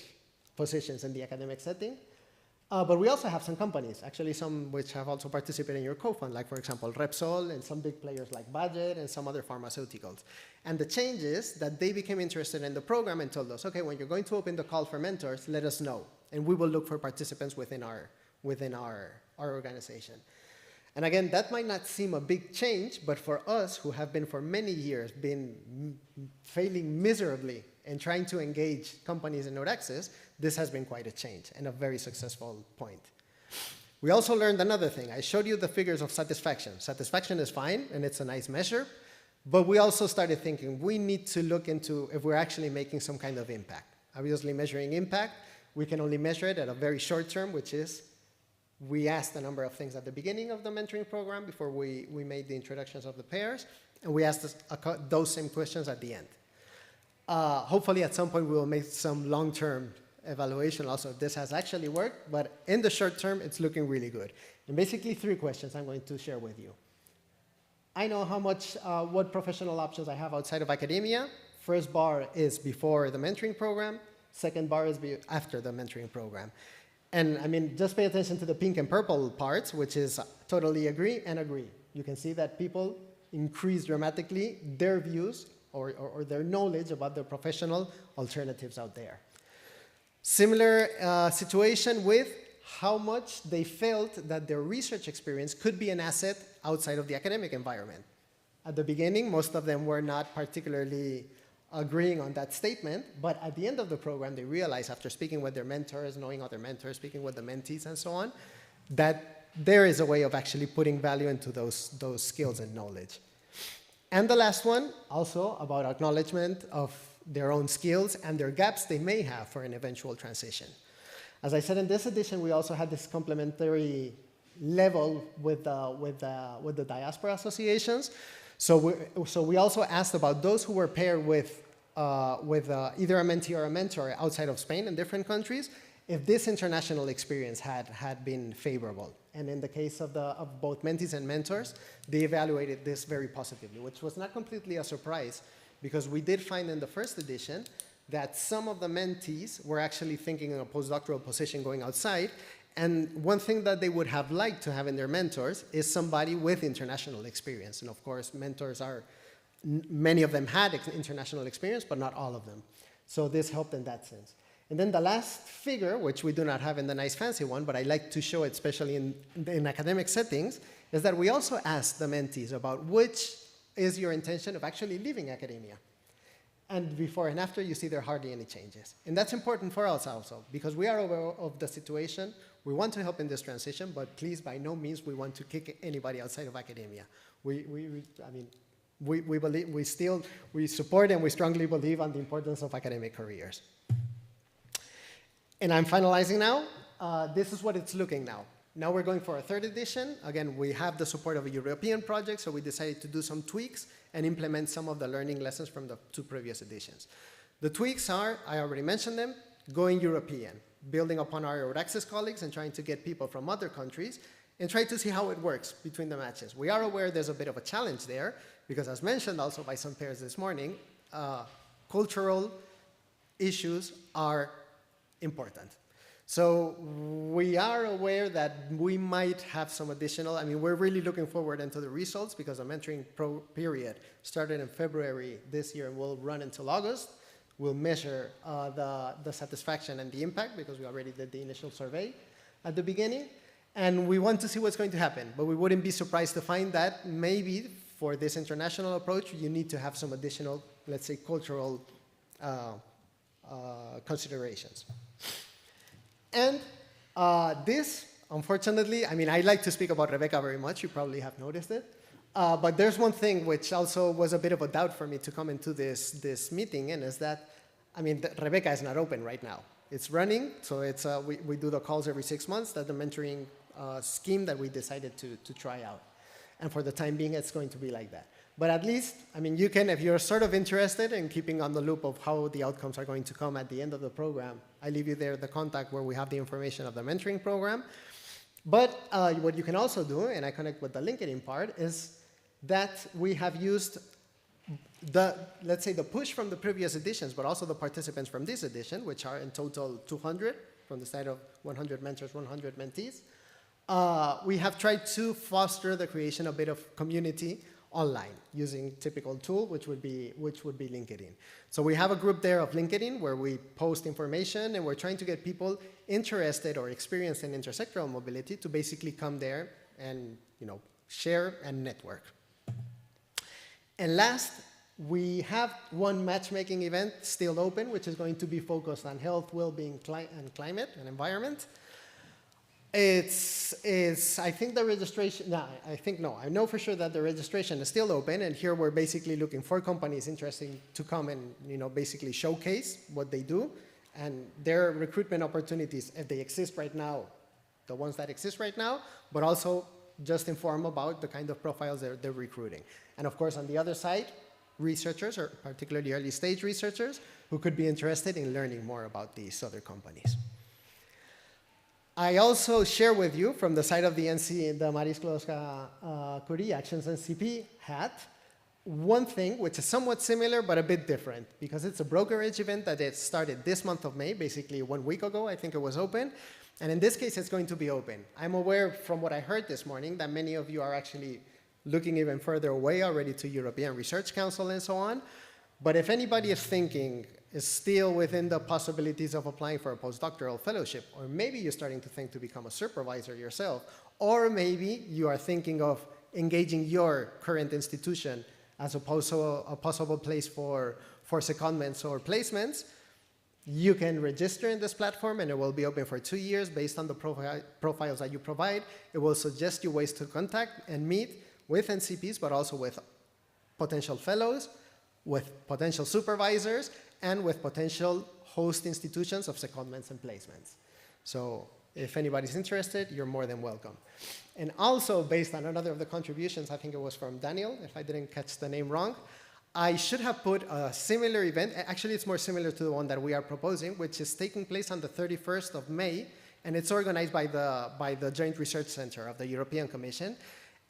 S11: positions in the academic setting. But we also have some companies, actually some which have also participated in your co-fund, like for example, Repsol and some big players like Budget and some other pharmaceuticals. And the change is that they became interested in the program and told us, okay, when you're going to open the call for mentors, let us know. And we will look for participants within our organization. And again, that might not seem a big change, but for us who have been for many years failing miserably in trying to engage companies in Remote Access, this has been quite a change and a very successful point. We also learned another thing. I showed you the figures of satisfaction. Satisfaction is fine, and it's a nice measure, but we also started thinking we need to look into if we're actually making some kind of impact. Obviously, measuring impact, we can only measure it at a very short term, which is we asked a number of things at the beginning of the mentoring program before we made the introductions of the pairs, and we asked those same questions at the end. Hopefully at some point we will make some long-term evaluation also if this has actually worked, but in the short term it's looking really good. And basically 3 questions I'm going to share with you. I know what professional options I have outside of academia. First bar is before the mentoring program, second bar is after the mentoring program. And I mean, just pay attention to the pink and purple parts, which is totally agree and agree. You can see that people increase dramatically their views or their knowledge about the professional alternatives out there. Similar situation with how much they felt that their research experience could be an asset outside of the academic environment. At the beginning, most of them were not particularly agreeing on that statement, but at the end of the program, they realized after speaking with their mentors, knowing other mentors, speaking with the mentees and so on, that there is a way of actually putting value into those skills and knowledge. And the last one, also about acknowledgement of their own skills and their gaps they may have for an eventual transition. As I said, in this edition, we also had this complementary level with the diaspora associations. So we also asked about those who were paired with either a mentee or a mentor outside of Spain in different countries, if this international experience had been favorable. And in the case of both mentees and mentors, they evaluated this very positively, which was not completely a surprise, because we did find in the first edition that some of the mentees were actually thinking in a postdoctoral position going outside, and one thing that they would have liked to have in their mentors is somebody with international experience. And of course, mentors many of them had international experience, but not all of them. So this helped in that sense. And then the last figure, which we do not have in the nice fancy one, but I like to show it especially in academic settings, is that we also asked the mentees about which is your intention of actually leaving academia. And before and after, you see there are hardly any changes. And that's important for us also, because we are aware of the situation. We want to help in this transition, but please, by no means, we want to kick anybody outside of academia. We support and we strongly believe on the importance of academic careers. And I'm finalizing now. This is what it's looking now. Now we're going for a third edition. Again, we have the support of a European project, so we decided to do some tweaks and implement some of the learning lessons from the 2 previous editions. The tweaks are, I already mentioned them, going European, building upon our Euraccess colleagues and trying to get people from other countries and try to see how it works between the matches. We are aware there's a bit of a challenge there because, as mentioned also by some pairs this morning, cultural issues are important. So we are aware that we might have some additional, we're really looking forward into the results because the mentoring period started in February this year and will run until August. We'll measure the satisfaction and the impact because we already did the initial survey at the beginning. And we want to see what's going to happen, but we wouldn't be surprised to find that maybe for this international approach, you need to have some additional, let's say, cultural considerations. And this, unfortunately, I like to speak about Rebecca very much. You probably have noticed it. But there's one thing which also was a bit of a doubt for me to come into this meeting, and is that, Rebecca is not open right now. It's running, so it's we do the calls every 6 months. That's the mentoring scheme that we decided to try out. And for the time being, it's going to be like that. But at least, you can, if you're sort of interested in keeping on the loop of how the outcomes are going to come at the end of the program, I leave you there the contact where we have the information of the mentoring program. But what you can also do, and I connect with the LinkedIn part, is that we have used let's say the push from the previous editions, but also the participants from this edition, which are in total 200 from the side of 100 mentors, 100 mentees. We have tried to foster the creation of a bit of community online using typical tool, which would be LinkedIn. So we have a group there of LinkedIn where we post information, and we're trying to get people interested or experienced in intersectoral mobility to basically come there and share and network. And last, we have one matchmaking event still open, which is going to be focused on health, well-being, and climate and environment. I think the registration, I know for sure that the registration is still open, and here we're basically looking for companies interested to come and, basically showcase what they do and their recruitment opportunities, if they exist right now, the ones that exist right now, but also just inform about the kind of profiles they're recruiting. And of course, on the other side, researchers, or particularly early stage researchers, who could be interested in learning more about these other companies. I also share with you from the side of the Marie Skłodowska-Curie Actions NCP hat, one thing which is somewhat similar but a bit different, because it's a brokerage event that it started this month of May, basically 1 week ago, I think it was open. And in this case, it's going to be open. I'm aware from what I heard this morning that many of you are actually looking even further away already to European Research Council and so on. But if anybody is thinking is still within the possibilities of applying for a postdoctoral fellowship, or maybe you're starting to think to become a supervisor yourself, or maybe you are thinking of engaging your current institution as a possible place for secondments or placements, you can register in this platform and it will be open for 2 years based on the profiles that you provide. It will suggest you ways to contact and meet with NCPs, but also with potential fellows, with potential supervisors, and with potential host institutions of secondments and placements. So if anybody's interested, you're more than welcome. And also, based on another of the contributions, I think it was from Daniel, if I didn't catch the name wrong, I should have put a similar event. Actually, it's more similar to the one that we are proposing, which is taking place on the 31st of May, and it's organized by the Joint Research Center of the European Commission.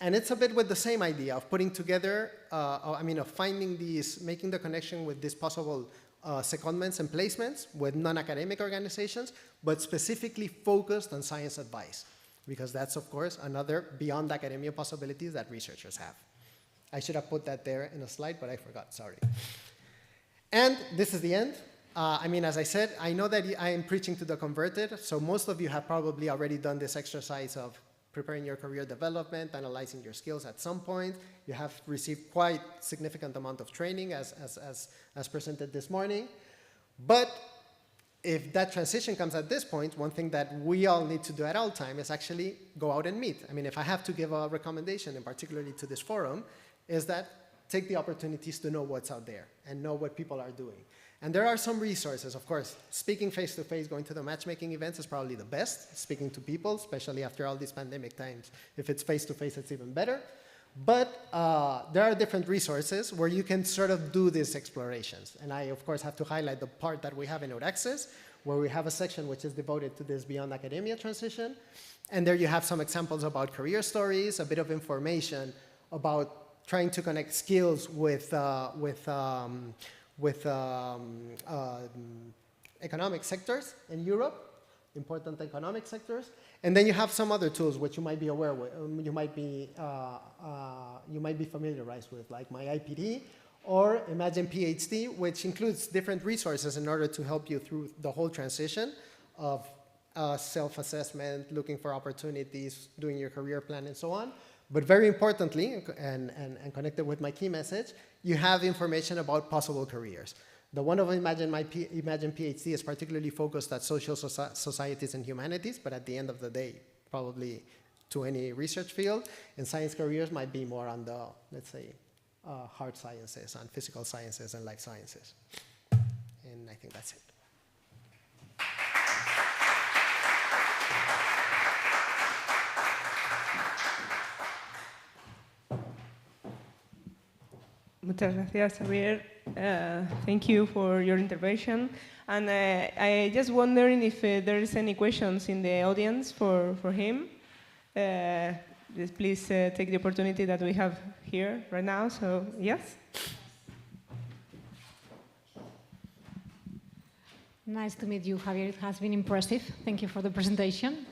S11: And it's a bit with the same idea of putting together, of finding these, making the connection with these possible secondments and placements with non-academic organizations, but specifically focused on science advice, because that's, of course, another beyond academia possibilities that researchers have. I should have put that there in a slide, but I forgot, sorry. And this is the end. As I said, I know that I am preaching to the converted, so most of you have probably already done this exercise of preparing your career development, analyzing your skills at some point. You have received quite significant amount of training as presented this morning. But if that transition comes at this point, one thing that we all need to do at all time is actually go out and meet. If I have to give a recommendation, and particularly to this forum, is that take the opportunities to know what's out there and know what people are doing. And there are some resources, of course. Speaking face-to-face, going to the matchmaking events is probably the best, speaking to people, especially after all these pandemic times. If it's face-to-face, it's even better. But there are different resources where you can sort of do these explorations. And I, of course, have to highlight the part that we have in Access, where we have a section which is devoted to this beyond academia transition. And there you have some examples about career stories, a bit of information about trying to connect skills with economic sectors in Europe, important economic sectors. And then you have some other tools which you might be aware with, you might be familiarized with, like My IPD or Imagine PhD, which includes different resources in order to help you through the whole transition of self-assessment, looking for opportunities, doing your career plan, and so on. But very importantly, and connected with my key message, you have information about possible careers. The one of Imagine PhD is particularly focused at social societies and humanities, but at the end of the day, probably to any research field. And science careers might be more on the, let's say, hard sciences, and physical sciences and life sciences. And I think that's it.
S3: Muchas gracias, Javier. Thank you for your intervention. And I just wondering if there is any questions in the audience for him. Just please take the opportunity that we have here right now. So, yes.
S12: Nice to meet you, Javier. It has been impressive. Thank you for the presentation.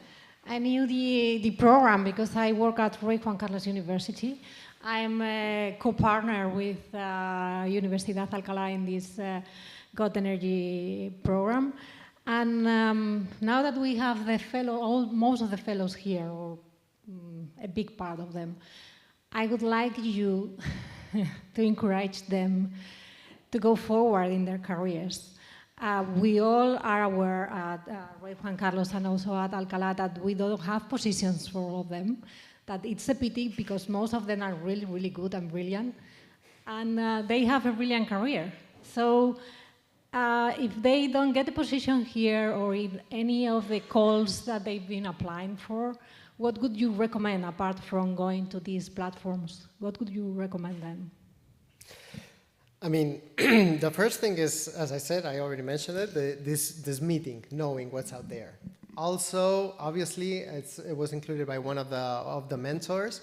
S12: I knew the program because I work at Rey Juan Carlos University. I'm a co-partner with Universidad de Alcalá in this God Energy program. And now that we have the most of the fellows here, or a big part of them, I would like you to encourage them to go forward in their careers. We all are aware at Rey Juan Carlos and also at Alcalá that we don't have positions for all of them. That it's a pity because most of them are really, really good and brilliant, and they have a brilliant career. So if they don't get a position here or in any of the calls that they've been applying for, what would you recommend apart from going to these platforms? What would you recommend them?
S11: The first thing is, as I said, I already mentioned it, this meeting, knowing what's out there. Also, obviously, it was included by one of the mentors.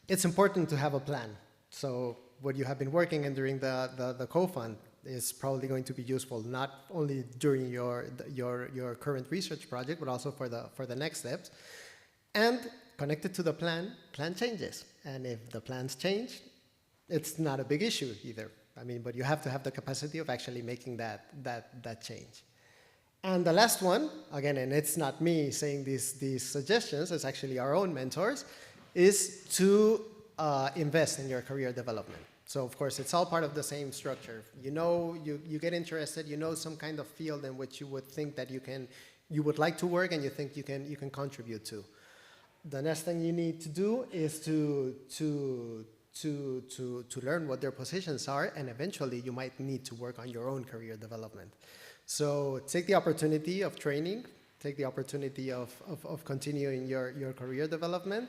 S11: It's important to have a plan. So what you have been working in during the COFUND is probably going to be useful, not only during your current research project, but also for the next steps. And connected to the plan changes. And if the plans change, it's not a big issue either. I mean, but you have to have the capacity of actually making that change. And the last one, again, and it's not me saying these suggestions, it's actually our own mentors, is to invest in your career development. So of course, it's all part of the same structure. You know, you get interested, you know some kind of field in which you would think that you would like to work and you think you can contribute to. The next thing you need to do is to learn what their positions are, and eventually you might need to work on your own career development. So take the opportunity of training, take the opportunity of continuing your career development.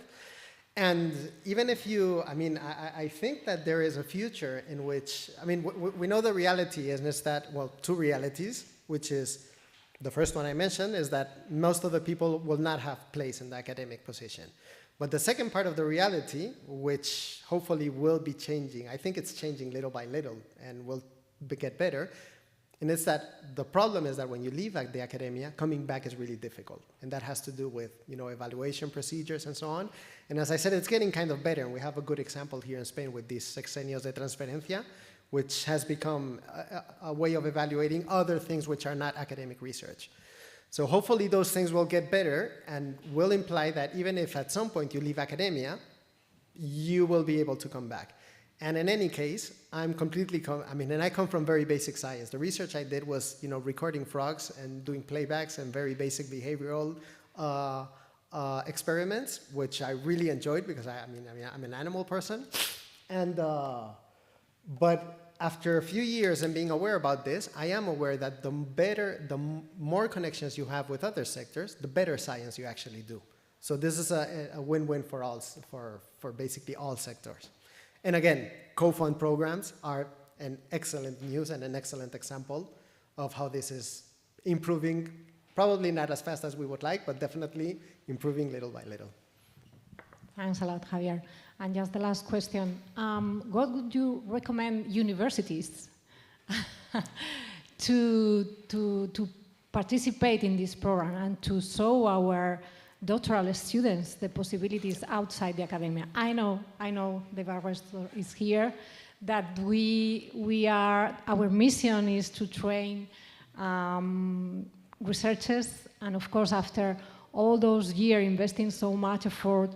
S11: And even if you, I mean, I think that there is a future in which, I mean, we know the reality is that, well, two realities, which is, the first one I mentioned is that most of the people will not have place in the academic position. But the second part of the reality, which hopefully will be changing, I think it's changing little by little and will get better, and it's that the problem is that when you leave the academia, coming back is really difficult. And that has to do with, you know, evaluation procedures and so on. And as I said, it's getting kind of better. And we have a good example here in Spain with these sexenios de transferencia, which has become a way of evaluating other things which are not academic research. So hopefully those things will get better and will imply that even if at some point you leave academia, you will be able to come back. And in any case, I'm completely, and I come from very basic science. The research I did was, you know, recording frogs and doing playbacks and very basic behavioral experiments, which I really enjoyed because I'm an animal person. And, but after a few years and being aware about this, I am aware that the more connections you have with other sectors, the better science you actually do. So this is a win-win for all, for basically all sectors. And again, COFUND programs are an excellent news and an excellent example of how this is improving, probably not as fast as we would like, but definitely improving little by little.
S12: Thanks a lot, Javier. And just the last question, what would you recommend universities to participate in this program and to show our doctoral students the possibilities outside the academia? I know the barrister is here, that our mission is to train researchers, and of course after all those years investing so much effort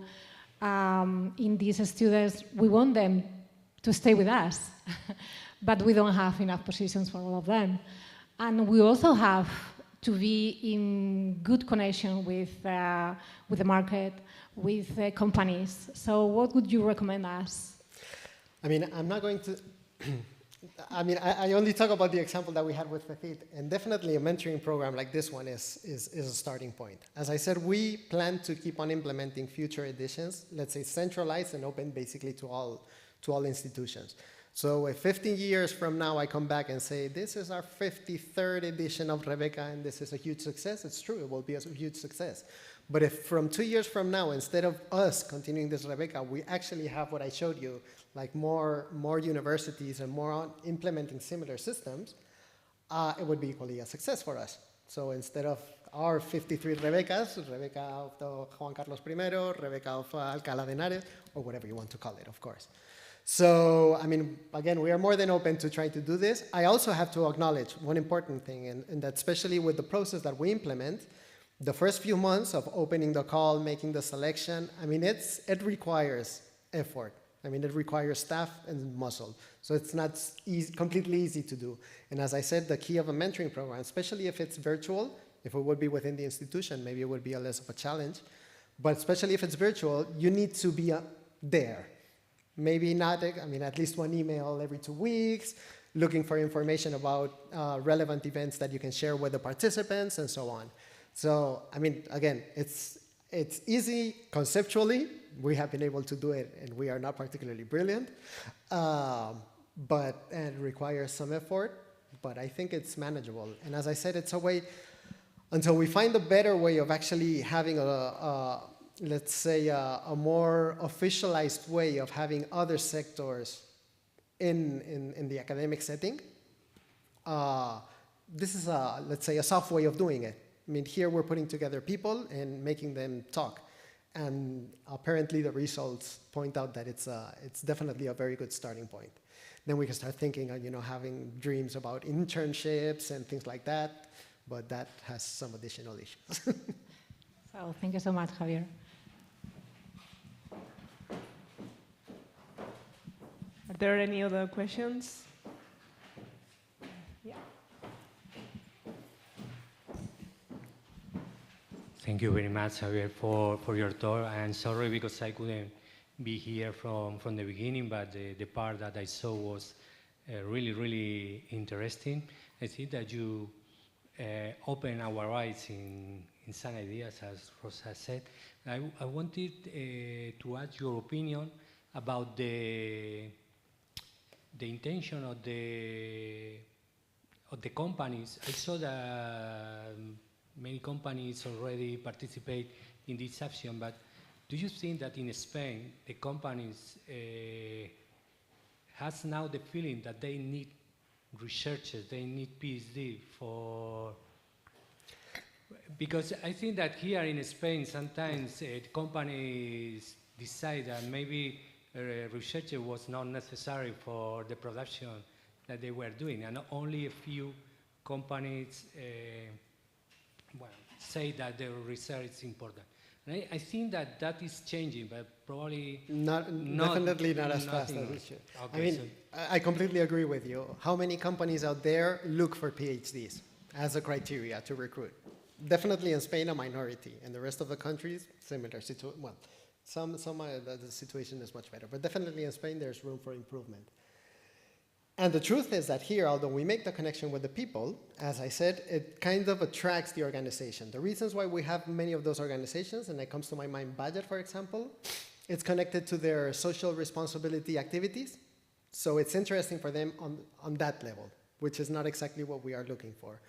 S12: in these students, we want them to stay with us, but we don't have enough positions for all of them. And we also have to be in good connection with the market, with companies. So what would you recommend us?
S11: I mean, I'm not going to, I only talk about the example that we had with FEFIT, and definitely a mentoring program like this one is a starting point. As I said, we plan to keep on implementing future editions, let's say centralized and open basically to all institutions. So if 15 years from now I come back and say, this is our 53rd edition of Rebecca and this is a huge success, it's true, it will be a huge success. But if from 2 years from now, instead of us continuing this Rebecca, we actually have what I showed you, like more universities and more on implementing similar systems, it would be equally a success for us. So instead of our 53 Rebeccas, Rebecca of Juan Carlos I, Rebecca of Alcalá de Henares, or whatever you want to call it, of course. So, I mean, again, we are more than open to trying to do this. I also have to acknowledge one important thing, and that especially with the process that we implement, the first few months of opening the call, making the selection, I mean, it requires effort. I mean, it requires staff and muscle. So it's not completely easy to do. And as I said, the key of a mentoring program, especially if it's virtual, if it would be within the institution, maybe it would be less of a challenge. But especially if it's virtual, you need to be there. Maybe not, I mean, at least one email every 2 weeks, looking for information about relevant events that you can share with the participants and so on. So, I mean, again, it's easy conceptually. We have been able to do it, and we are not particularly brilliant, but it requires some effort, but I think it's manageable. And as I said, it's a way, until we find a better way of actually having let's say, a more officialized way of having other sectors in the academic setting. This is, let's say, a soft way of doing it. I mean, here we're putting together people and making them talk. And apparently the results point out that it's definitely a very good starting point. Then we can start thinking of, having dreams about internships and things like that, but that has some additional issues.
S12: So thank you so much, Javier.
S3: Are there any other questions? Yeah.
S1: Thank you very much, Javier, for your talk. I'm sorry because I couldn't be here from the beginning, but the part that I saw was really, really interesting. I think that you open our eyes in some ideas, as Rosa said. I wanted to ask your opinion about the intention of the companies. I saw that many companies already participate in this action, but do you think that in Spain the companies has now the feeling that they need researchers, they need PhD for? Because I think that here in Spain sometimes companies decide that maybe a researcher was not necessary for the production that they were doing, and only a few companies say that the research is important. And I think that is changing, but probably
S11: definitely not as fast as we should. Okay, I mean, I completely agree with you. How many companies out there look for PhDs as a criteria to recruit? Definitely in Spain, a minority. In the rest of the countries, similar situation. Well, the situation is much better, but definitely in Spain, there's room for improvement. And the truth is that here, although we make the connection with the people, as I said, it kind of attracts the organization. The reasons why we have many of those organizations, and it comes to my mind budget, for example, it's connected to their social responsibility activities. So it's interesting for them on that level, which is not exactly what we are looking for.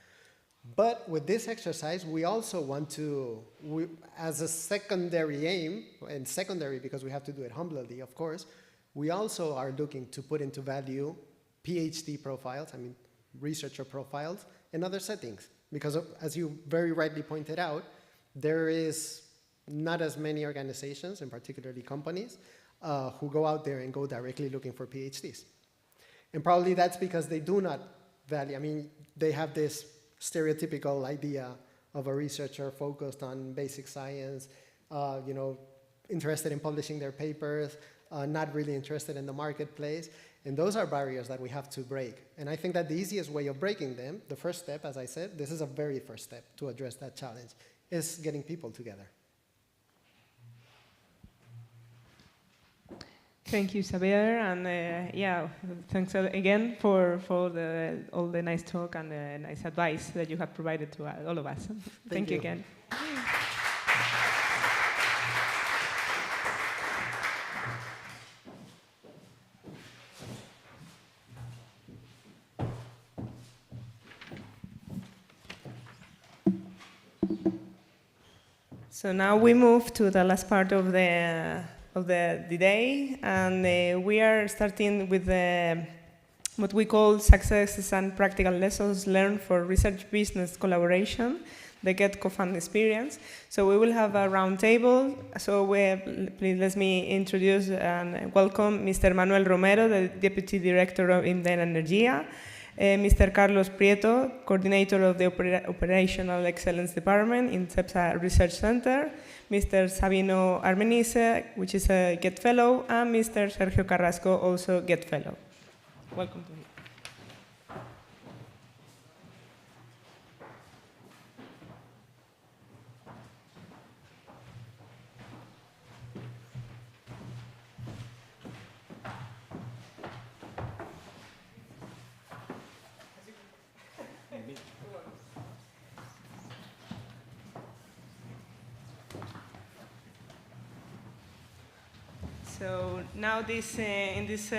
S11: But with this exercise, we also want to, as a secondary aim, and secondary because we have to do it humbly, of course, we also are looking to put into value PhD profiles, I mean researcher profiles, in other settings. Because as you very rightly pointed out, there is not as many organizations, and particularly companies, who go out there and go directly looking for PhDs. And probably that's because they do not value, I mean, they have this stereotypical idea of a researcher focused on basic science, interested in publishing their papers, not really interested in the marketplace. And those are barriers that we have to break. And I think that the easiest way of breaking them, the first step, as I said, this is a very first step to address that challenge, is getting people together.
S3: Thank you, Xavier, and thanks again for all the nice talk and the nice advice that you have provided to all of us. Thank you again. So now we move to the last part of the day, and we are starting with what we call successes and practical lessons learned for research business collaboration, the COFUND experience. So we will have a round table. So please let me introduce and welcome Mr. Manuel Romero, the Deputy Director of INDEN Energía, Mr. Carlos Prieto, Coordinator of the Operational Excellence Department in CEPSA Research Center, Mr. Sabino Armenice, which is a GET Fellow, and Mr. Sergio Carrasco, also GET Fellow. Welcome to you. So now in this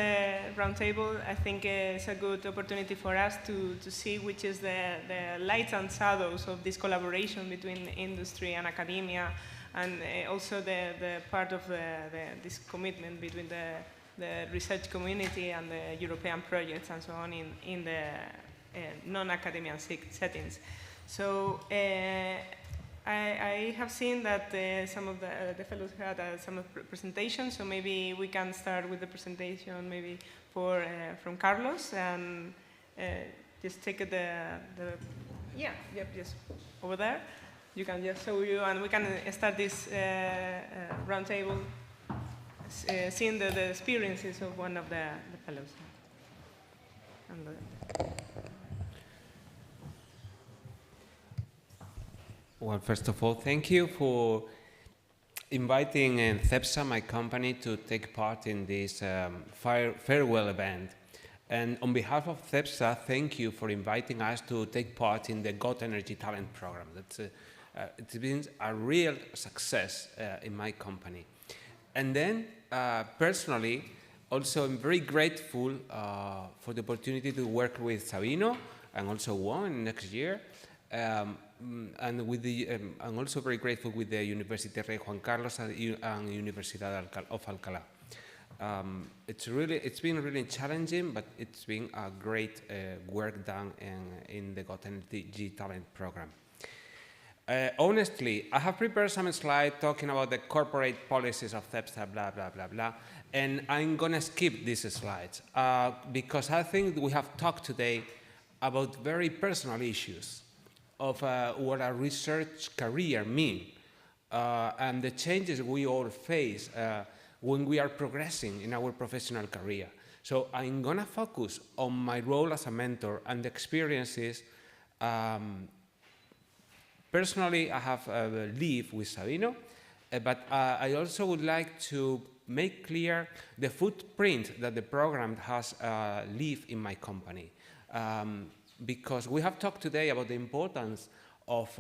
S3: roundtable, I think it's a good opportunity for us to see which is the lights and shadows of this collaboration between industry and academia, and also the part of this commitment between the research community and the European projects and so on in the non-academic settings. So I have seen that some of the fellows had some presentations, so maybe we can start with the presentation maybe from Carlos, and just take just over there. You can just show you, and we can start this roundtable, seeing the experiences of one of the fellows.
S13: Well, first of all, thank you for inviting CEPSA, my company, to take part in this farewell event. And on behalf of CEPSA, thank you for inviting us to take part in the Got Energy Talent Program. It's been a real success in my company. And then, personally, also I'm very grateful for the opportunity to work with Sabino and also Juan next year. And with I'm also very grateful with the Universidad de Juan Carlos and Universidad of Alcalá. It's been really challenging, but it's been a great work done in the Got Energy Talent Program. Honestly, I have prepared some slides talking about the corporate policies of CEPSA, blah, blah, blah, blah. And I'm going to skip these slides because I think we have talked today about very personal issues of what a research career means and the changes we all face when we are progressing in our professional career. So I'm going to focus on my role as a mentor and the experiences. Personally, I have lived with Sabino, but I also would like to make clear the footprint that the program has left in my company. Because we have talked today about the importance of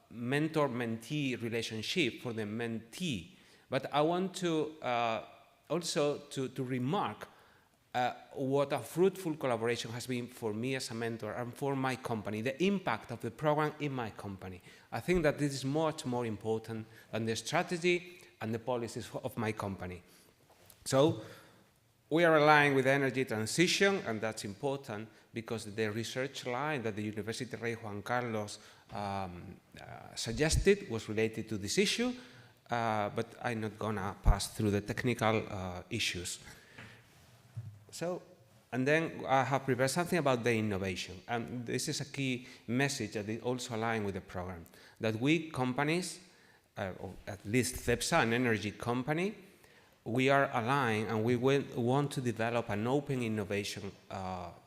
S13: mentor-mentee relationship for the mentee, but I want to also to remark what a fruitful collaboration has been for me as a mentor and for my company, the impact of the program in my company. I think that this is much more important than the strategy and the policies of my company. So we are aligned with energy transition, and that's important because the research line that the University of Juan Carlos suggested was related to this issue, but I'm not going to pass through the technical issues. So, and then I have prepared something about the innovation, and this is a key message that is also aligned with the program, that we companies, or at least CEPSA, an energy company, we are aligned and we want to develop an open innovation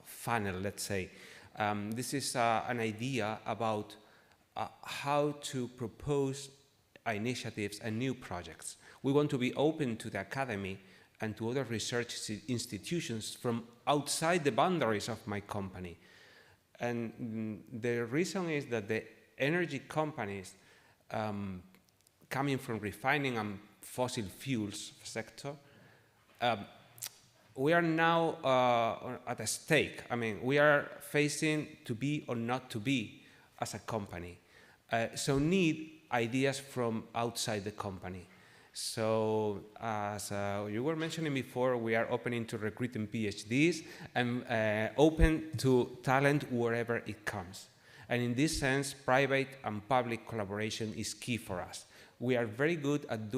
S13: funnel, let's say. This is an idea about how to propose initiatives and new projects. We want to be open to the academy and to other research institutions from outside the boundaries of my company. And the reason is that the energy companies coming from refining and fossil fuels sector, we are now at a stake. I mean, we are facing to be or not to be as a company. So need ideas from outside the company. So as you were mentioning before, we are opening to recruiting PhDs and open to talent wherever it comes. And in this sense, private and public collaboration is key for us. We are very good at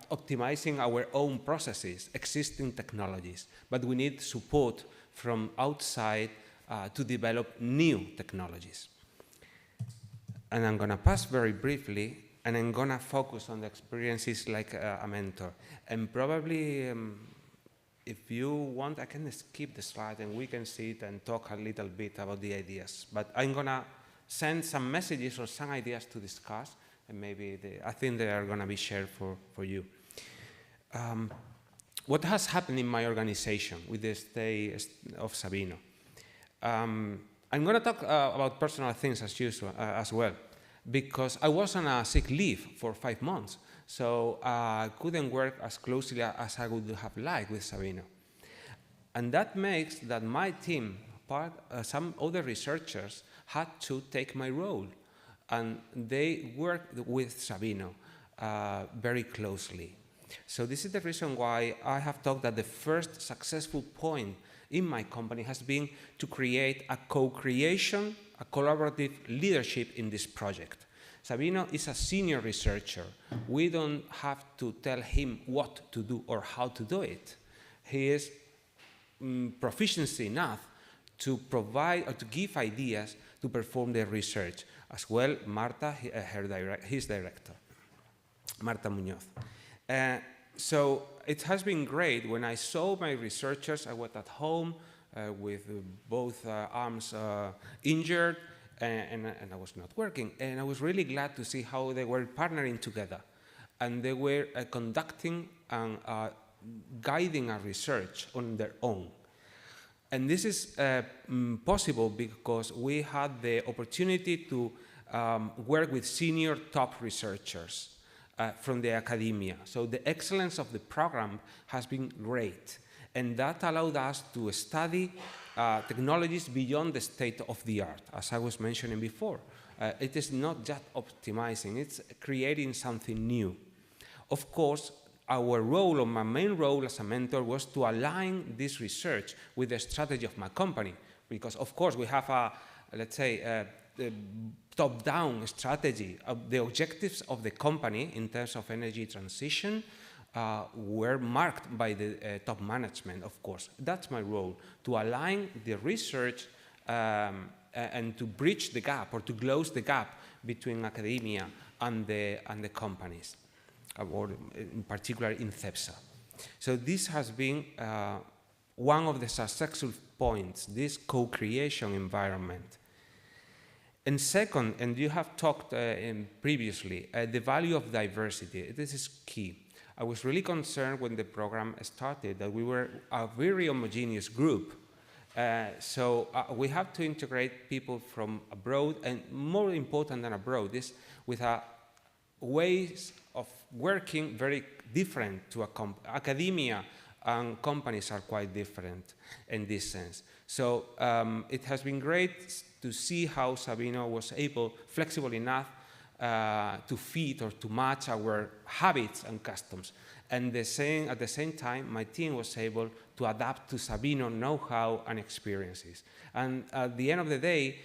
S13: optimizing our own processes, existing technologies, but we need support from outside to develop new technologies. And I'm going to pass very briefly, and I'm going to focus on the experiences like a mentor. And probably, if you want, I can skip the slide and we can see it and talk a little bit about the ideas. But I'm going to send some messages or some ideas to discuss, and maybe I think they are going to be shared for you. What has happened in my organization with the stay of Sabino? I'm going to talk about personal things as usual, as well, because I was on a sick leave for 5 months, so I couldn't work as closely as I would have liked with Sabino. And that makes that my team, some other researchers, had to take my role, and they worked with Sabino very closely. So this is the reason why I have thought that the first successful point in my company has been to create a co-creation, a collaborative leadership in this project. Sabino is a senior researcher. We don't have to tell him what to do or how to do it. He is proficiency enough to provide or to give ideas to perform the research. As well, Marta, his director, Marta Muñoz. So it has been great. When I saw my researchers, I was at home with both arms injured, and I was not working. And I was really glad to see how they were partnering together. And they were conducting and guiding our research on their own. And this is possible because we had the opportunity to work with senior top researchers from the academia. So the excellence of the program has been great. And that allowed us to study technologies beyond the state of the art, as I was mentioning before. It is not just optimizing, it's creating something new. Of course, our role, or my main role as a mentor, was to align this research with the strategy of my company. Because, of course, we have a, let's say, a top-down strategy. The objectives of the company in terms of energy transition were marked by the top management, of course. That's my role, to align the research and to bridge the gap, or to close the gap between academia and the companies, or in particular in CEPSA. So this has been one of the successful points, this co-creation environment. And second, and you have talked previously, the value of diversity. This is key. I was really concerned when the program started that we were a very homogeneous group. So we have to integrate people from abroad, and more important than abroad is with ways of working very different to academia and companies are quite different in this sense. So it has been great to see how Sabino was able, flexible enough, to fit or to match our habits and customs. And at the same time, my team was able to adapt to Sabino know-how and experiences. And at the end of the day,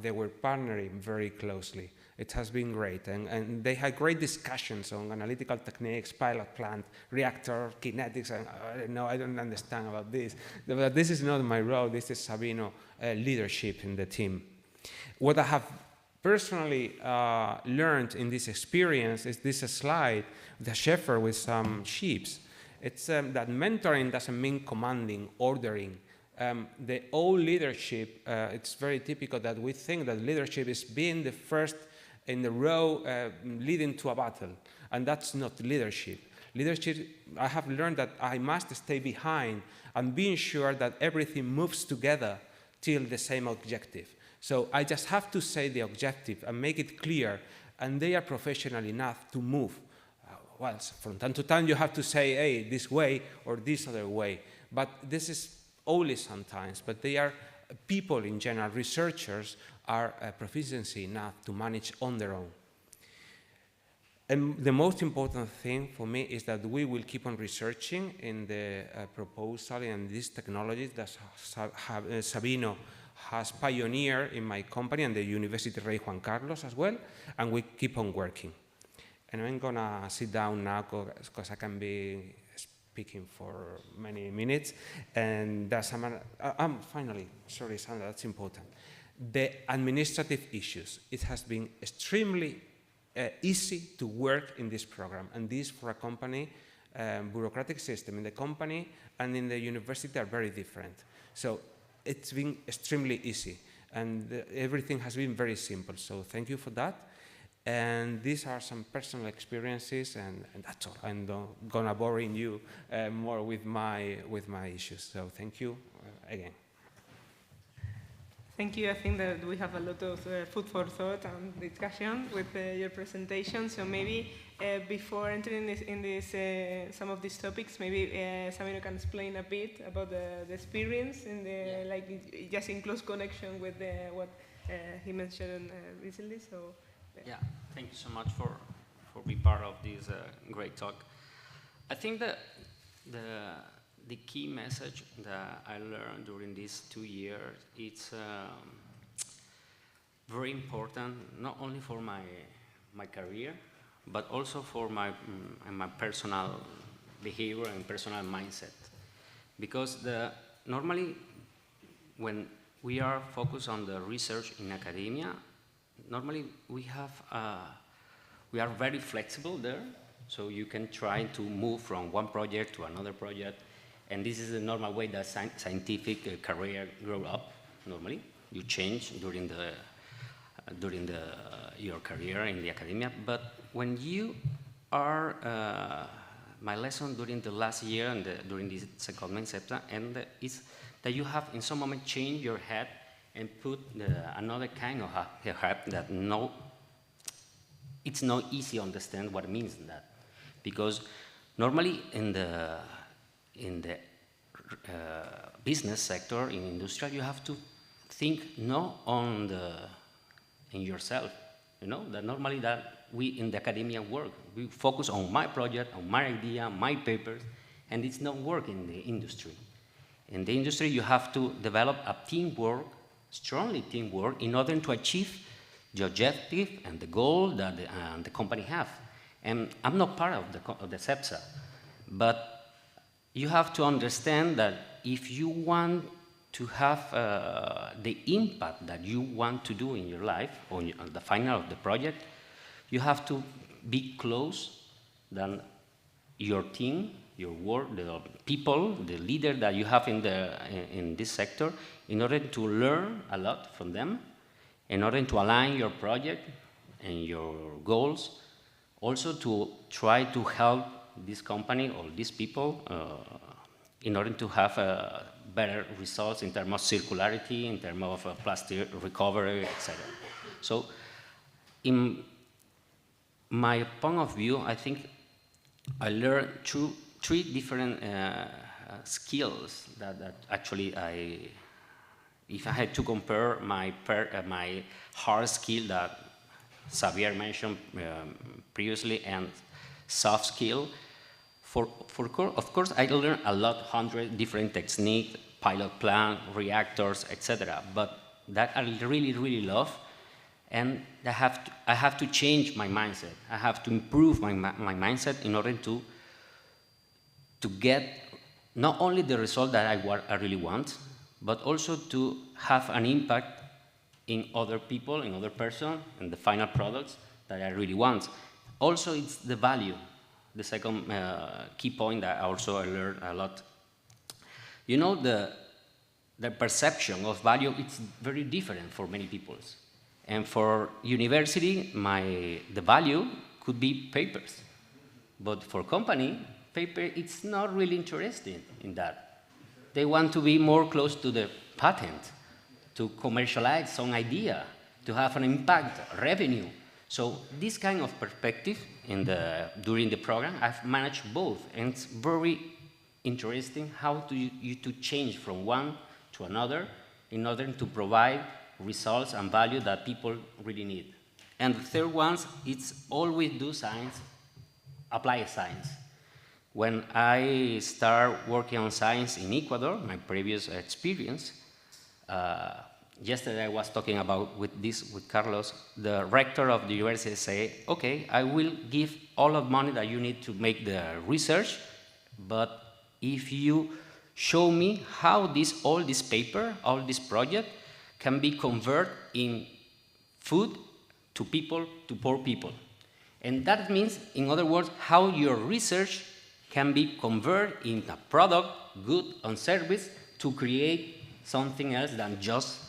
S13: they were partnering very closely. It has been great, and they had great discussions on analytical techniques, pilot plant, reactor, kinetics, and I don't understand about this. But this is not my role, this is Sabino leadership in the team. What I have personally learned in this experience is this slide, the shepherd with some sheep. It's that mentoring doesn't mean commanding, ordering. The old leadership, it's very typical that we think that leadership is being the first in the row leading to a battle, and that's not leadership. Leadership, I have learned that I must stay behind and being sure that everything moves together till the same objective. So I just have to say the objective and make it clear, and they are professional enough to move. Well, from time to time you have to say, hey, this way or this other way, but this is only sometimes, but they are people in general, researchers are proficiency enough to manage on their own. And the most important thing for me is that we will keep on researching in the proposal and these technologies that Sabino has pioneered in my company and the University Rey Juan Carlos as well, and we keep on working. And I'm gonna sit down now because I can be speaking for many minutes. And that's finally, sorry, Sandra, that's important. The administrative issues. It has been extremely easy to work in this program, and this for a company, bureaucratic system in the company and in the university are very different. So it's been extremely easy, and everything has been very simple. So thank you for that. And these are some personal experiences, and that's all. I'm not gonna bore you more with my issues. So thank you again.
S3: Thank you. I think that we have a lot of food for thought and discussion with your presentation. So maybe before entering some of these topics, maybe Sabino can explain a bit about the experience in the like just in close connection with what he mentioned recently. So.
S14: Yeah, thank you so much for being part of this great talk. I think that the key message that I learned during these 2 years, it's very important, not only for my career, but also for my personal behavior and personal mindset. Because normally, when we are focused on the research in academia, normally we are very flexible there, so you can try to move from one project to another project, and this is the normal way that scientific career grow up. Normally, you change during your career in the academia, but when you are my lesson during the last year and during this second semester, and is that you have in some moment changed your head and put another kind of head that it's not easy to understand what it means in that, because normally in the business sector, in industrial, you have to think not on in yourself. You know that normally that we in the academia work, we focus on my project, on my idea, my papers, and it's not work in the industry. In the industry, you have to develop a teamwork, strongly teamwork, in order to achieve the objective and the goal that the company have. And I'm not part of the CEPSA, but you have to understand that if you want to have the impact that you want to do in your life, on the final of the project, you have to be close than your team, your work, the people, the leader that you have in this sector, in order to learn a lot from them, in order to align your project and your goals, also to try to help this company or these people in order to have better results in terms of circularity, in terms of plastic recovery, etc. So, in my point of view, I think I learned three different skills that actually if I had to compare my hard skill that Xavier mentioned previously and soft skill, of course, I learned a lot, 100 different techniques, pilot plan, reactors, etc. But that I really, really love, and I have to change my mindset. I have to improve my mindset in order to get not only the result that I really want, but also to have an impact in other people, in other persons, and the final products that I really want. Also, it's the value. The second key point that I learned a lot. You know, the perception of value, it's very different for many people. And for university, the value could be papers. But for company, paper, it's not really interested in that. They want to be more close to the patent, to commercialize some idea, to have an impact, revenue. So this kind of perspective during the program, I've managed both, and it's very interesting how you change from one to another in order to provide results and value that people really need. And the third one, it's always do science, apply science. When I started working on science in Ecuador, my previous experience, yesterday I was talking about with Carlos, the rector of the university said, okay, I will give all of money that you need to make the research, but if you show me how all this paper, all this project can be converted in food to people, to poor people. And that means, in other words, how your research can be converted into a product, good, and service to create something else than just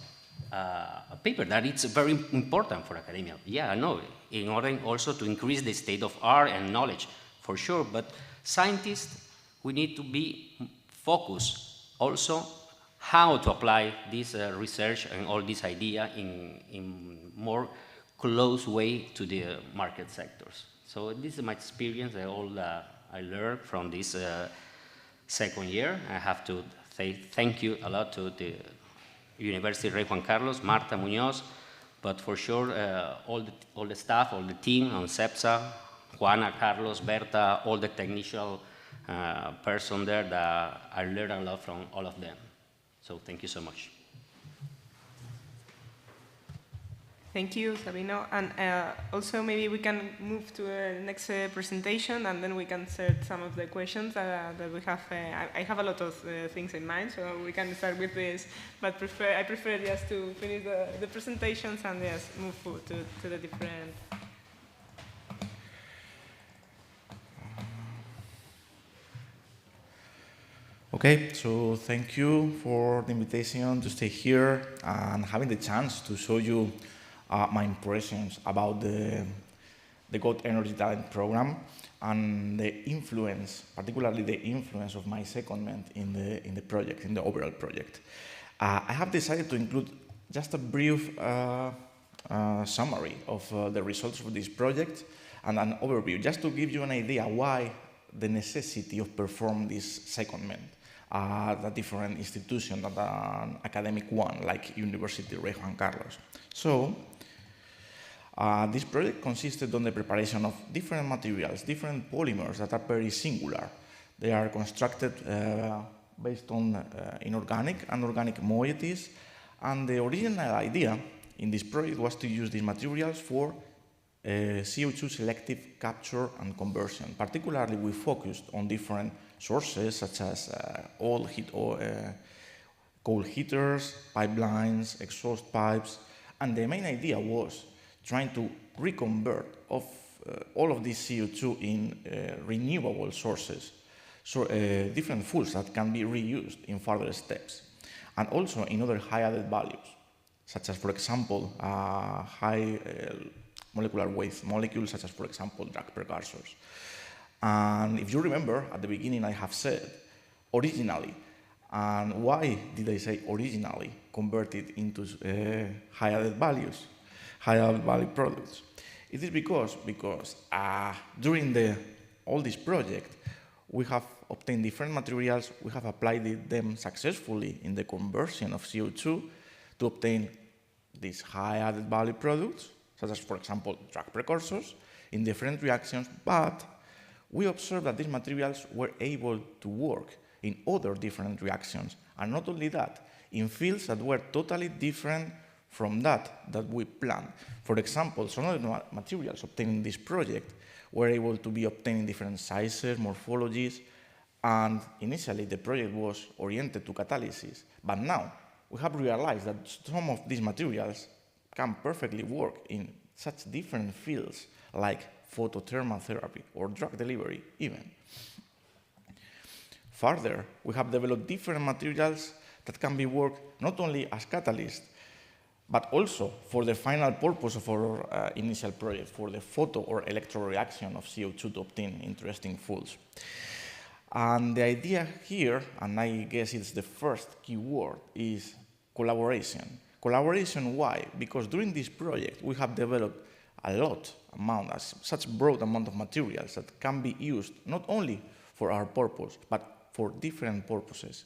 S14: a paper. That it's very important for academia. Yeah, I know, in order also to increase the state of art and knowledge, for sure, but scientists, we need to be focused also how to apply this research and all this idea in more close way to the market sectors. So this is my experience, all I learned from this second year. I have to say thank you a lot to the University Rey Juan Carlos, Marta Muñoz, but for sure all the staff, all the team on CEPSA, Juana, Carlos, Berta, all the technical person there that I learned a lot from all of them. So thank you so much.
S3: Thank you, Sabino. And also maybe we can move to the next presentation, and then we can start some of the questions that we have. I have a lot of things in mind, so we can start with this, but I prefer just to finish the presentations and just move to the different.
S15: Okay, so thank you for the invitation to stay here and having the chance to show you my impressions about the Got Energy Talent program and the influence, particularly the influence of my secondment in the project, in the overall project. I have decided to include just a brief summary of the results of this project and an overview, just to give you an idea why the necessity of perform this secondment at a different institution than an academic one, like University Rey Juan Carlos. So, this project consisted on the preparation of different materials, different polymers that are very singular. They are constructed based on inorganic and organic moieties, and the original idea in this project was to use these materials for CO2 selective capture and conversion. Particularly, we focused on different sources such as coal heaters, pipelines, exhaust pipes, and the main idea was trying to reconvert all of this CO2 in renewable sources, so different fuels that can be reused in further steps, and also in other high added values, such as, for example, high molecular weight molecules, such as, for example, drug precursors. And if you remember, at the beginning I have said originally, and why did I say originally converted into high added values, high added value products? It is because during all this project, we have obtained different materials, we have applied them successfully in the conversion of CO2 to obtain these high added value products, such as, for example, drug precursors, in different reactions, but we observed that these materials were able to work in other different reactions, and not only that, in fields that were totally different from that we planned. For example, some of the materials obtained in this project were able to be obtained in different sizes, morphologies, and initially the project was oriented to catalysis, but now we have realized that some of these materials can perfectly work in such different fields like photothermal therapy or drug delivery even. Further, we have developed different materials that can be worked not only as catalysts, but also for the final purpose of our initial project, for the photo or electroreaction of CO2 to obtain interesting fuels. And the idea here, and I guess it's the first keyword, is collaboration. Collaboration, why? Because during this project, we have developed such broad amount of materials that can be used not only for our purpose, but for different purposes.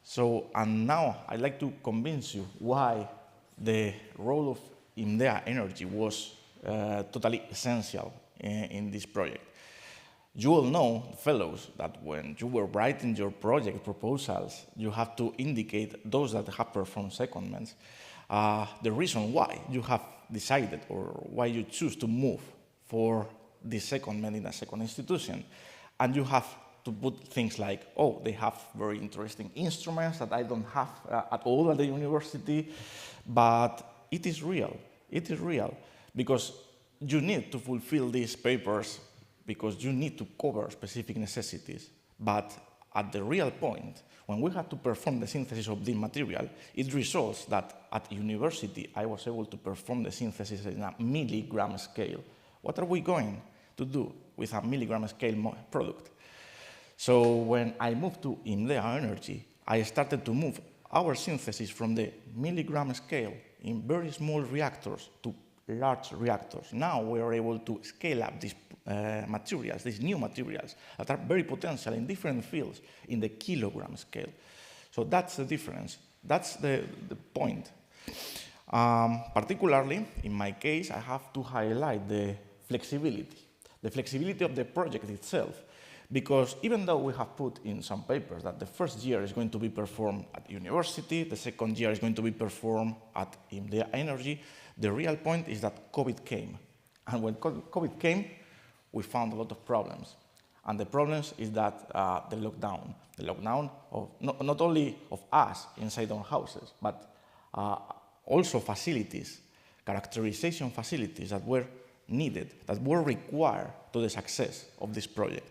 S15: So, and now I'd like to convince you why the role of IMDEA Energy was totally essential in this project. You all know, fellows, that when you were writing your project proposals, you have to indicate those that have performed secondments, the reason why you have decided or why you choose to move for this secondment in a second institution. And you have to put things like, oh, they have very interesting instruments that I don't have at all at the university, but it is real. It is real because you need to fulfill these papers because you need to cover specific necessities. But at the real point, when we had to perform the synthesis of this material, it results that at university, I was able to perform the synthesis in a milligram scale. What are we going to do with a milligram scale product? So when I moved to IMDEA Energy, I started to move our synthesis from the milligram scale in very small reactors to large reactors. Now we are able to scale up these materials, these new materials that are very potential in different fields in the kilogram scale. So that's the difference. That's the point. Particularly, in my case, I have to highlight the flexibility of the project itself, Because even though we have put in some papers that the first year is going to be performed at university, the second year is going to be performed at IMDEA Energy, the real point is that COVID came. And when COVID came, we found a lot of problems. And the problems is that the lockdown of not only of us inside our houses, but also facilities, characterization facilities that were needed, that were required to the success of this project.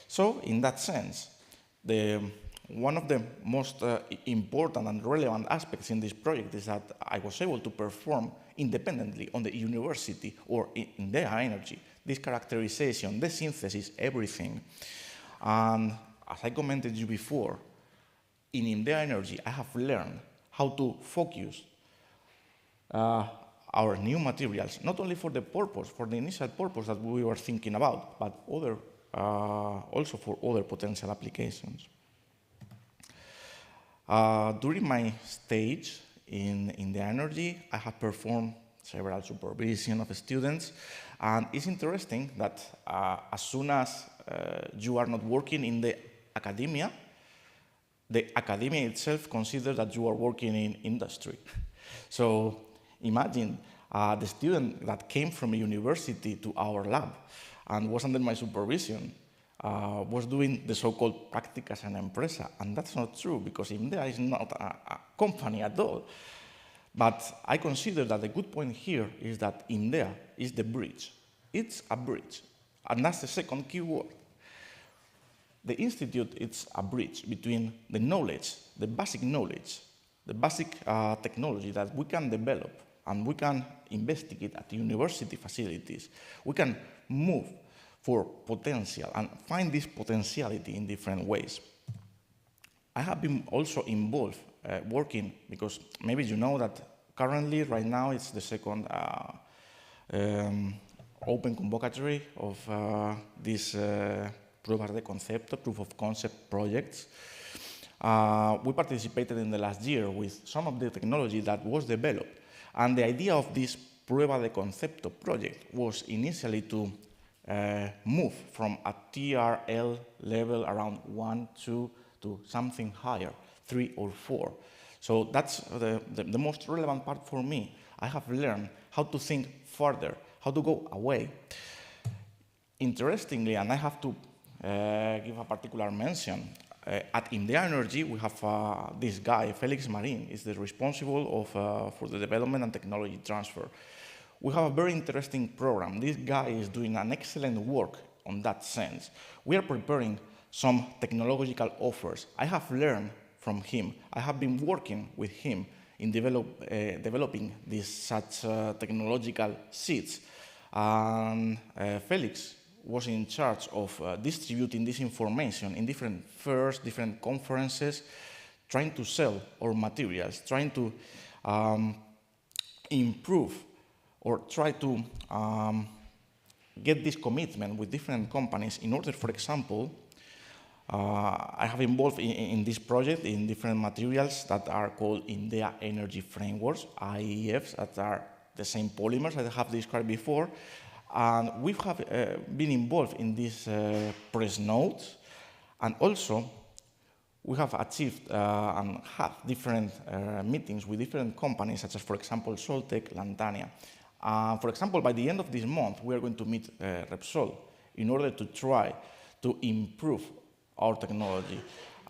S15: So, in that sense, one of the most important and relevant aspects in this project is that I was able to perform independently on the university or in their energy, this characterization, the synthesis, everything. And as I commented you before, in their energy, I have learned how to focus our new materials, not only for the purpose, for the initial purpose that we were thinking about, but also for other potential applications. During my stage in the energy, I have performed several supervision of students, and it's interesting that as soon as you are not working in the academia itself considers that you are working in industry. So imagine the student that came from a university to our lab and was under my supervision was doing the so-called prácticas en empresa, and that's not true because IMDEA is not a company at all. But I consider that the good point here is that IMDEA is the bridge. It's a bridge, and that's the second key word. The institute is a bridge between the knowledge, the basic knowledge, the basic technology that we can develop and we can investigate at university facilities. We can move for potential and find this potentiality in different ways. I have been also involved working, because maybe you know that currently, right now, it's the second open convocatory of this pruebas de concepto, proof of concept projects. We participated in the last year with some of the technology that was developed, and the idea of this prueba de concepto project was initially to move from a TRL level around 1, 2 to something higher, 3 or 4. So that's the most relevant part for me. I have learned how to think further, how to go away. Interestingly, and I have to give a particular mention, at IMDEA Energy we have this guy, Felix Marin, is the responsible for the development and technology transfer. We have a very interesting program. This guy is doing an excellent work on that sense. We are preparing some technological offers. I have learned from him. I have been working with him in developing these such technological seeds. And Felix was in charge of distributing this information in different fairs, different conferences, trying to sell our materials, trying to improve or try to get this commitment with different companies in order, for example, I have involved in this project in different materials that are called IMDEA Energy Frameworks, IEFs, that are the same polymers that I have described before. And we have been involved in these press notes, and also we have achieved and had different meetings with different companies, such as, for example, Soltec, Lantania. For example, by the end of this month, we are going to meet Repsol in order to try to improve our technology.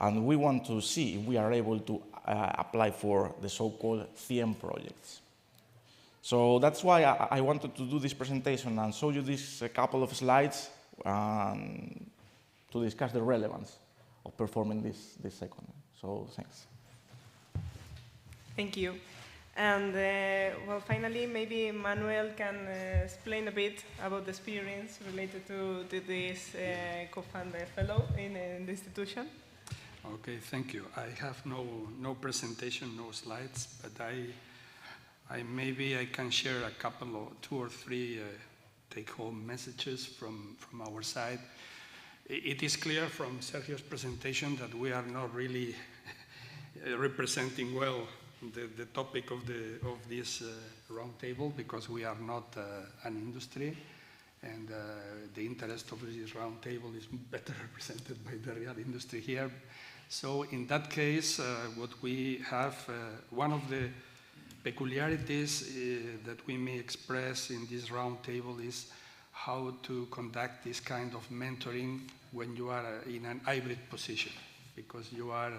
S15: And we want to see if we are able to apply for the so-called CM projects. So that's why I wanted to do this presentation and show you this couple of slides to discuss the relevance of performing this second. So thanks.
S3: Thank you. And well, finally, maybe Manuel can explain a bit about the experience related to this COFUND fellow in the institution.
S16: Okay, thank you. I have no presentation, no slides, but maybe I can share a couple of 2 or 3 take-home messages from our side. It is clear from Sergio's presentation that we are not really representing well the topic of this roundtable, because we are not an industry. And the interest of this roundtable is better represented by the real industry here. So in that case, what we have, one of the peculiarities that we may express in this roundtable is how to conduct this kind of mentoring when you are in an hybrid position, because you are,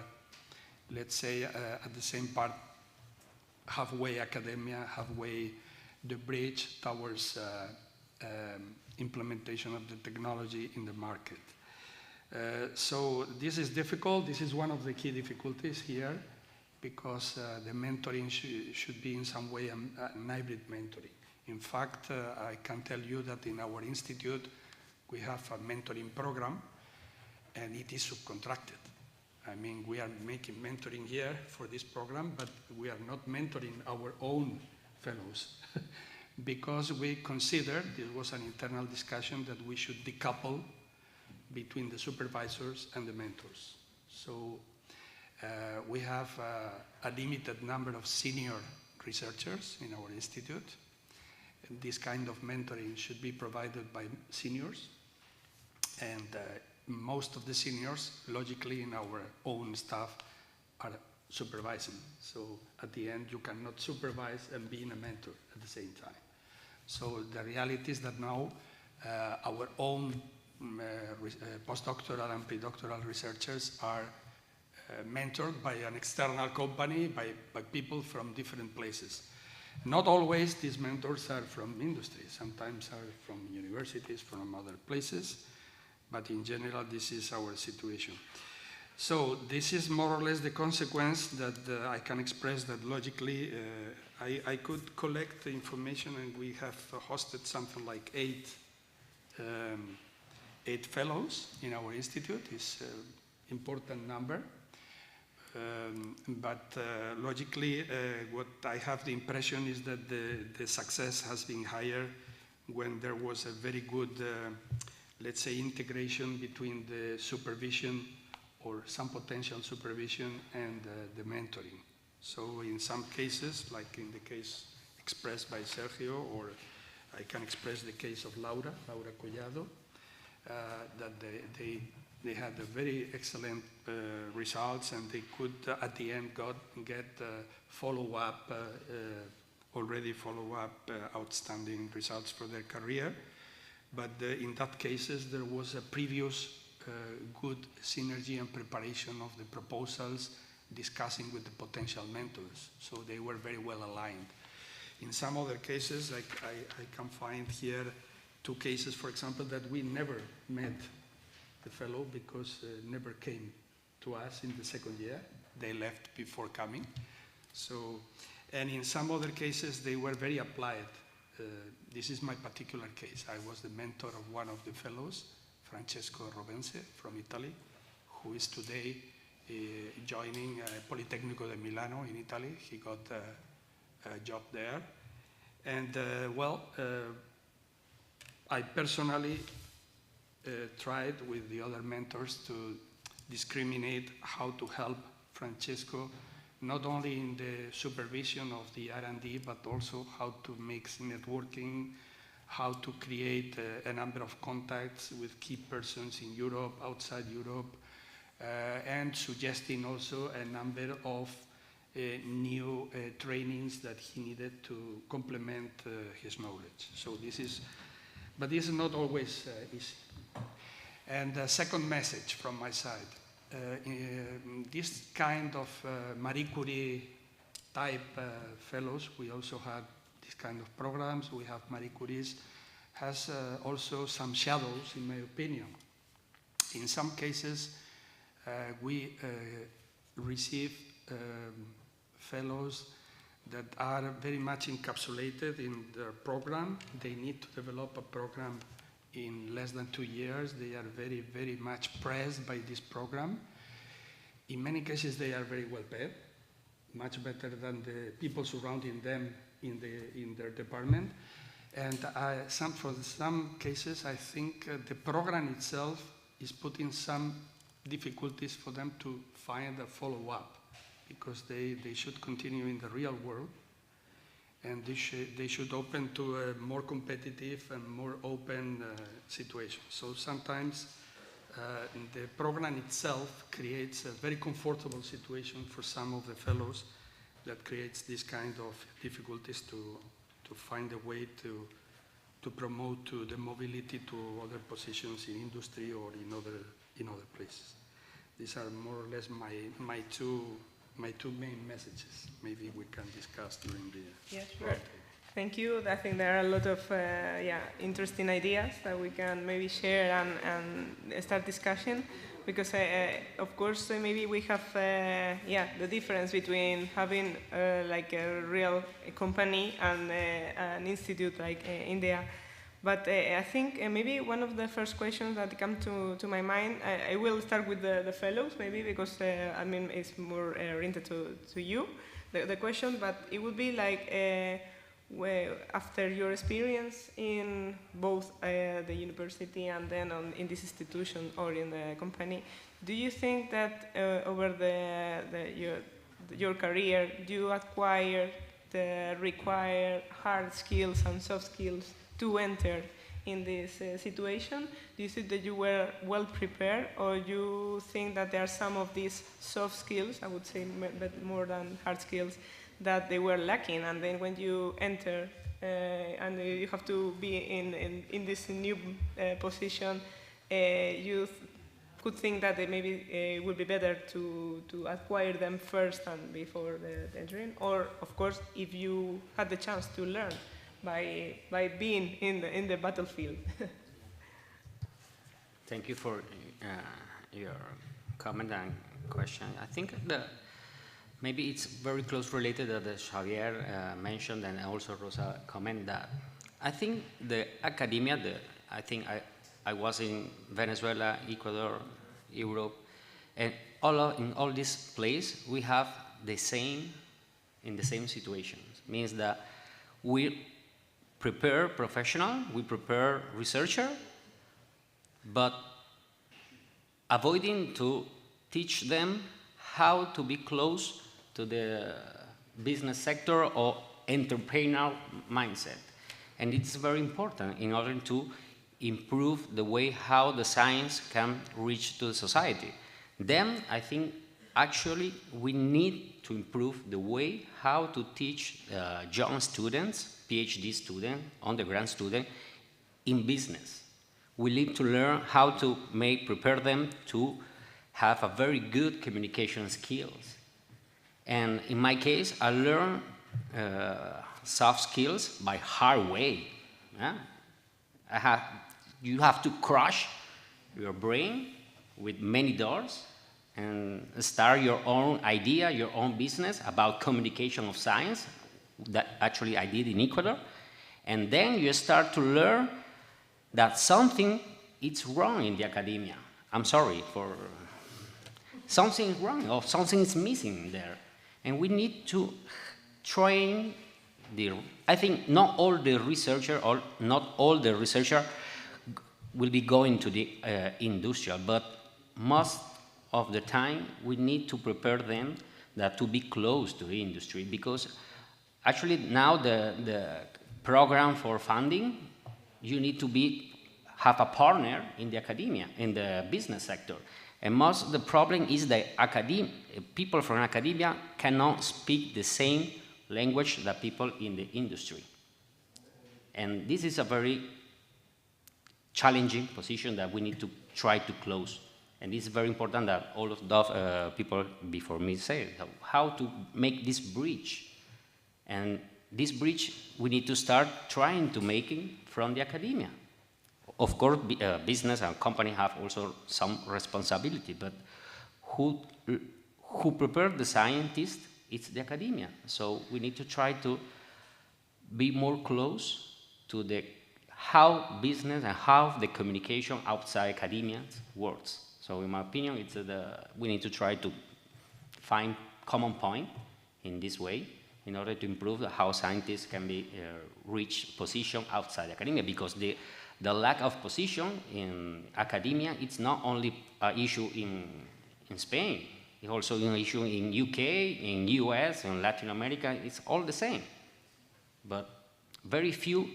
S16: let's say, at the same part, halfway academia, halfway the bridge towards implementation of the technology in the market. So this is difficult. This is one of the key difficulties here, because the mentoring should be in some way a hybrid mentoring. In fact, I can tell you that in our institute, we have a mentoring program, and it is subcontracted. I mean, we are making mentoring here for this program, but we are not mentoring our own fellows because we consider, this was an internal discussion, that we should decouple between the supervisors and the mentors. So we have a limited number of senior researchers in our institute. And this kind of mentoring should be provided by seniors. And most of the seniors, logically, in our own staff, are supervising. So at the end, you cannot supervise and be a mentor at the same time. So the reality is that now our own postdoctoral and predoctoral researchers are mentored by an external company, by people from different places. Not always these mentors are from industry. Sometimes are from universities, from other places. But in general, this is our situation. So this is more or less the consequence that I can express that logically I could collect the information, and we have hosted something like eight fellows in our institute. It's an important number. But logically, what I have the impression is that the success has been higher when there was a very good, let's say, integration between the supervision or some potential supervision and the mentoring. So in some cases, like in the case expressed by Sergio, or I can express the case of Laura Collado, that they had a very excellent results, and they could at the end get follow-up, outstanding results for their career. But in that cases, there was a previous good synergy and preparation of the proposals, discussing with the potential mentors. So they were very well aligned. In some other cases, like I can find here two cases, for example, that we never met the fellow because never came to us in the second year. They left before coming. So, and in some other cases, they were very applied. This is my particular case. I was the mentor of one of the fellows, Francesco Rovense from Italy, who is today joining Politecnico di Milano in Italy. He got a job there. And I personally tried with the other mentors to discriminate how to help Francesco, not only in the supervision of the R&D, but also how to make networking, how to create a number of contacts with key persons in Europe, outside Europe, and suggesting also a number of new trainings that he needed to complement his knowledge. So this is, but this is not always easy. And the second message from my side, this kind of Marie Curie type fellows, we also have this kind of programs, we have Marie Curies, has also some shadows, in my opinion. In some cases, we receive fellows that are very much encapsulated in their program. They need to develop a program in less than 2 years. They are very, very much pressed by this program. In many cases, they are very well paid, much better than the people surrounding them in their department. And for some cases, I think the program itself is putting some difficulties for them to find a follow-up, because they should continue in the real world. and they should open to a more competitive and more open situation. So sometimes the program itself creates a very comfortable situation for some of the fellows that creates this kind of difficulties to find a way to promote the mobility to other positions in industry or in other places. These are more or less my two main messages. Maybe we can discuss during the
S3: sure. Thank you. I think there are a lot of interesting ideas that we can maybe share and start discussing. Because of course maybe we have the difference between having like a real company and an institute like India. But I think maybe one of the first questions that come to my mind, I will start with the fellows maybe because I mean it's more oriented to you, the question, but it would be like after your experience in both the university and then in this institution or in the company, do you think that over your career you acquire the required hard skills and soft skills to enter in this situation? Do you think that you were well prepared, or you think that there are some of these soft skills, I would say more than hard skills, that they were lacking, and then when you enter and you have to be in this new position, you could think that maybe it would be better to acquire them first and before the entering, or of course if you had the chance to learn by being in the battlefield.
S14: Thank you for your comment and question. I think maybe it's very close related that Xavier mentioned, and also Rosa comment that I think the academia, I was in Venezuela, Ecuador, Europe, and in all these places we have the same situations. Means that we prepare professional, we prepare researcher, but avoiding to teach them how to be close to the business sector or entrepreneurial mindset. And it's very important in order to improve the way how the science can reach to the society. Then I think actually we need to improve the way how to teach young students, PhD students, undergrad students in business. We need to learn how to prepare them to have a very good communication skills. And in my case, I learned soft skills by hard way. Yeah? You have to crush your brain with many doors and start your own idea, your own business about communication of science. That actually I did in Ecuador. And then you start to learn that something is wrong in the academia. I'm sorry for something is wrong or something is missing there. And we need to train I think not all the researchers will be going to the industrial, but most of the time we need to prepare them to be close to the industry, because actually now the program for funding, you need to have a partner in the academia, in the business sector. And most of the problem is that people from academia cannot speak the same language that people in the industry. And this is a very challenging position that we need to try to close. And it's very important that all of the people before me say how to make this bridge. And this bridge we need to start trying to make it from the academia. Of course, business and company have also some responsibility, but who prepare the scientists? It's the academia. So we need to try to be more close to how business and how the communication outside academia works. So in my opinion, we need to try to find common point in this way in order to improve how scientists can reach position outside academia, because the lack of position in academia, it's not only an issue in Spain, it's also an issue in UK, in US, in Latin America, it's all the same. but very few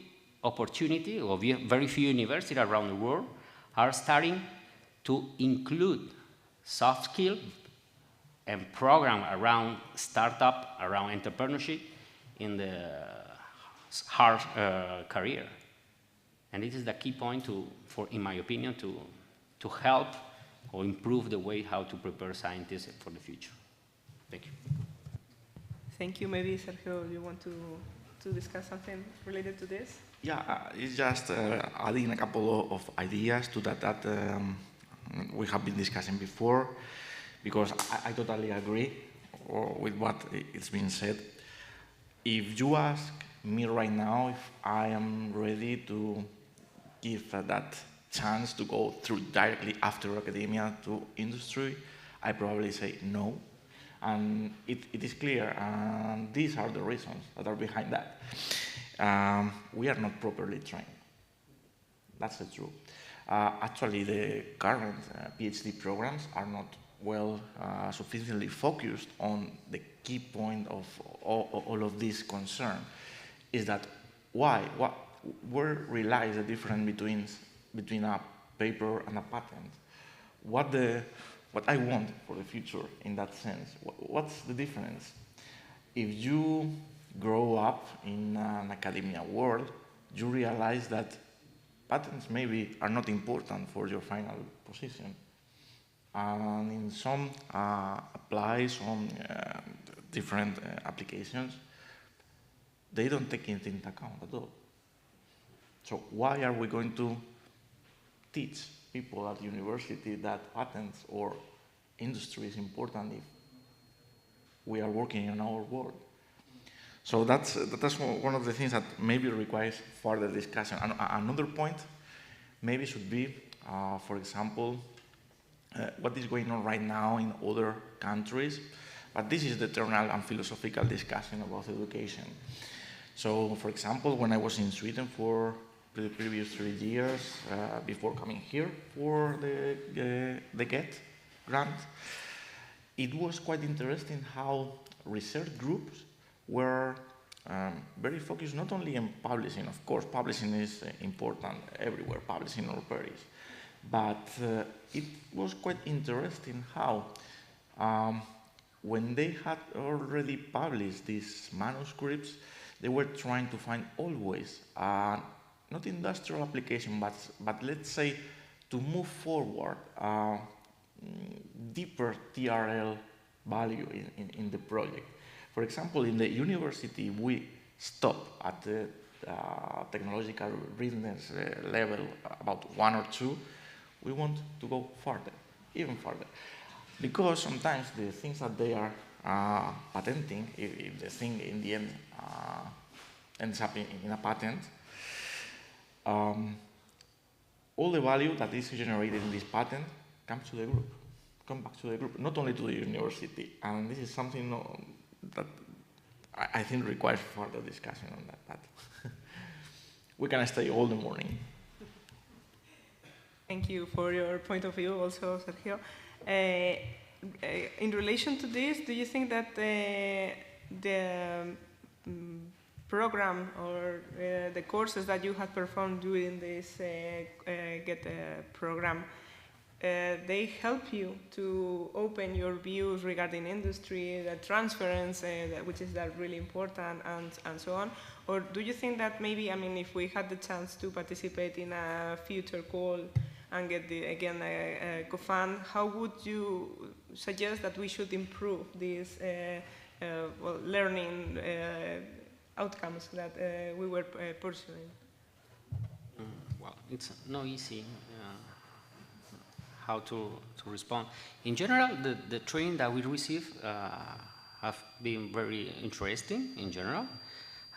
S14: opportunity or very few universities around the world are starting to include soft skills and program around startup, around entrepreneurship in the hard career. And this is the key point in my opinion, to help or improve the way how to prepare scientists for the future. Thank you.
S3: Thank you. Maybe Sergio, you want to discuss something related to this?
S15: Yeah, it's just adding a couple of ideas to that we have been discussing before, because I totally agree with what it's been said. If you ask me right now if I am ready to give that chance to go through directly after academia to industry, I probably say no. And it is clear, and these are the reasons that are behind that. We are not properly trained. That's the truth. Actually, the current PhD programs are not sufficiently focused on the key point of all of this concern, is that where relies the difference between a paper and a patent? What I want for the future in that sense, what's the difference? If you grow up in an academia world, you realize that patents maybe are not important for your final position. And in some applies on different applications, they don't take it into account at all. So why are we going to teach people at university that patents or industry is important if we are working in our world? So that's one of the things that maybe requires further discussion. And another point maybe should be, for example, what is going on right now in other countries. But this is the eternal and philosophical discussion about education. So, for example, when I was in Sweden for the previous 3 years, before coming here for the GET grant, it was quite interesting how research groups were very focused not only on publishing. Of course, publishing is important everywhere, publishing or Paris. But it was quite interesting how when they had already published these manuscripts, they were trying to find always not industrial application, but let's say to move forward deeper TRL value in the project. For example, in the university, we stop at the technological readiness level about 1 or 2. We want to go further, even further. Because sometimes the things that they are patenting, if the thing in the end ends up in a patent, all the value that is generated in this patent comes to the group, come back to the group, not only to the university. And this is something that I think requires further discussion on that. But we can stay all the morning.
S3: Thank you for your point of view also, Sergio. In relation to this, do you think that the program or the courses that you have performed during this GET program, they help you to open your views regarding industry, the transference, which is that really important, and so on? Or do you think that maybe, I mean, if we had the chance to participate in a future call and get again a COFUND, how would you suggest that we should improve these learning outcomes that we were pursuing?
S14: Well, it's not easy how to respond. In general, the training that we receive have been very interesting in general,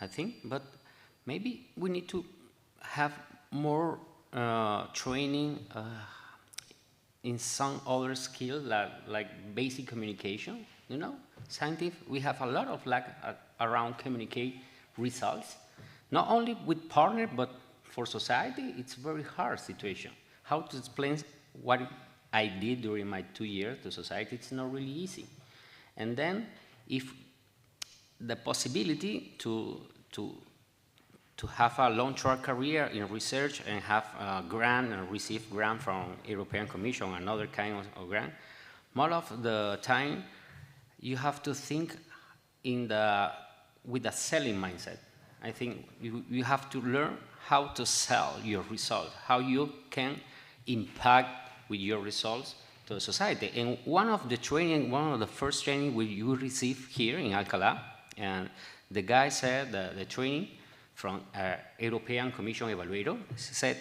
S14: I think, but maybe we need to have more training in some other skill like basic communication. You know, scientific, we have a lot of lack around communicate results, not only with partner, but for society, it's a very hard situation. How to explain what I did during my 2 years to society, it's not really easy. And then if the possibility to to have a long-term career in research and have a grant and receive grant from European Commission, another kind of grant, more of the time you have to think with a selling mindset. I think you have to learn how to sell your result, how you can impact with your results to the society. And one of the first training you receive here in Alcalá, and the guy said the training from European Commission evaluator said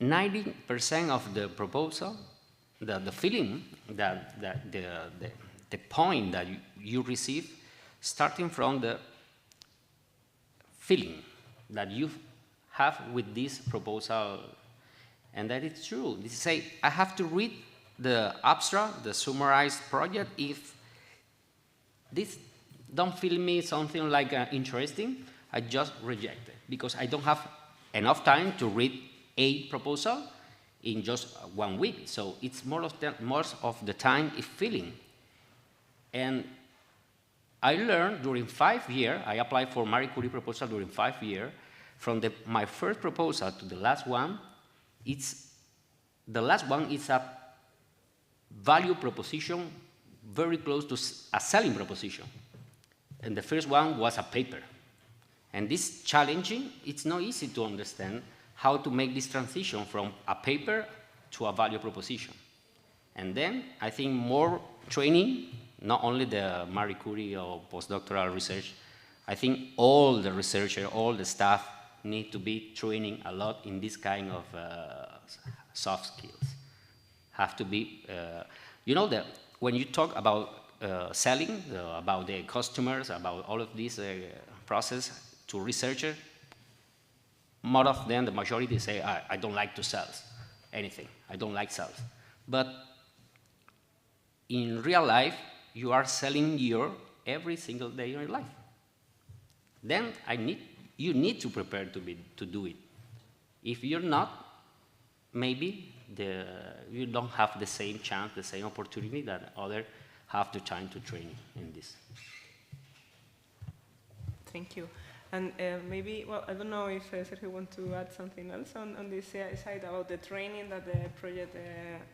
S14: 90% of the proposal, the feeling, the point that you receive, starting from the feeling that you have with this proposal, and that it's true. They say, I have to read the abstract, the summarized project. If this don't feel me something like interesting, I just reject it, because I don't have enough time to read a proposal in just 1 week. So it's most of the time a feeling. And I learned during 5 years, I applied for Marie Curie proposal during 5 years, from my first proposal to the last one, the last one is a value proposition very close to a selling proposition. And the first one was a paper. And this challenging, it's not easy to understand how to make this transition from a paper to a value proposition. And then I think more training, not only the Marie Curie or postdoctoral research, I think all the researchers, all the staff need to be training a lot in this kind of soft skills. Have to be, you know, that when you talk about selling, about the customers, about all of this process to researchers, more of them, the majority say, I don't like to sell anything. I don't like sales. But in real life, you are selling every single day of your life. Then you need to prepare to do it. If you're not, maybe you don't have the same chance, the same opportunity that others have the time to train in this.
S3: Thank you. And maybe, well, I don't know if Sergio wants to add something else on this side about the training that the project,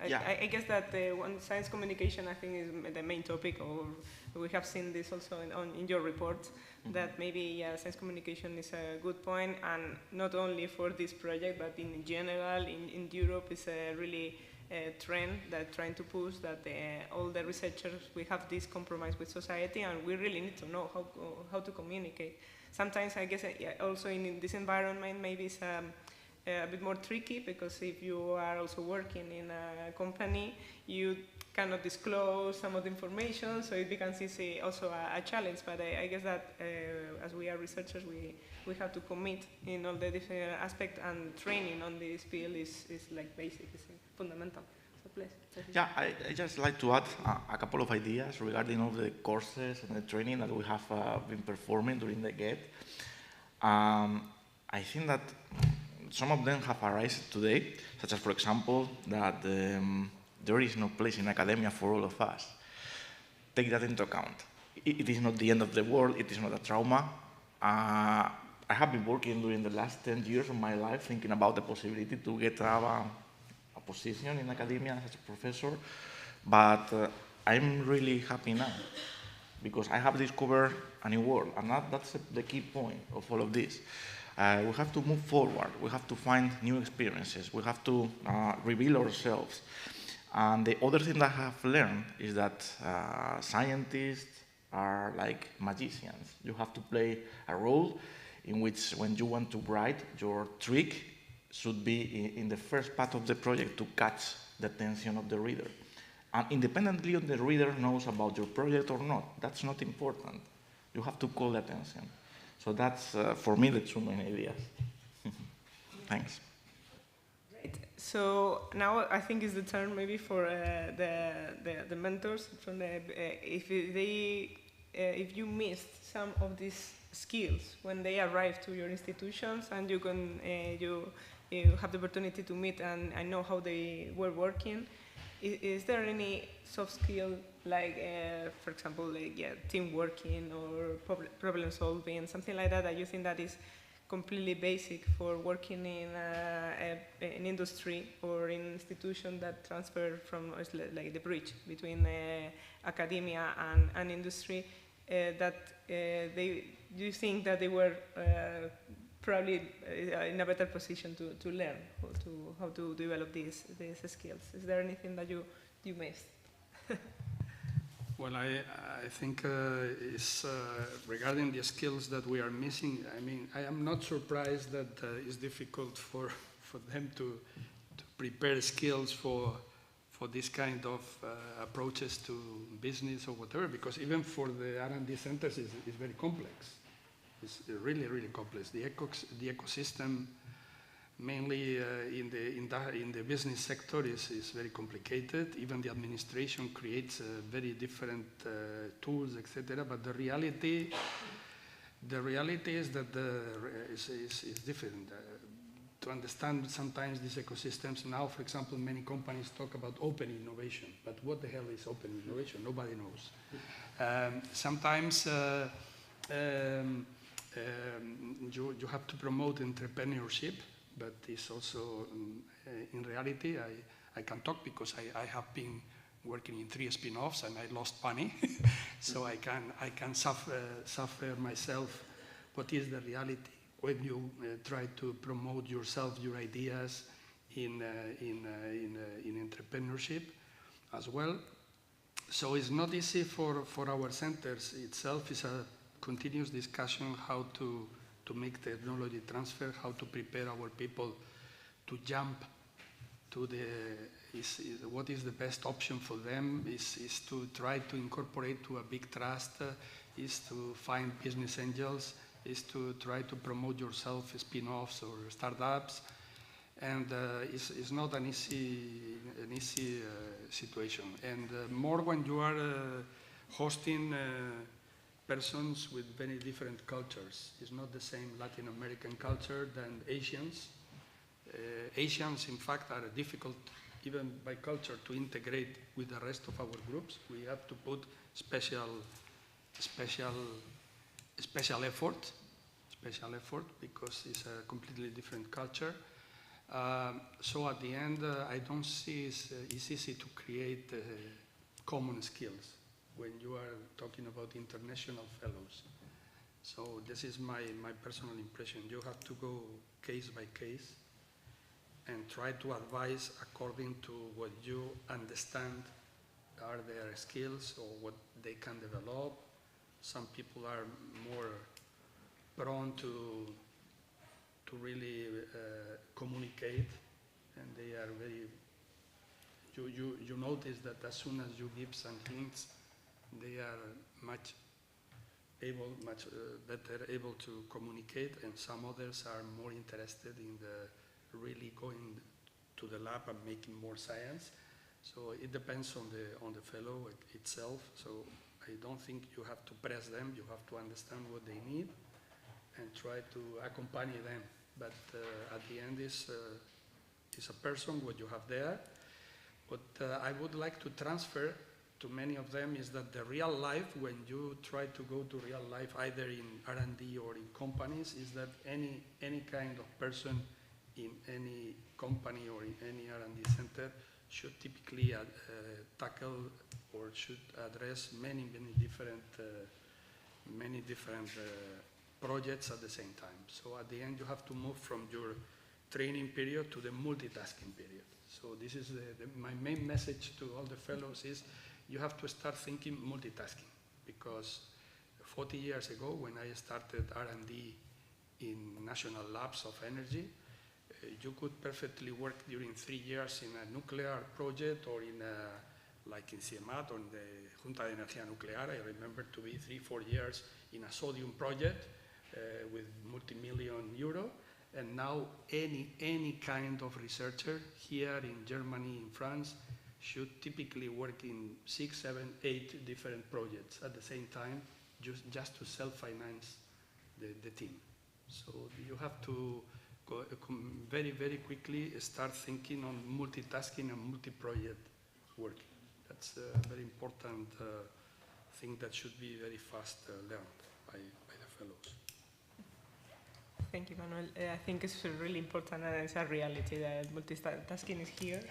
S3: yeah. I guess that the science communication, I think, is the main topic, or we have seen this also in your report, that maybe science communication is a good point, and not only for this project, but in general, in Europe, is a really trend that trying to push that all the researchers, we have this compromise with society, and we really need to know how to communicate. Sometimes, I guess, also in this environment, maybe it's a bit more tricky, because if you are also working in a company, you cannot disclose some of the information, so it becomes also a challenge. But I guess that as we are researchers, we have to commit in all the different aspects, and training on this field is like basic, is fundamental. So please.
S15: Yeah, I just like to add a couple of ideas regarding all the courses and the training that we have been performing during the GET. I think that some of them have arisen today, such as, for example, that there is no place in academia for all of us. Take that into account. It is not the end of the world, it is not a trauma. I have been working during the last 10 years of my life thinking about the possibility to get a position in academia as a professor, but I'm really happy now, because I have discovered a new world, and that's the key point of all of this. We have to move forward, we have to find new experiences, we have to reveal ourselves. And the other thing that I have learned is that scientists are like magicians. You have to play a role in which, when you want to write, your trick should be in the first part of the project to catch the attention of the reader. And independently of the reader knows about your project or not, that's not important. You have to call attention. So that's, for me, the two main ideas. Thanks.
S3: Great. So now I think it's the turn maybe for the mentors. From if you missed some of these skills when they arrive to your institutions, and you can you have the opportunity to meet and know how they were working, is there any soft skill, like, for example, like, team working or problem solving, something like that, that you think that is completely basic for working in an industry or in institution that transfer from, like, the bridge between academia and industry, that do you think that they were probably in a better position to learn how to develop these skills? Is there anything that you missed?
S16: Well, I think it's, regarding the skills that we are missing, I mean, I am not surprised that it's difficult for them to prepare skills for this kind of approaches to business or whatever, because even for the R&D centers it's very complex. It's really, really complex. The ecosystem, mainly in the business sector, is very complicated. Even the administration creates very different tools, etc. But the reality is that is different. To understand sometimes these ecosystems now, for example, many companies talk about open innovation, but what the hell is open innovation? Nobody knows. Sometimes you have to promote entrepreneurship, but it's also, in reality, I can talk because I have been working in 3 spin-offs and I lost money, so I can suffer myself what is the reality when you try to promote yourself, your ideas in entrepreneurship as well. So it's not easy for our centers itself. It's a continuous discussion how to make technology transfer, how to prepare our people to jump to what is the best option for them, is to try to incorporate to a big trust, is to find business angels, is to try to promote yourself, spin-offs or startups, and it's not an easy situation. And more when you are hosting persons with very different cultures. It's not the same Latin American culture than Asians. Asians, in fact, are difficult, even by culture, to integrate with the rest of our groups. We have to put special effort because it's a completely different culture. So at the end, I don't see it's easy to create common skills when you are talking about international fellows. So this is my personal impression. You have to go case by case and try to advise according to what you understand are their skills or what they can develop. Some people are more prone to really communicate, and they are very, you notice that as soon as you give some hints, they are much better able to communicate, and some others are more interested in the really going to the lab and making more science. So it depends on the fellow itself. So I don't think you have to press them. You have to understand what they need and try to accompany them. But at the end is a person, what you have there. What I would like to transfer to many of them is that the real life, when you try to go to real life, either in R&D or in companies, is that any kind of person in any company or in any R&D center should typically tackle or should address many different projects at the same time. So at the end, you have to move from your training period to the multitasking period. So this is my main message to all the fellows is you have to start thinking multitasking, because 40 years ago when I started R&D in national labs of energy, you could perfectly work during 3 years in a nuclear project or in like in CIEMAT or in the Junta de Energía Nuclear. I remember to be 3-4 years in a sodium project with multi-million euro. And now any kind of researcher here in Germany, in France, should typically work in 6, 7, 8 different projects at the same time, just to self-finance the team. So you have to go very quickly start thinking on multitasking and multi-project working. That's a very important thing that should be very fast learned by the fellows.
S3: Thank you, Manuel. I think it's really important, and it's a reality that multitasking is here.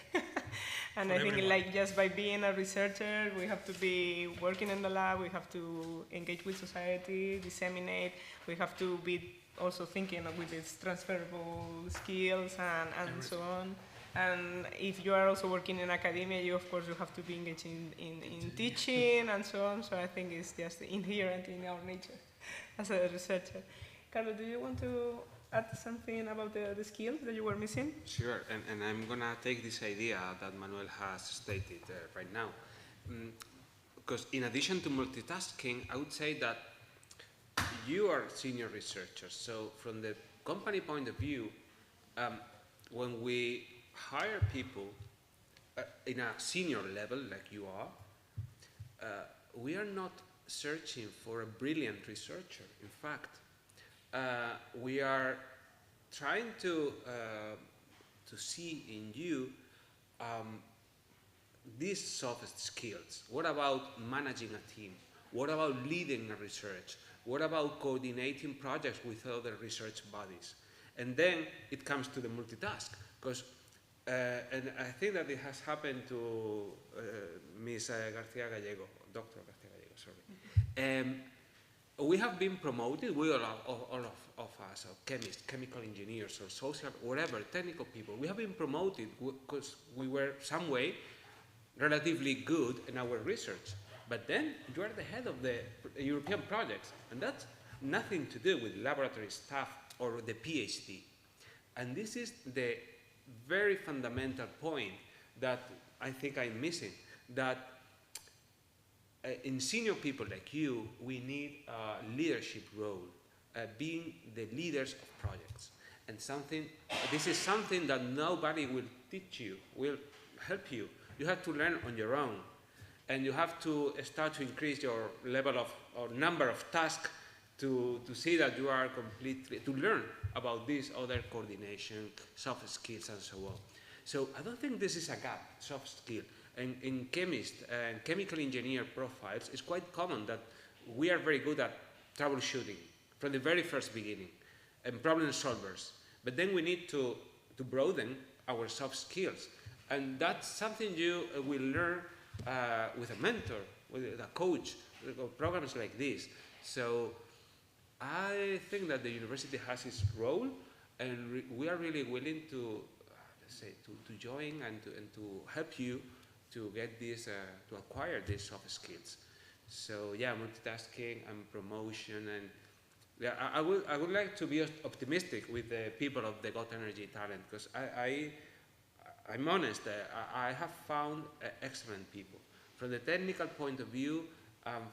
S3: And I think like just by being a researcher, we have to be working in the lab, we have to engage with society, disseminate, we have to be also thinking with its transferable skills and so on. And if you are also working in academia, you of course you have to be engaged in teaching and so on. So I think it's just inherent in our nature as a researcher. Carlos, do you want to add something about the skills that you were missing?
S13: Sure, and I'm going to take this idea that Manuel has stated right now. Because in addition to multitasking, I would say that you are senior researchers. So from the company point of view, when we hire people in a senior level like you are, we are not searching for a brilliant researcher. In fact, we are trying to see in you these soft skills. What about managing a team? What about leading a research? What about coordinating projects with other research bodies? And then it comes to the multitask, because and I think that it has happened to Ms. García Gallego, Dr. García Gallego, sorry. We have been promoted, we all of us, or chemists, chemical engineers, or social, whatever, technical people, we have been promoted because we were some way relatively good in our research. But then you are the head of the European projects, and that's nothing to do with laboratory staff or the PhD. And this is the very fundamental point that I think I'm missing, that in senior people like you, we need a leadership role, being the leaders of projects. And this is something that nobody will teach you, will help you. You have to learn on your own. And you have to start to increase your level of, or number of tasks to see that you are completely, to learn about this other coordination, soft skills, and so on. So I don't think this is a gap, soft skill. And in chemist and chemical engineer profiles, it's quite common that we are very good at troubleshooting from the very first beginning and problem solvers. But then we need to broaden our soft skills. And that's something you will learn with a mentor, with a coach, with programs like this. So I think that the university has its role, and we are really willing to, let's say, to join and to help you to get this, to acquire these soft skills. So yeah, multitasking and promotion, and yeah, I would like to be optimistic with the people of the Got Energy Talent, because I'm honest, I have found excellent people from the technical point of view,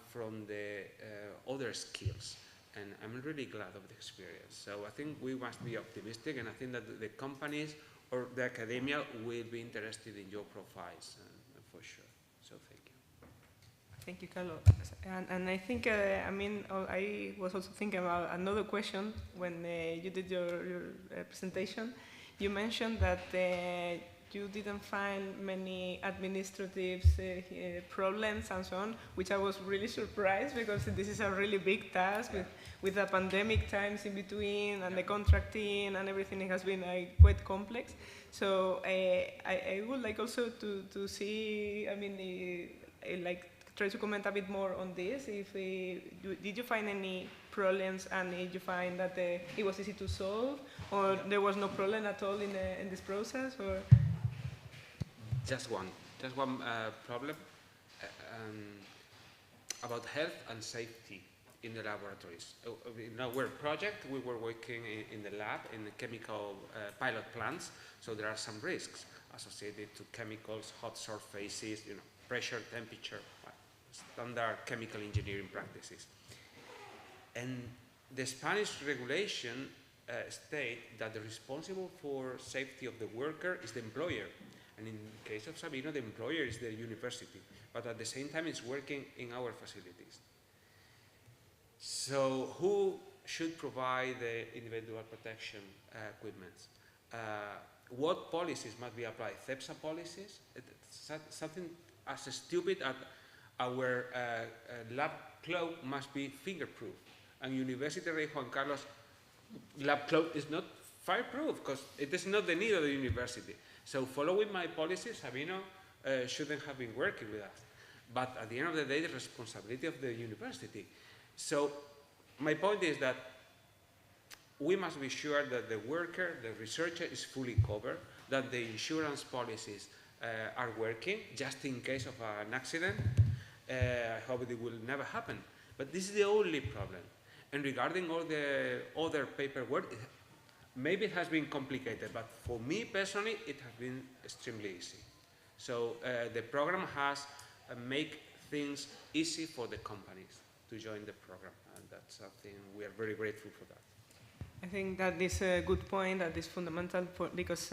S13: from the other skills, and I'm really glad of the experience. So I think we must be optimistic, and I think that the companies or the academia will be interested in your profiles, for sure. So thank you.
S3: Thank you, Carlos. And I think, I mean, I was also thinking about another question when you did your presentation. You mentioned that you didn't find many administrative problems and so on, which I was really surprised, because this is a really big task with the pandemic times in between and the contracting and everything. It has been quite complex. So I would like also to see, I mean, like try to comment a bit more on this. If did you find any problems, and did you find that it was easy to solve, or there was no problem at all in this process, or?
S13: Just one problem about health and safety in the laboratories. In our project, we were working in the lab, in the chemical pilot plants, so there are some risks associated to chemicals, hot surfaces, pressure, temperature, standard chemical engineering practices. And the Spanish regulation state that the responsible for safety of the worker is the employer. And in the case of Sabino, the employer is the university, but at the same time it's working in our facilities. So who should provide the individual protection equipment? what policies must be applied. CEPSA policies, something as stupid as our lab cloak must be finger-proof. And University Rey Juan Carlos lab cloak is not fireproof because it is not the need of the university. So following my policy, Sabino shouldn't have been working with us. But at the end of the day, the responsibility of the university. So my point is that we must be sure that the worker, the researcher is fully covered, that the insurance policies are working just in case of an accident. I hope it will never happen. But this is the only problem. And regarding all the other paperwork, maybe it has been complicated, but for me personally, it has been extremely easy. So the program has make things easy for the companies to join the program, and that's something we are very grateful for that.
S3: I think that is a good point, that is fundamental because,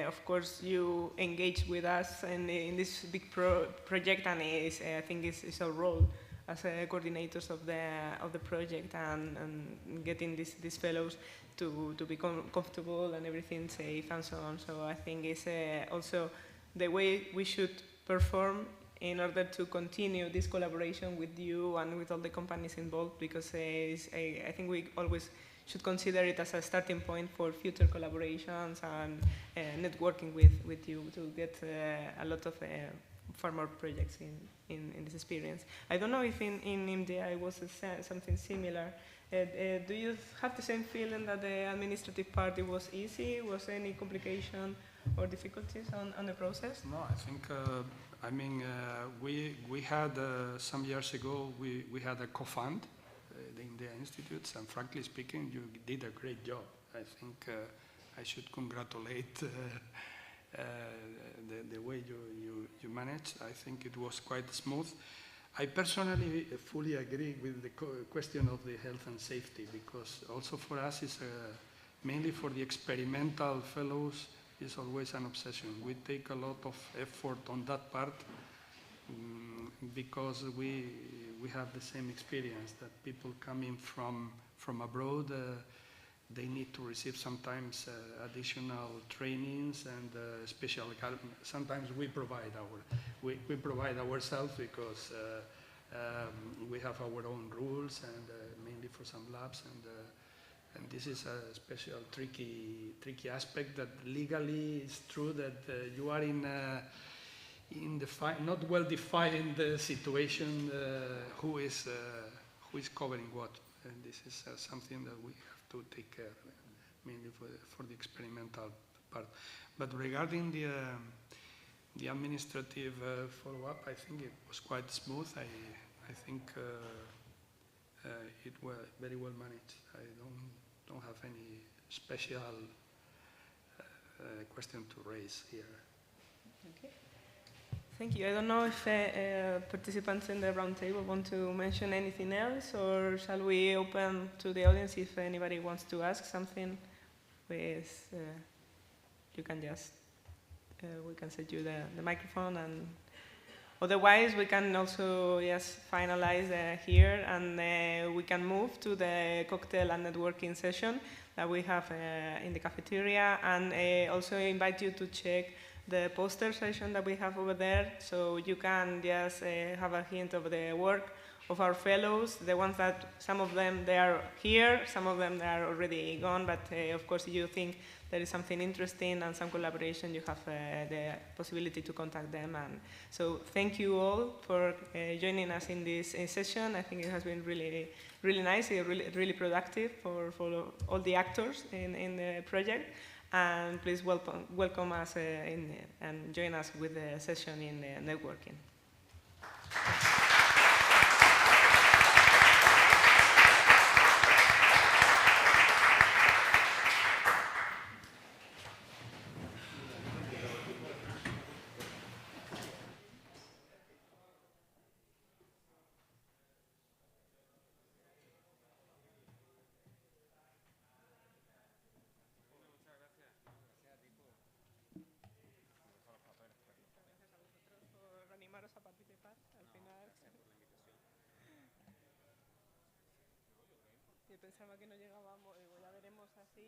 S3: of course, you engage with us in this big project, and I think it's our role as coordinators of the project and getting these fellows to become comfortable and everything safe and so on. So I think it's also the way we should perform in order to continue this collaboration with you and with all the companies involved, because I think we always should consider it as a starting point for future collaborations and networking with you to get a lot of far more projects in this experience. I don't know if in India it was something similar. Do you have the same feeling that the administrative part was easy? Was any complication or difficulties on the process?
S16: No, I think, we had, some years ago, we had a COFUND, the India Institutes, and frankly speaking, you did a great job. I think I should congratulate the way you managed. I think it was quite smooth. I personally fully agree with the question of the health and safety, because also for us, it's mainly for the experimental fellows, is always an obsession. We take a lot of effort on that part because we have the same experience that people coming from abroad, they need to receive sometimes additional trainings and special. Sometimes we provide ourselves because we have our own rules and mainly for some labs, and this is a special tricky aspect that legally it's true that you are in not well defined situation who is covering what, and this is something that we have to take care of, mainly for the experimental part. But regarding the administrative follow-up, I think it was quite smooth. I think it was very well managed. I don't have any special question to raise here.
S3: Okay. Thank you. I don't know if participants in the roundtable want to mention anything else, or shall we open to the audience if anybody wants to ask something? With you can just we can set you the microphone, and otherwise we can also just finalize here, and we can move to the cocktail and networking session that we have in the cafeteria, and also invite you to check the poster session that we have over there, so you can just have a hint of the work of our fellows, the ones that some of them they are here, some of them they are already gone, but of course if you think there is something interesting and some collaboration, you have the possibility to contact them. And so thank you all for joining us in this session. I think it has been really nice, really productive for all the actors in the project. And please welcome us and join us with the session in the networking. Pensaba que no llegábamos, ya veremos así.